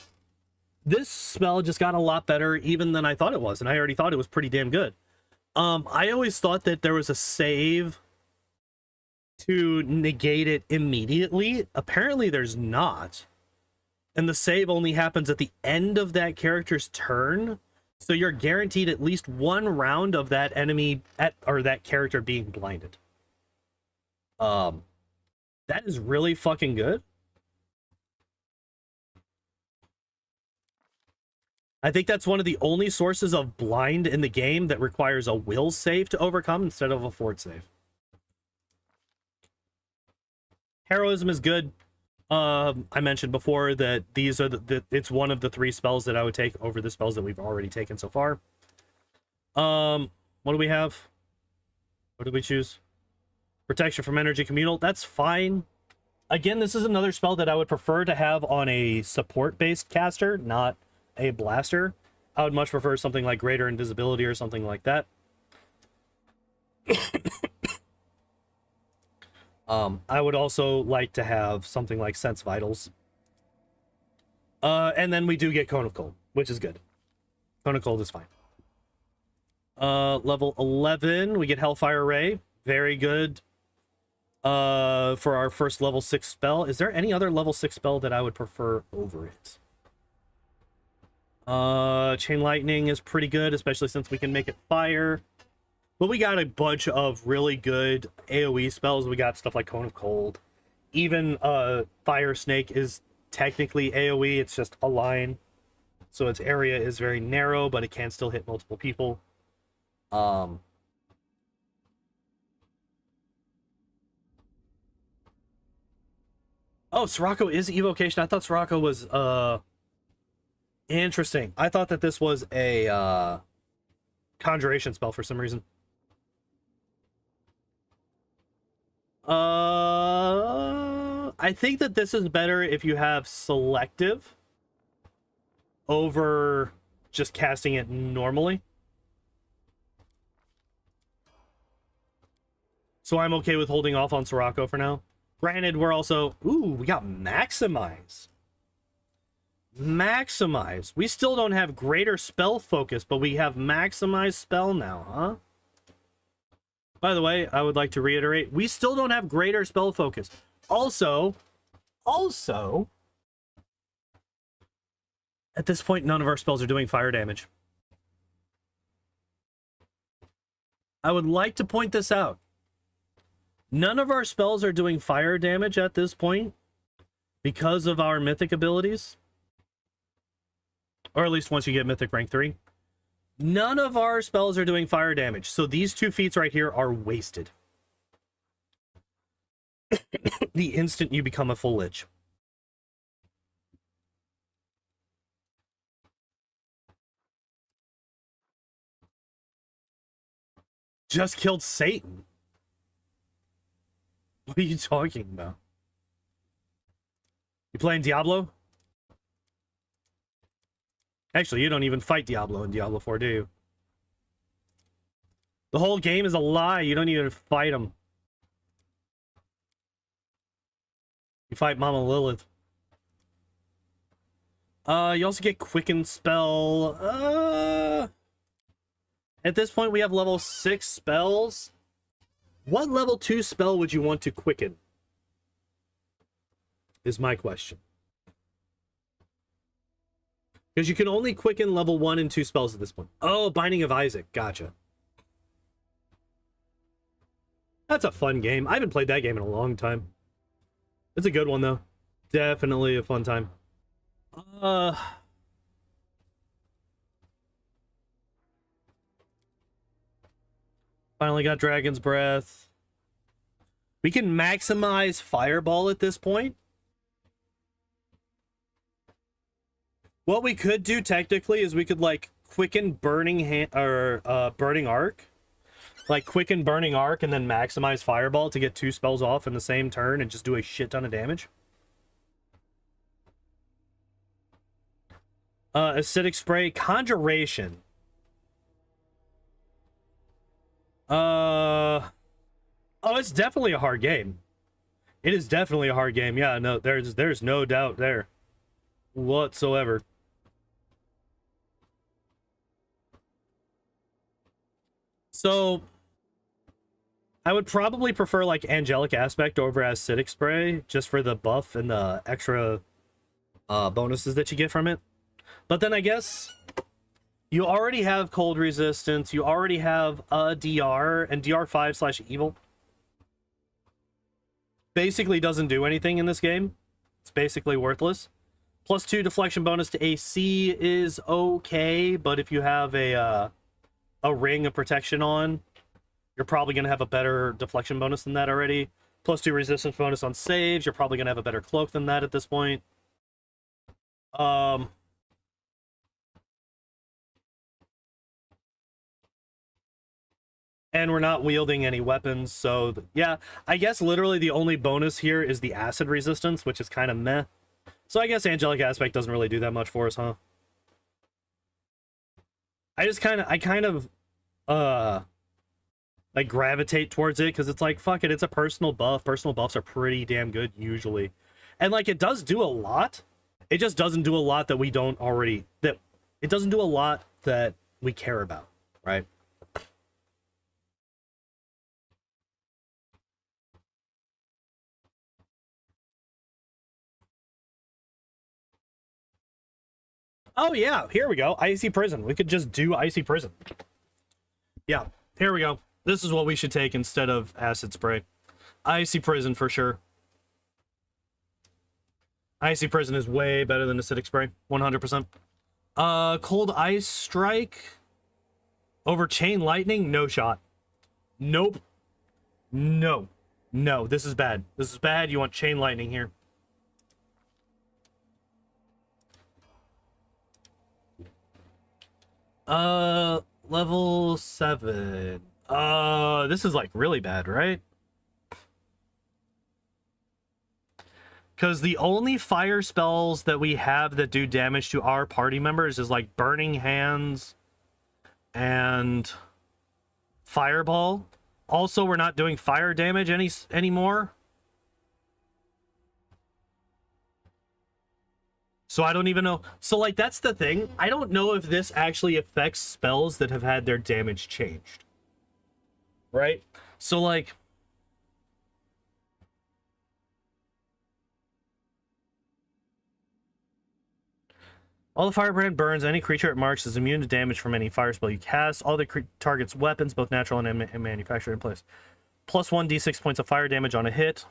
This spell just got a lot better even than I thought it was, and I already thought it was pretty damn good. I always thought that there was a save to negate it immediately. Apparently there's not. And the save only happens at the end of that character's turn. So you're guaranteed at least one round of that enemy or that character being blinded. That is really fucking good. I think that's one of the only sources of blind in the game that requires a will save to overcome instead of a fort save. Heroism is good. I mentioned before that these are it's one of the 3 spells that I would take over the spells that we've already taken so far. What do we have? What did we choose? Protection from energy communal. That's fine. Again, this is another spell that I would prefer to have on a support-based caster, not a blaster. I would much prefer something like greater invisibility or something like that. I would also like to have something like Sense Vitals. And then we do get Cone of Cold, which is good. Cone of Cold is fine. Level 11, we get Hellfire Ray. Very good. For our first level 6 spell. Is there any other level 6 spell that I would prefer over it? Chain Lightning is pretty good, especially since we can make it fire. But we got a bunch of really good AoE spells. We got stuff like Cone of Cold. Even Fire Snake is technically AoE. It's just a line. So its area is very narrow, but it can still hit multiple people. Oh, Sirocco is evocation. I thought Sirocco was interesting. I thought that this was a conjuration spell for some reason. I think that this is better if you have selective over just casting it normally. So I'm okay with holding off on Sirocco for now. Granted, we're also... Ooh, we got Maximize. Maximize. We still don't have greater spell focus, but we have Maximize spell now, huh? By the way, I would like to reiterate, we still don't have greater spell focus. Also, at this point, none of our spells are doing fire damage. I would like to point this out. None of our spells are doing fire damage at this point because of our mythic abilities. Or at least once you get mythic rank 3. None of our spells are doing fire damage, so these 2 feats right here are wasted. The instant you become a full lich. Just killed Satan. What are you talking about? You playing Diablo? Actually, you don't even fight Diablo in Diablo 4, do you? The whole game is a lie. You don't even fight him. You fight Mama Lilith. You also get Quicken spell. At this point, we have level 6 spells. What level 2 spell would you want to quicken? Is my question. Because you can only quicken level 1 and 2 spells at this point. Oh, Binding of Isaac. Gotcha. That's a fun game. I haven't played that game in a long time. It's a good one, though. Definitely a fun time. Finally got Dragon's Breath. We can maximize Fireball at this point. What we could do technically is we could like quicken burning burning arc. Like quicken burning arc and then maximize fireball to get 2 spells off in the same turn and just do a shit ton of damage. Acidic spray, conjuration. Oh, it's definitely a hard game. It is definitely a hard game. Yeah, no, there's no doubt there whatsoever. So I would probably prefer like Angelic Aspect over Acidic Spray just for the buff and the extra bonuses that you get from it. But then I guess you already have cold resistance, you already have a DR, and DR5/evil basically doesn't do anything in this game. It's basically worthless. +2 deflection bonus to AC is okay, but if you have a ring of protection on, you're probably going to have a better deflection bonus than that already. +2 resistance bonus on saves, you're probably going to have a better cloak than that at this point. And we're not wielding any weapons, so yeah, I guess literally the only bonus here is the acid resistance, which is kind of meh. So I guess Angelic Aspect doesn't really do that much for us, huh? I kind of like gravitate towards it because it's like, fuck it, it's a personal buff. Personal buffs are pretty damn good usually. And like it does do a lot. It just doesn't do a lot that we don't already, that it doesn't do a lot that we care about, right? Oh yeah, here we go. Icy Prison. We could just do Icy Prison. Yeah, here we go. This is what we should take instead of Acid Spray. Icy Prison for sure. Icy Prison is way better than Acidic Spray. 100%. Cold Ice Strike over Chain Lightning? No shot. Nope. No. No, this is bad. This is bad. You want Chain Lightning here. Level 7. This is like really bad, right? Because the only fire spells that we have that do damage to our party members is like Burning Hands and Fireball. Also, we're not doing fire damage anymore. So I don't even know. So like that's the thing. I don't know if this actually affects spells that have had their damage changed. Right? So like all the firebrand burns. Any creature it marks is immune to damage from any fire spell you cast. All the target's weapons, both natural and manufactured in place. +1 d6 points of fire damage on a hit.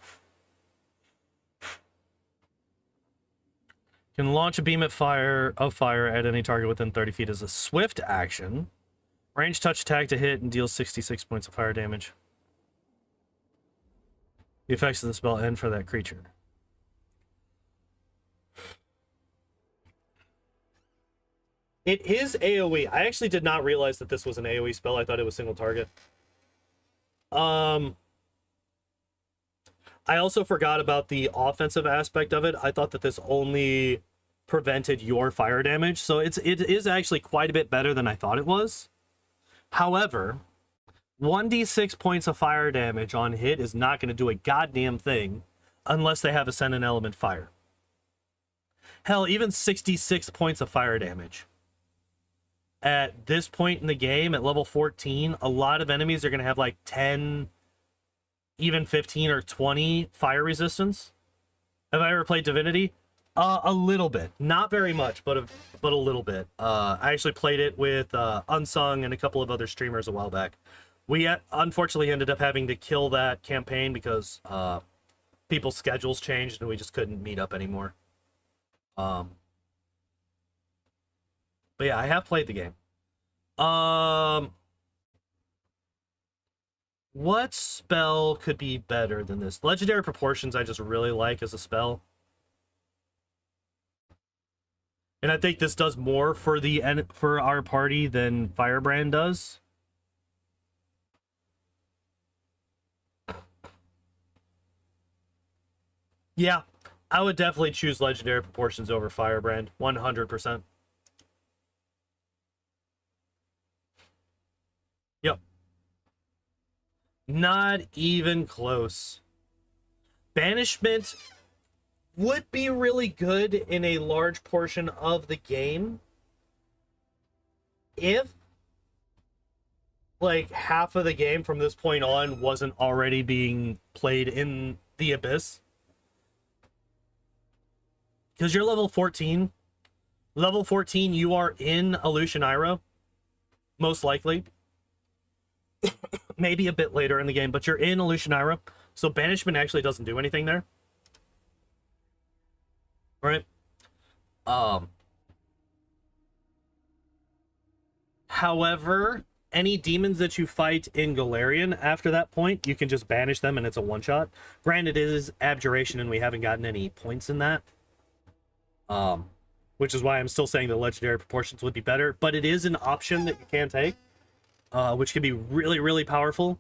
Can launch a beam of fire at any target within 30 feet as a swift action. Range touch attack to hit and deals 66 points of fire damage. The effects of the spell end for that creature. It is AoE. I actually did not realize that this was an AoE spell. I thought it was single target. I also forgot about the offensive aspect of it. I thought that this only prevented your fire damage. So it is actually quite a bit better than I thought it was. However, 1d6 points of fire damage on hit is not going to do a goddamn thing unless they have Ascendant Element Fire. Hell, even 66 points of fire damage. At this point in the game, at level 14, a lot of enemies are going to have like 10, even 15 or 20 fire resistance. Have I ever played Divinity? A little bit. Not very much, but a little bit. I actually played it with Unsung and a couple of other streamers a while back. We unfortunately ended up having to kill that campaign because people's schedules changed and we just couldn't meet up anymore. But yeah, I have played the game. What spell could be better than this? Legendary Proportions I just really like as a spell. And I think this does more for for our party than Firebrand does. Yeah, I would definitely choose Legendary Proportions over Firebrand, 100%. Yep. Not even close. Banishment would be really good in a large portion of the game if like half of the game from this point on wasn't already being played in the Abyss. Because you're level 14. Level 14, you are in Aleutian Ira, most likely. Maybe a bit later in the game, but you're in Aleutian Ira, so Banishment actually doesn't do anything there. Right? However, any demons that you fight in Galarian after that point, you can just banish them and it's a one-shot. Granted, it is Abjuration and we haven't gotten any points in that. Which is why I'm still saying the Legendary Proportions would be better, but it is an option that you can take, which can be really, really powerful,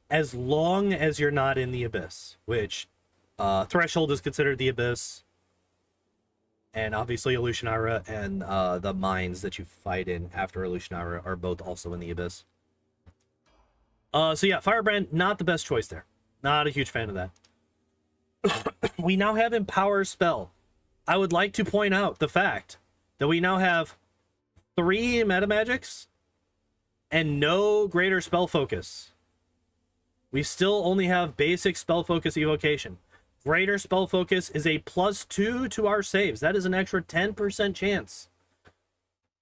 as long as you're not in the Abyss, which Threshold is considered the Abyss, and obviously Aleutian Ira and the mines that you fight in after Aleutian Ira are both also in the Abyss. So yeah, Firebrand, not the best choice there. Not a huge fan of that. We now have Empower Spell. I would like to point out the fact that we now have 3 meta magics and no greater spell focus. We still only have basic spell focus evocation. Greater spell focus is a +2 to our saves. That is an extra 10% chance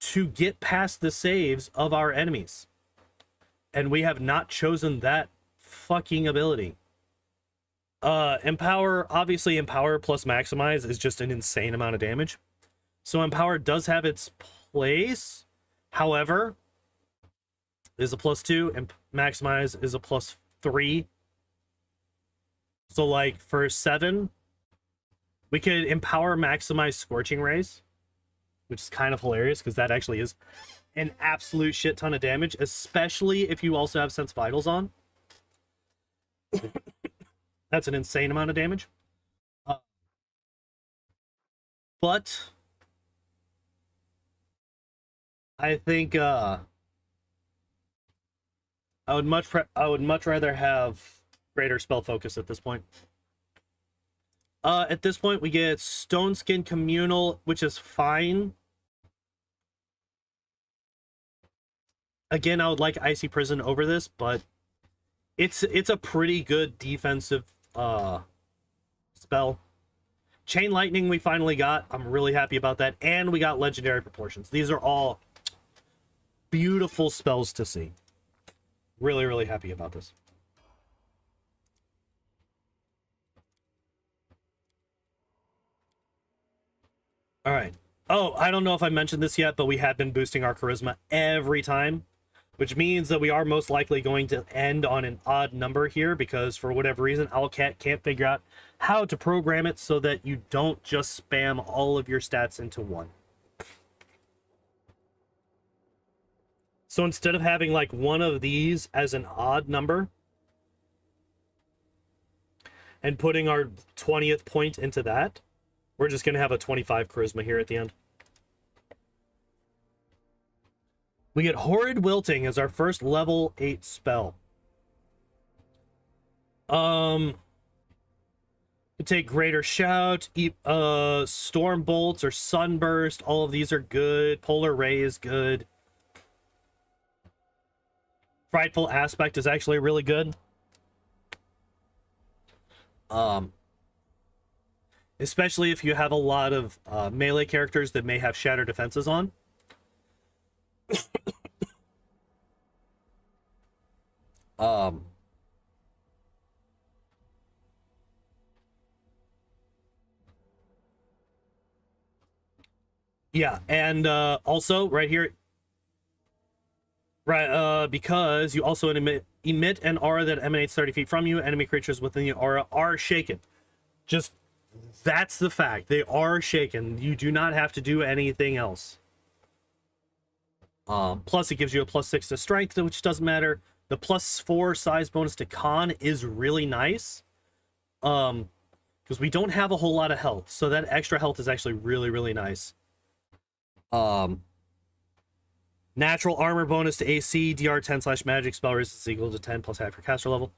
to get past the saves of our enemies. And we have not chosen that fucking ability. Empower, obviously Empower plus Maximize is just an insane amount of damage. So Empower does have its place. However, is a +2 and Maximize is a +3. So like for 7, we could Empower Maximize Scorching Rays, which is kind of hilarious because that actually is an absolute shit ton of damage, especially if you also have Sense Vitals on. That's an insane amount of damage. But I think I would much rather have greater spell focus at this point. At this point we get Stone Skin Communal, which is fine. Again, I would like Icy Prison over this, but it's a pretty good defensive spell. Chain Lightning we finally got. I'm really happy about that. And we got Legendary Proportions. These are all beautiful spells to see. Really, really happy about this. All right. Oh, I don't know if I mentioned this yet, but we have been boosting our charisma every time, which means that we are most likely going to end on an odd number here because for whatever reason, Owlcat can't figure out how to program it so that you don't just spam all of your stats into one. So instead of having like one of these as an odd number and putting our 20th point into that, we're just going to have a 25 charisma here at the end. We get Horrid Wilting as our first level 8 spell. We take Greater Shout, Storm Bolts or Sunburst. All of these are good. Polar Ray is good. Frightful Aspect is actually really good. Especially if you have a lot of melee characters that may have Shatter defenses on. Yeah, and also right here, right, because you also emit an aura that emanates 30 feet from you. Enemy creatures within the aura are shaken. Just That's the fact. They are shaken. You do not have to do anything else. Plus, it gives you a +6 to strength, which doesn't matter. The +4 size bonus to con is really nice. Because we don't have a whole lot of health, so that extra health is actually really, really nice. Natural armor bonus to AC, DR10/magic, spell resistance equal to 10 plus half your caster level.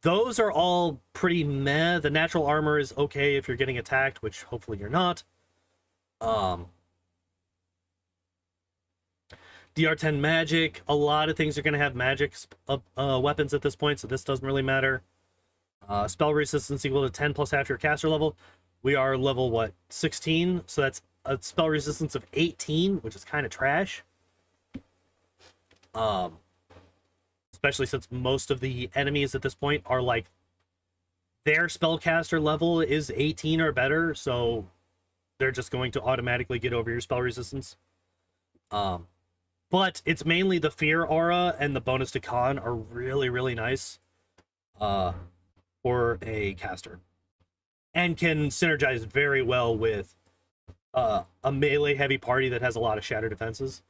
Those are all pretty meh. The natural armor is okay if you're getting attacked, which hopefully you're not. DR10 magic. A lot of things are going to have magic weapons at this point, so this doesn't really matter. Spell resistance equal to 10 plus half your caster level. We are level, what, 16? So that's a spell resistance of 18, which is kind of trash. Especially since most of the enemies at this point are like, their spellcaster level is 18 or better, so they're just going to automatically get over your spell resistance. But it's mainly the fear aura and the bonus to con are really, really nice for a caster, and can synergize very well with a melee heavy party that has a lot of shatter defenses.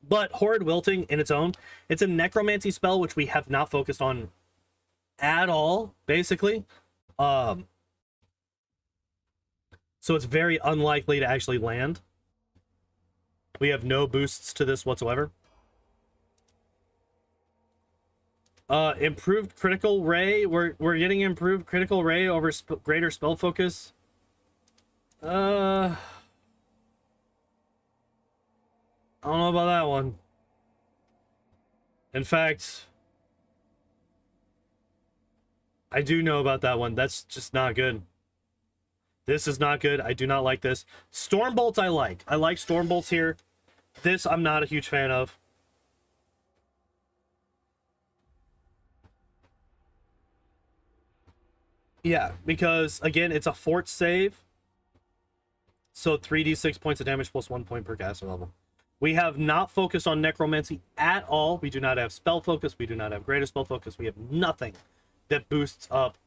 But Horrid Wilting in its own, it's a necromancy spell which we have not focused on at all, basically. So it's very unlikely to actually land. We have no boosts to this whatsoever. Improved critical ray. We're getting improved critical ray over greater spell focus. I don't know about that one. In fact, I do know about that one. That's just not good. This is not good. I do not like this. Stormbolts I like. I like Stormbolts here. This I'm not a huge fan of. Yeah, because, again, it's a fort save. So 3d6 points of damage plus 1 point per caster level. We have not focused on necromancy at all. We do not have spell focus. We do not have greater spell focus. We have nothing that boosts up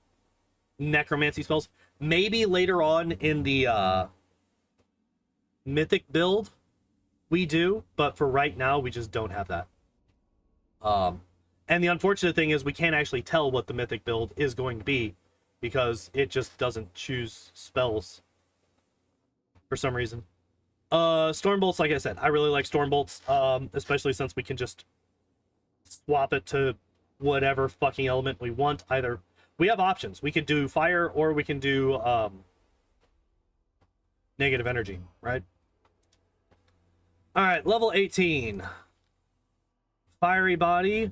necromancy spells. Maybe later on in the mythic build we do, but for right now we just don't have that. And the unfortunate thing is we can't actually tell what the mythic build is going to be because it just doesn't choose spells for some reason. Stormbolts, like I said, I really like Stormbolts, especially since we can just swap it to whatever fucking element we want. Either we have options. We could do fire or we can do negative energy, right? All right, level 18. Fiery body.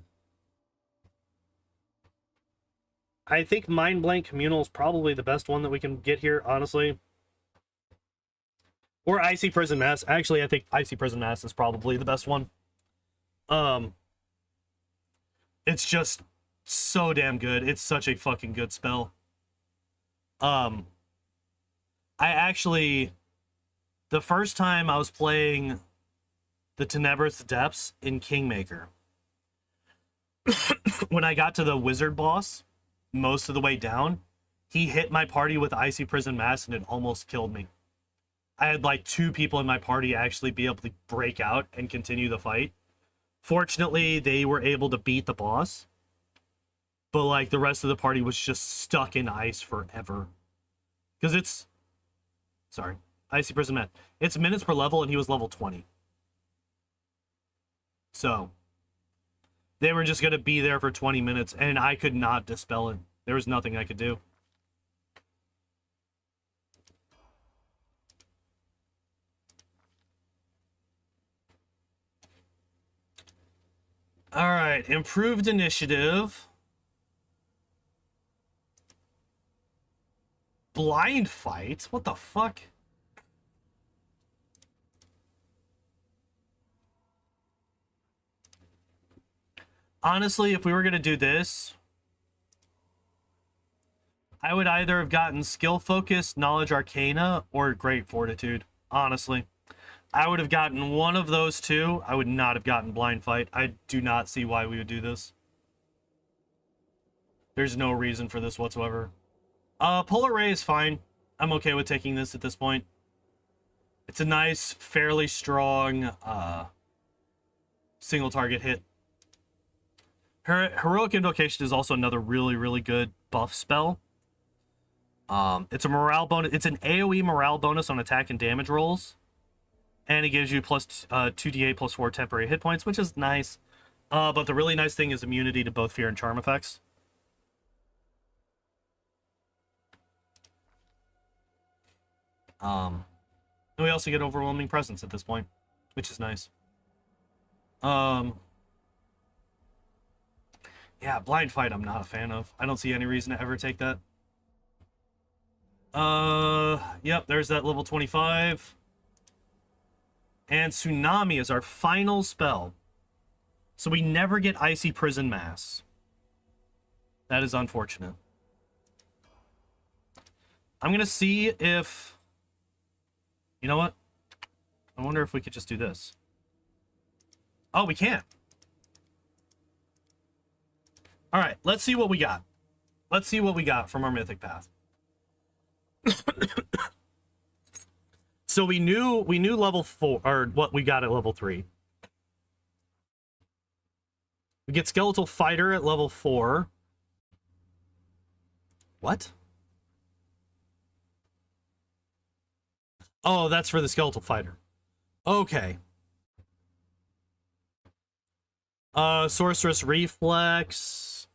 I think Mind Blank Communal is probably the best one that we can get here, honestly. Or Icy Prison Mass. Actually, I think Icy Prison Mass is probably the best one. It's just so damn good. It's such a fucking good spell. I actually, the first time I was playing the Tenebrous Depths in Kingmaker, when I got to the wizard boss, most of the way down, he hit my party with Icy Prison Mass and it almost killed me. I had like 2 people in my party actually be able to break out and continue the fight. Fortunately, they were able to beat the boss. But like the rest of the party was just stuck in ice forever. Because it's... Sorry. Icy Prison Man. It's minutes per level and he was level 20. So... they were just going to be there for 20 minutes and I could not dispel it. There was nothing I could do. All right, improved initiative. Blind fight? What the fuck? Honestly, if we were going to do this, I would either have gotten skill focus, knowledge arcana, or great fortitude. Honestly. I would have gotten one of those two. I would not have gotten blind fight. I do not see why we would do this. There's no reason for this whatsoever. Polar Ray is fine. I'm okay with taking this at this point. It's a nice, fairly strong single target hit. Heroic Invocation is also another really, really good buff spell. It's a morale bonus. It's an AoE morale bonus on attack and damage rolls. And it gives you plus 2d8 plus 4 temporary hit points, which is nice. But the really nice thing is immunity to both fear and charm effects. And we also get overwhelming presence at this point, which is nice. Yeah, blind fight I'm not a fan of. I don't see any reason to ever take that. Yep, there's that level 25. And Tsunami is our final spell. So we never get Icy Prison Mass. That is unfortunate. I'm going to see if... You know what? I wonder if we could just do this. Oh, we can't. All right, let's see what we got. Let's see what we got from our Mythic Path. So we knew level 4, or what we got at level 3. We get Skeletal Fighter at level 4. What? Oh, that's for the Skeletal Fighter. Okay. Sorceress Reflex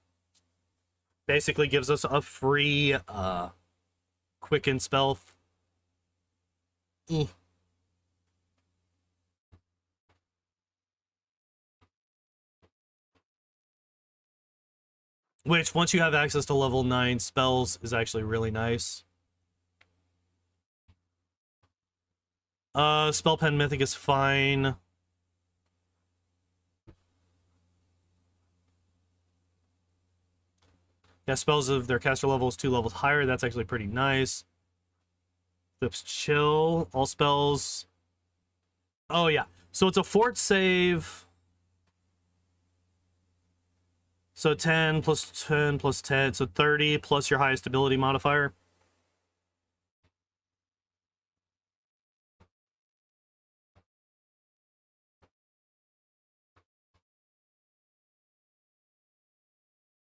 basically gives us a free quicken spell. Which, once you have access to level 9 spells, is actually really nice. Spell Pen Mythic is fine. Yeah, spells of their caster level is 2 levels higher. That's actually pretty nice. Flips Chill. All spells. Oh, yeah. So it's a fort save. So 10 plus 10 plus 10. So 30 plus your highest ability modifier.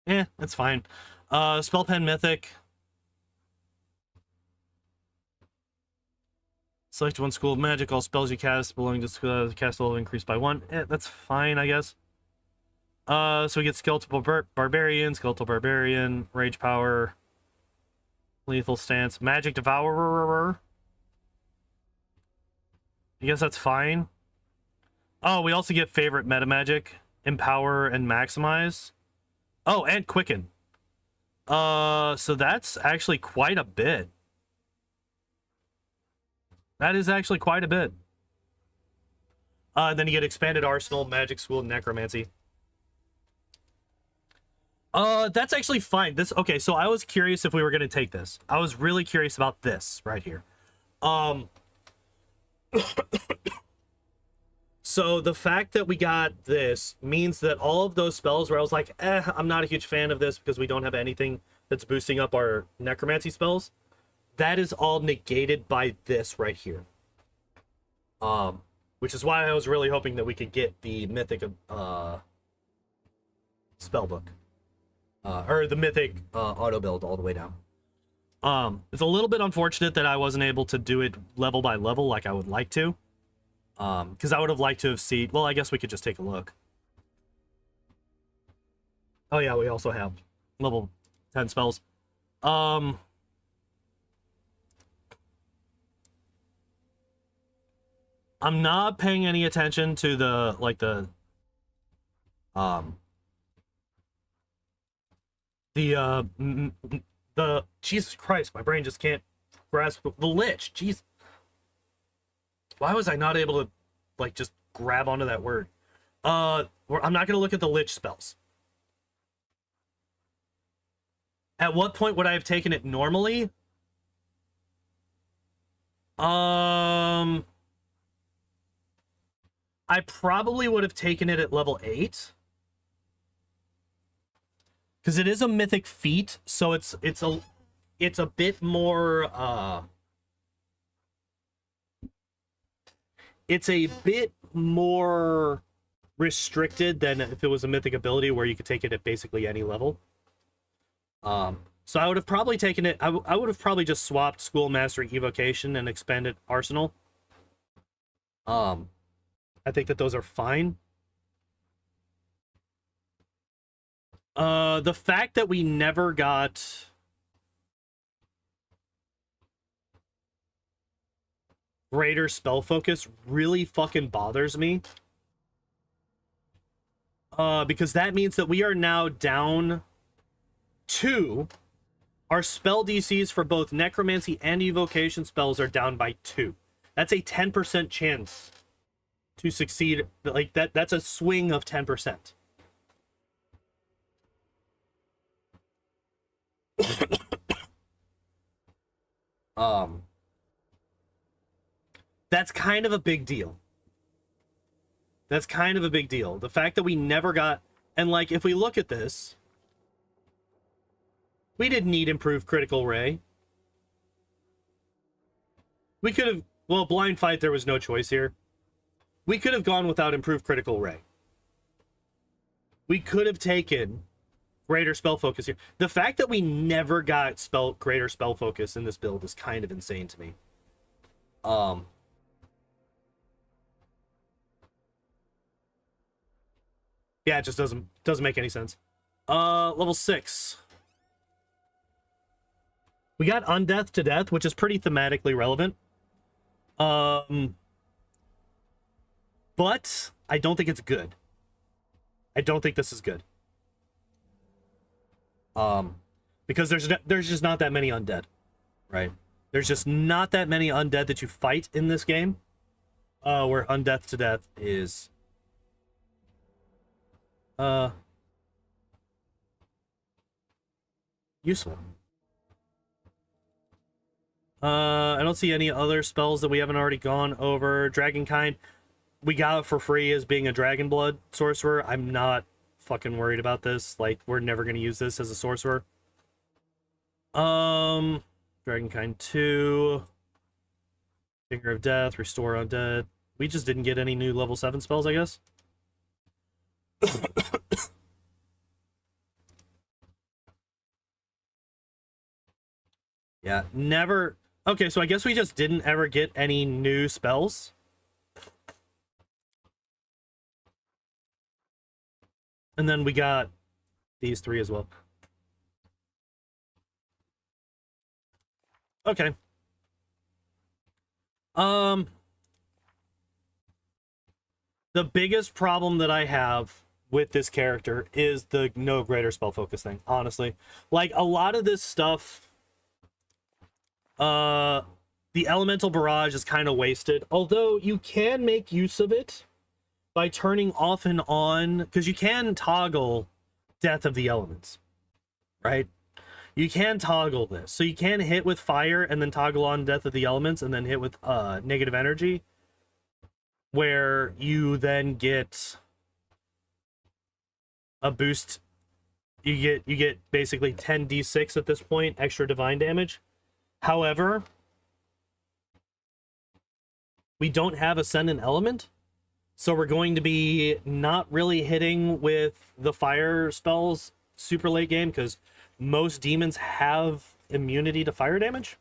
Yeah, that's fine. Spell Pen Mythic. Select one school of magic. All spells you cast belonging to the cast level increased by 1. That's fine, I guess. So we get Skeletal Barbarian, Skeletal Barbarian, Rage Power, Lethal Stance, Magic Devourer. I guess that's fine. Oh, we also get Favorite Meta Magic, Empower and Maximize. Oh, and Quicken. So that's actually quite a bit. That is actually quite a bit. Then you get Expanded Arsenal, Magic School, Necromancy. That's actually fine. Okay, so I was curious if we were going to take this. I was really curious about this right here. So the fact that we got this means that all of those spells where I was like, I'm not a huge fan of this because we don't have anything that's boosting up our necromancy spells, that is all negated by this right here. Which is why I was really hoping that we could get the Mythic spellbook. Or the Mythic auto build all the way down. It's a little bit unfortunate that I wasn't able to do it level by level like I would like to. Because I would have liked to have seen... Well, I guess we could just take a look. Oh yeah, we also have level 10 spells. I'm not paying any attention to the, like, the Jesus Christ, my brain just can't grasp the Lich. Jeez. Why was I not able to, like, just grab onto that word? I'm not going to look at the Lich spells. At what point would I have taken it normally? I probably would have taken it at level 8. because it is a mythic feat, so it's a bit more it's a bit more restricted than if it was a mythic ability where you could take it at basically any level. So I would have probably taken it. I would have probably just swapped School Mastery Evocation and expanded Arsenal. I think that those are fine. The fact that we never got greater spell focus really fucking bothers me. Because that means that we are now down to our spell DCs for both necromancy and evocation spells are down by 2. That's a 10% chance to succeed. Like that's a swing of 10%. That's kind of a big deal. That's kind of a big deal. The fact that we never got, and like if we look at this, we didn't need improved critical ray. We could have, well, blind fight, there was no choice here. We could have gone without improved critical ray. We could have taken greater spell focus here. The fact that we never got greater spell focus in this build is kind of insane to me. Yeah, it just doesn't make any sense. Level 6. We got Undeath to Death, which is pretty thematically relevant. But I don't think it's good. I don't think this is good. Because there's just not that many undead, right? There's just not that many undead that you fight in this game. Where Undeath to Death is useful. I don't see any other spells that we haven't already gone over. Dragonkind, we got it for free as being a Dragon Blood sorcerer. I'm not fucking worried about this. Like, we're never going to use this as a sorcerer. Dragonkind 2. Finger of Death, Restore Undead. We just didn't get any new level 7 spells, I guess. Yeah, never. Okay, so I guess we just didn't ever get any new spells. And then we got these 3 as well. Okay. The biggest problem that I have with this character is the no greater spell focus thing, honestly. Like, a lot of this stuff, the elemental barrage is kind of wasted, although you can make use of it by turning off and on, because you can toggle Death of the Elements, right? You can toggle this, so you can hit with fire and then toggle on Death of the Elements and then hit with negative energy, where you then get a boost. You get basically 10d6 at this point, extra divine damage. However, we don't have Ascendant Element, so we're going to be not really hitting with the fire spells super late game, because most demons have immunity to fire damage.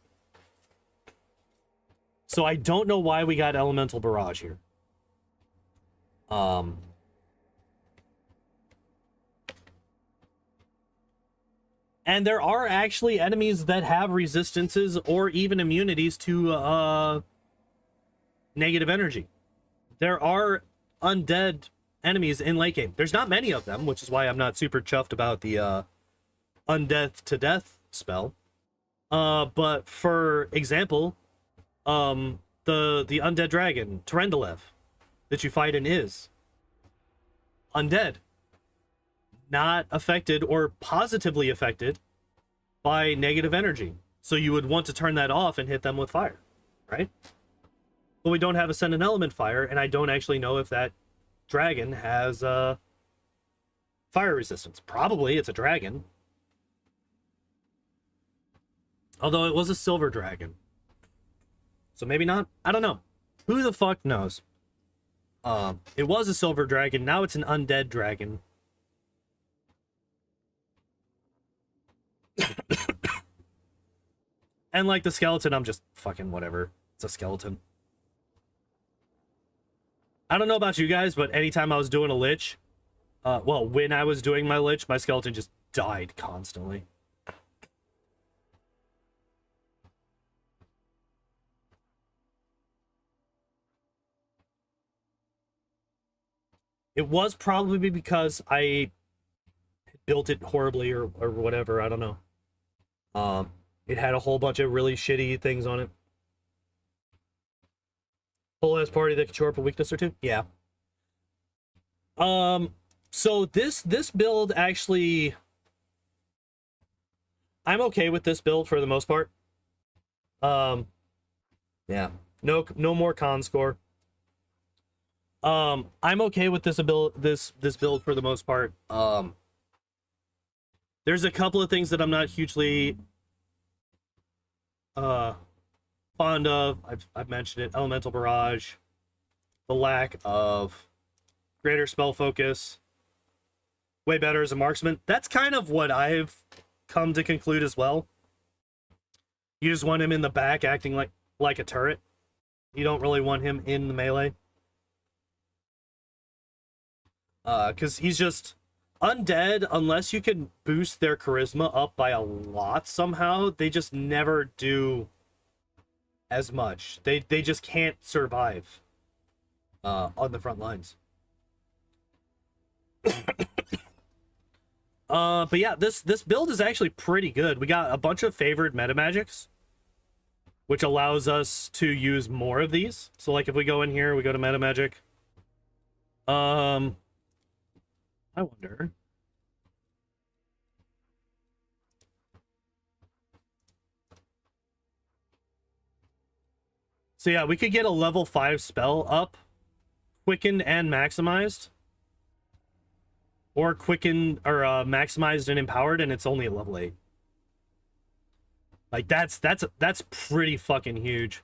So I don't know why we got Elemental Barrage here. And there are actually enemies that have resistances or even immunities to negative energy. There are undead enemies in late game. There's not many of them, which is why I'm not super chuffed about the Undeath to Death spell. But for example, the undead dragon, Terendelev, that you fight in is undead. Not affected or positively affected by negative energy. So you would want to turn that off and hit them with fire, right? But we don't have Ascendant Element fire, and I don't actually know if that dragon has fire resistance. Probably, it's a dragon. Although it was a silver dragon. So maybe not. I don't know. Who the fuck knows? It was a silver dragon. Now it's an undead dragon. And like the skeleton, I'm just fucking whatever. It's a skeleton. I don't know about you guys, but anytime I was doing a lich, well, when I was doing my lich, my skeleton just died constantly. It was probably because I built it horribly or whatever. I don't know. It had a whole bunch of really shitty things on it. Whole ass party that could show up a weakness or two. Yeah. So this build actually, I'm okay with this build for the most part. Yeah. No more con score. I'm okay with this build for the most part. There's a couple of things that I'm not hugely fond of. I've mentioned it. Elemental Barrage, the lack of greater spell focus, way better as a marksman. That's kind of what I've come to conclude as well. You just want him in the back acting like a turret. You don't really want him in the melee. Because he's just undead. Unless you can boost their charisma up by a lot somehow, they just never do as much. They just can't survive on the front lines. But yeah, this build is actually pretty good. We got a bunch of favored meta magics, which allows us to use more of these. So like if we go in here, we go to meta magic. I wonder. So yeah, we could get a level 5 spell up, quickened and maximized. Or quickened or maximized and empowered, and it's only at level 8. Like that's pretty fucking huge.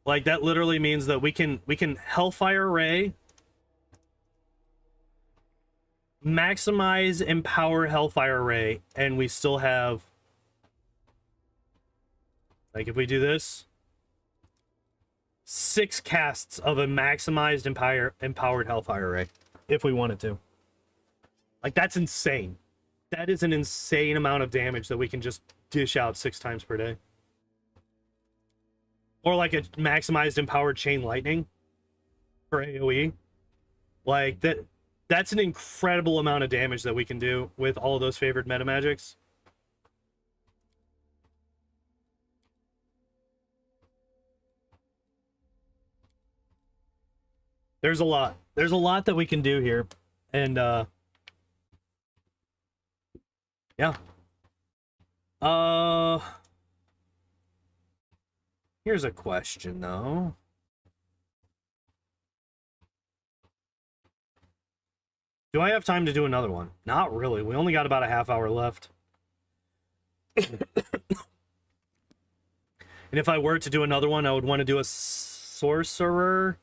Like that literally means that we can Hellfire Ray, maximize empower Hellfire Ray, and we still have, like if we do this, 6 casts of a maximized empowered Hellfire Ray if we wanted to. Like that's insane. That is an insane amount of damage that we can just dish out 6 times per day. Or like a maximized empowered chain lightning for AoE. Like that's an incredible amount of damage that we can do with all of those favored meta magics. There's a lot. There's a lot that we can do here. And yeah. Here's a question though. Do I have time to do another one? Not really. We only got about a half hour left. And if I were to do another one, I would want to do a sorcerer.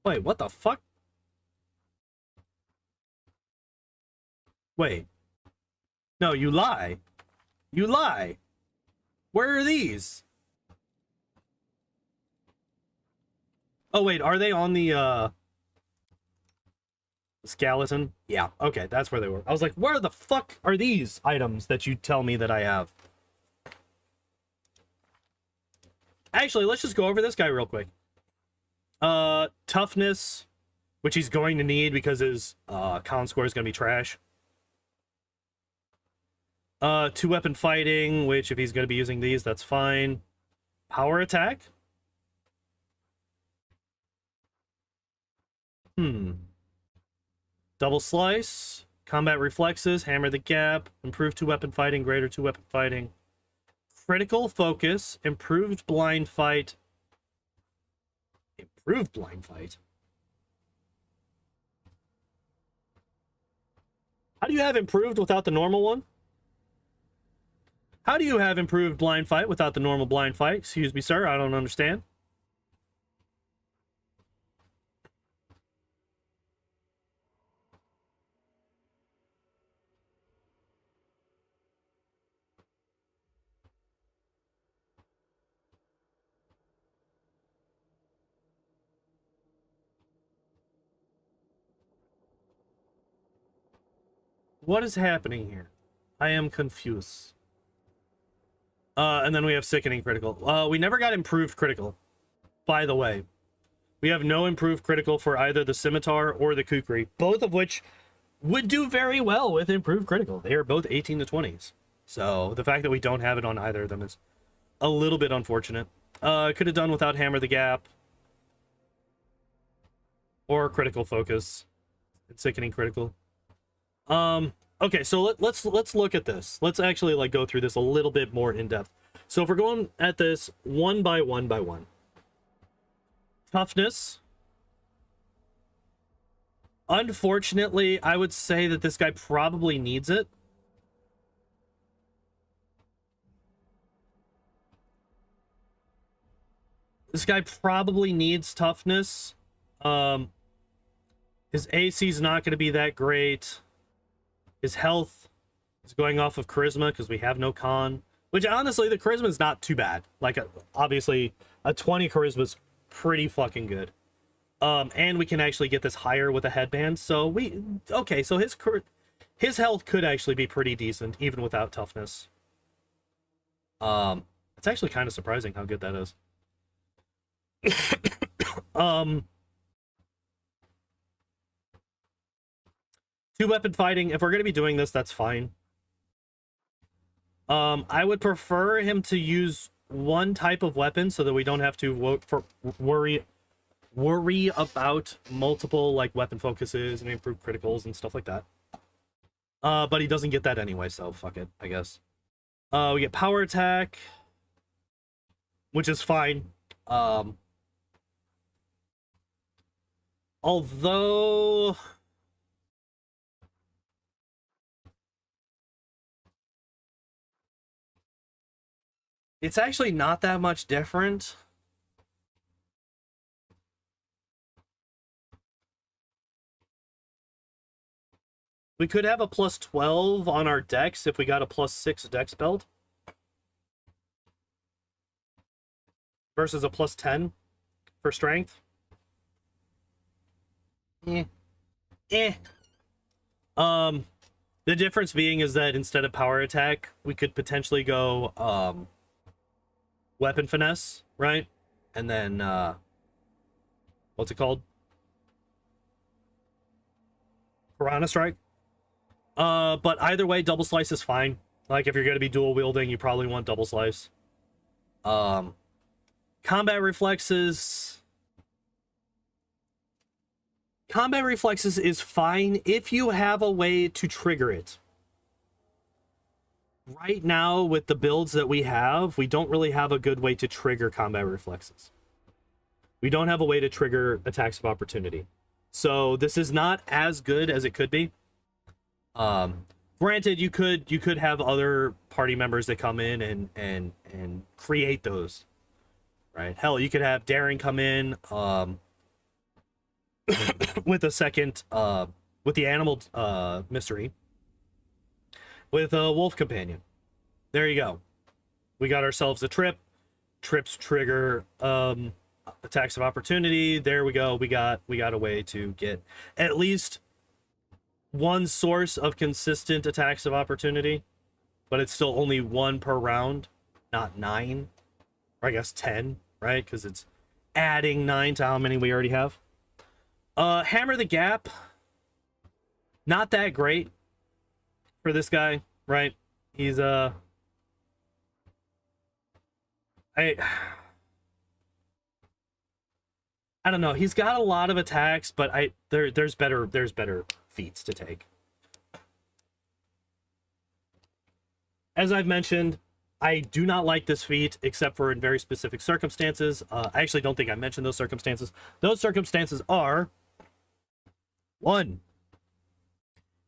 Wait, what the fuck? Wait. No, you lie. You lie. Where are these? Oh, wait, are they on the skeleton? Yeah, okay, that's where they were. I was like, where the fuck are these items that you tell me that I have? Actually, let's just go over this guy real quick. Toughness, which he's going to need because his con score is going to be trash. 2-weapon fighting, which if he's going to be using these, that's fine. Power attack. Double slice, combat reflexes, hammer the gap, improved 2-weapon fighting, greater 2-weapon fighting. Critical focus, improved blind fight. Improved blind fight? How do you have improved without the normal one? How do you have improved blind fight without the normal blind fight? Excuse me, sir, I don't understand. What is happening here? I am confused. And then we have sickening critical. We never got improved critical, by the way. We have no improved critical for either the scimitar or the kukri, both of which would do very well with improved critical. They are both 18 to 20s. So the fact that we don't have it on either of them is a little bit unfortunate. Could have done without hammer the gap or critical focus and sickening critical. Okay, so let's look at this. Let's actually like go through this a little bit more in depth. So if we're going at this one by one by one. Toughness. Unfortunately, I would say that this guy probably needs it. This guy probably needs toughness. His AC is not going to be that great. His health is going off of charisma because we have no con. Which, honestly, the charisma is not too bad. Like, obviously, a 20 charisma is pretty fucking good. And we can actually get this higher with a headband. So, okay, so his health could actually be pretty decent, even without toughness. It's actually kind of surprising how good that is. Two-weapon fighting, if we're going to be doing this, that's fine. I would prefer him to use one type of weapon so that we don't have to worry about multiple like weapon focuses and improved criticals and stuff like that. But he doesn't get that anyway, so fuck it, I guess. We get power attack, which is fine. Although it's actually not that much different. We could have a plus 12 on our dex if we got a plus 6 dex belt. Versus a plus 10 for strength. The difference being is that instead of power attack, we could potentially go weapon finesse, right? And then what's it called? Piranha strike. But either way, double slice is fine. Like if you're gonna be dual wielding, you probably want double slice. Combat reflexes. Combat reflexes is fine if you have a way to trigger it. Right now, with the builds that we have, we don't really have a good way to trigger combat reflexes. We don't have a way to trigger attacks of opportunity. So this is not as good as it could be. Granted, you could have other party members that come in and create those. Right? Hell, you could have Darren come in with a second with the animal mystery. With a wolf companion. There you go. We got ourselves a trip. Trips trigger attacks of opportunity. There we go. We got a way to get at least one source of consistent attacks of opportunity, but it's still only one per round, not 9, or I guess 10, right? Because it's adding 9 to how many we already have. Hammer the gap. Not that great for this guy, right? He's I don't know. He's got a lot of attacks, but there's better feats to take. As I've mentioned, I do not like this feat except for in very specific circumstances. I actually don't think I mentioned those circumstances. Those circumstances are 1.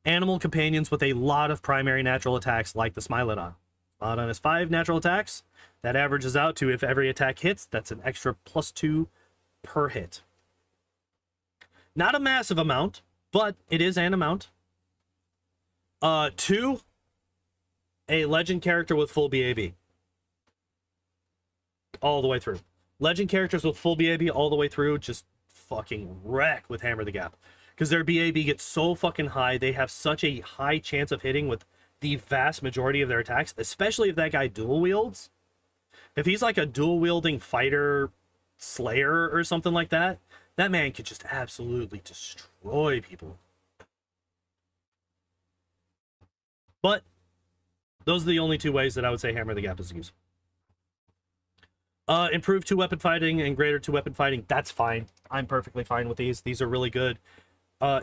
Animal companions with a lot of primary natural attacks like the Smilodon. Paladin has 5 natural attacks. That averages out to, if every attack hits, that's an extra +2 per hit. Not a massive amount, but it is an amount. 2, a legend character with full BAB. All the way through. Legend characters with full BAB all the way through just fucking wreck with Hammer the Gap. Because their BAB gets so fucking high, they have such a high chance of hitting with the vast majority of their attacks, especially if that guy dual wields. If he's like a dual wielding fighter slayer or something like that, that man could just absolutely destroy people. But those are the only 2 ways that I would say Hammer the Gap is used. Improved 2-weapon fighting and greater 2-weapon fighting, that's fine. I'm perfectly fine with these. These are really good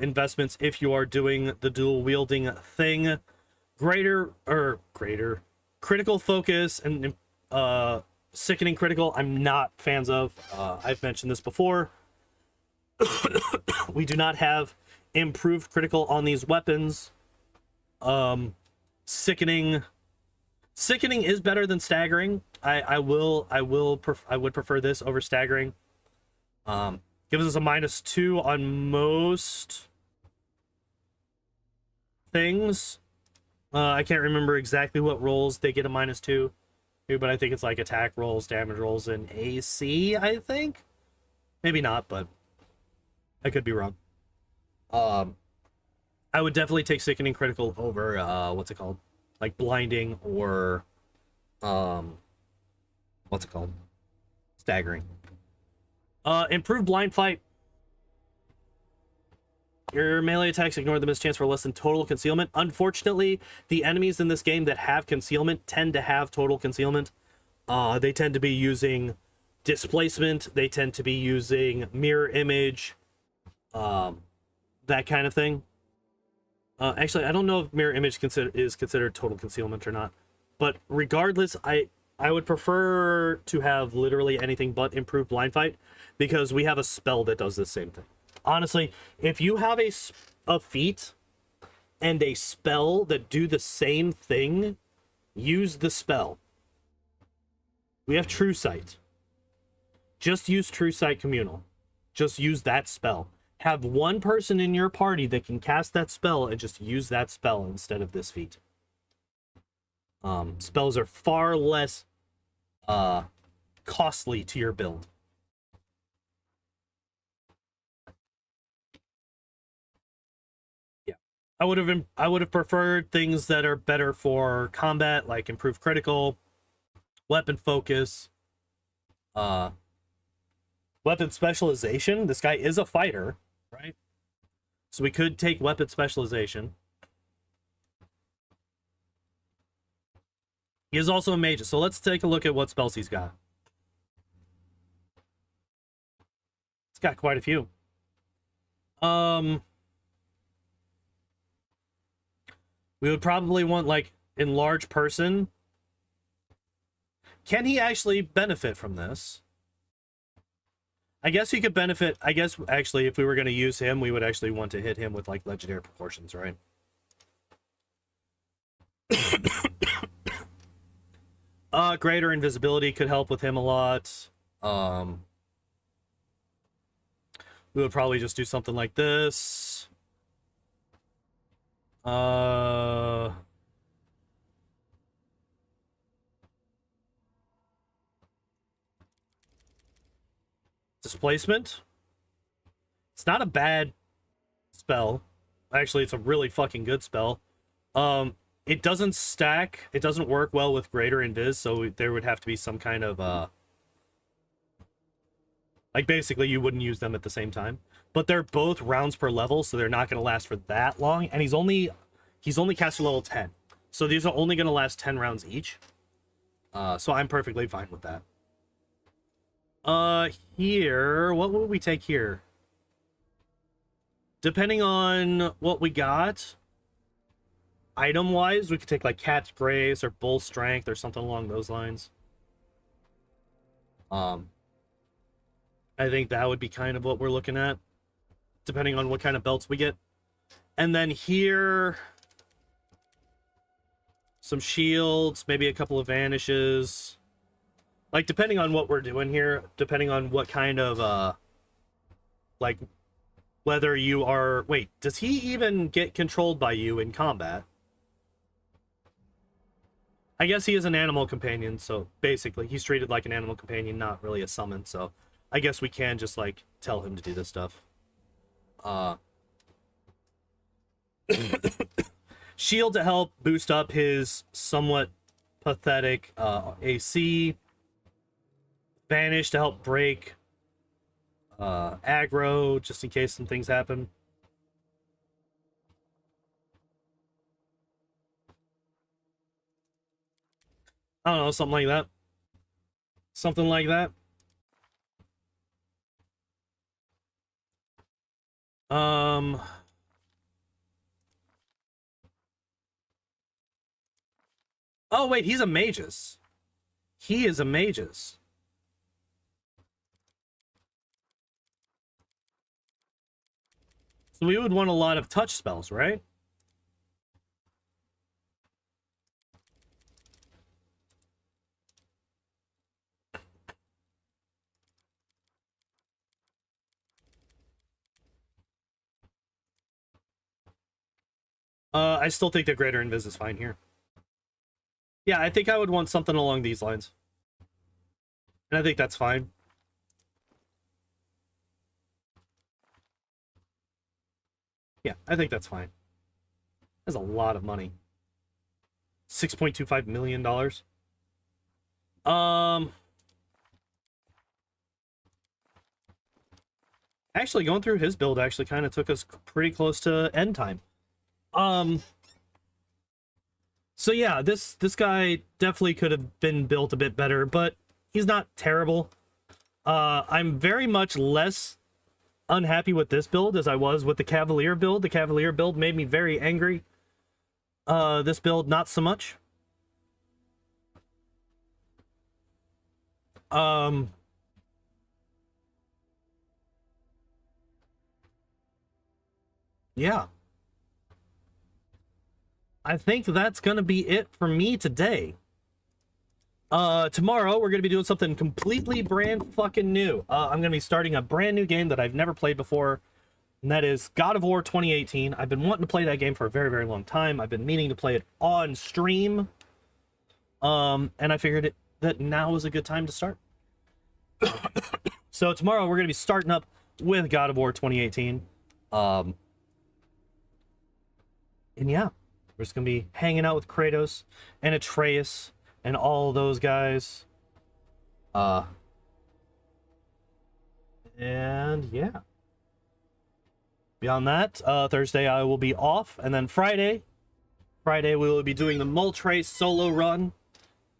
investments if you are doing the dual wielding thing. Greater critical focus and sickening critical, I'm not fans of. I've mentioned this before. We do not have improved critical on these weapons. Sickening is better than staggering. I would prefer this over staggering. Gives us a -2 on most things. I can't remember exactly what rolls they get a -2, but I think it's like attack rolls, damage rolls, and AC, I think. Maybe not, but I could be wrong. I would definitely take sickening critical over what's it called? Like blinding or what's it called? Staggering. Improved blind fight. Your melee attacks ignore the mischance for less than total concealment. Unfortunately, the enemies in this game that have concealment tend to have total concealment. They tend to be using displacement. They tend to be using mirror image. That kind of thing. Actually, I don't know if mirror image is considered total concealment or not. But regardless, I would prefer to have literally anything but improved blind fight, because we have a spell that does the same thing. Honestly, if you have a feat and a spell that do the same thing, use the spell. We have True Sight. Just use True Sight Communal. Just use that spell. Have one person in your party that can cast that spell and just use that spell instead of this feat. Spells are far less costly to your build. Yeah, I would have preferred things that are better for combat, like improved critical, weapon focus, weapon specialization. This guy is a fighter, right? So we could take weapon specialization. He is also a mage, so let's take a look at what spells he's got. It's got quite a few. We would probably want, like, enlarge person. Can he actually benefit from this? I guess he could benefit. I guess, actually, if we were going to use him, we would actually want to hit him with, like, legendary proportions, right? Greater invisibility could help with him a lot. We would probably just do something like this. Displacement. It's not a bad spell. Actually, it's a really fucking good spell. It doesn't stack. It doesn't work well with greater invis, so there would have to be some kind of like, basically you wouldn't use them at the same time. But they're both rounds per level, so they're not going to last for that long. And he's only caster level 10. So these are only going to last 10 rounds each. So I'm perfectly fine with that. Here, what would we take here? Depending on what we got, item-wise, we could take, like, Cat's Grace or Bull Strength or something along those lines. I think that would be kind of what we're looking at, depending on what kind of belts we get. And then here, some shields, maybe a couple of vanishes. Like, depending on what we're doing here, depending on what kind of, like, whether you are... Wait, does he even get controlled by you in combat? I guess he is an animal companion, so basically he's treated like an animal companion, not really a summon, so I guess we can just, like, tell him to do this stuff. Shield to help boost up his somewhat pathetic AC. Vanish to help break aggro, just in case some things happen. I don't know, something like that. Something like that. Oh, wait, he's a magus. He is a magus. So we would want a lot of touch spells, right? I still think that Greater Invis is fine here. Yeah, I think I would want something along these lines. And I think that's fine. Yeah, I think that's fine. That's a lot of money. $6.25 million. Actually, going through his build actually kind of took us pretty close to end time. So yeah, this guy definitely could have been built a bit better, but he's not terrible. I'm very much less unhappy with this build as I was with the Cavalier build. The Cavalier build made me very angry. This build, not so much. Yeah. I think that's gonna be it for me today. Tomorrow we're gonna be doing something completely brand fucking new. I'm gonna be starting a brand new game that I've never played before, and that is God of War 2018. I've been wanting to play that game for a very, very long time. I've been meaning to play it on stream. And I figured that now was a good time to start. So tomorrow we're gonna be starting up with God of War 2018. And yeah, we're just gonna be hanging out with Kratos and Atreus and all those guys. And yeah. Beyond that, Thursday I will be off, and then Friday we will be doing the Moltres solo run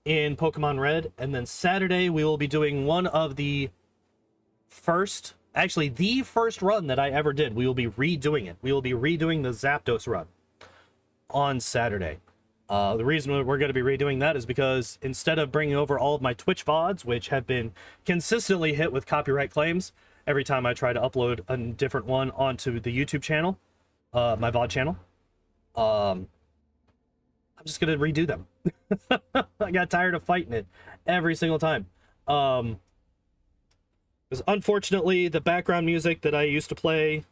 in Pokemon Red, and then Saturday we will be doing one of the first, actually the first run that I ever did. We will be redoing it. We will be redoing the Zapdos run on Saturday. The reason we're going to be redoing that is because instead of bringing over all of my Twitch VODs, which have been consistently hit with copyright claims every time I try to upload a different one onto the YouTube channel, my VOD channel, I'm just going to redo them. I got tired of fighting it every single time. Because unfortunately, the background music that I used to play,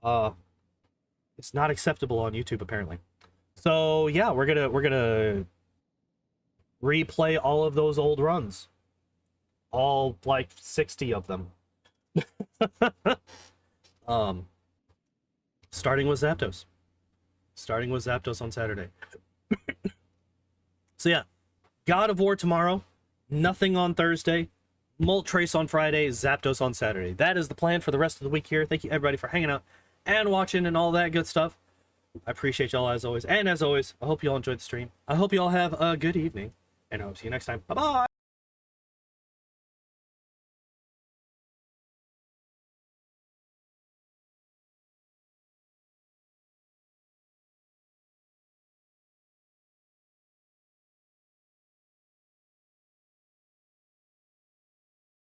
it's not acceptable on YouTube apparently. So yeah, we're gonna replay all of those old runs, all like 60 of them. Starting with Zapdos. Starting with Zapdos on Saturday. So yeah, God of War tomorrow, nothing on Thursday, Moltres on Friday, Zapdos on Saturday. That is the plan for the rest of the week here. Thank you everybody for hanging out and watching and all that good stuff. I appreciate y'all as always. And as always, I hope you all enjoyed the stream. I hope you all have a good evening, and I will see you next time. Bye-bye!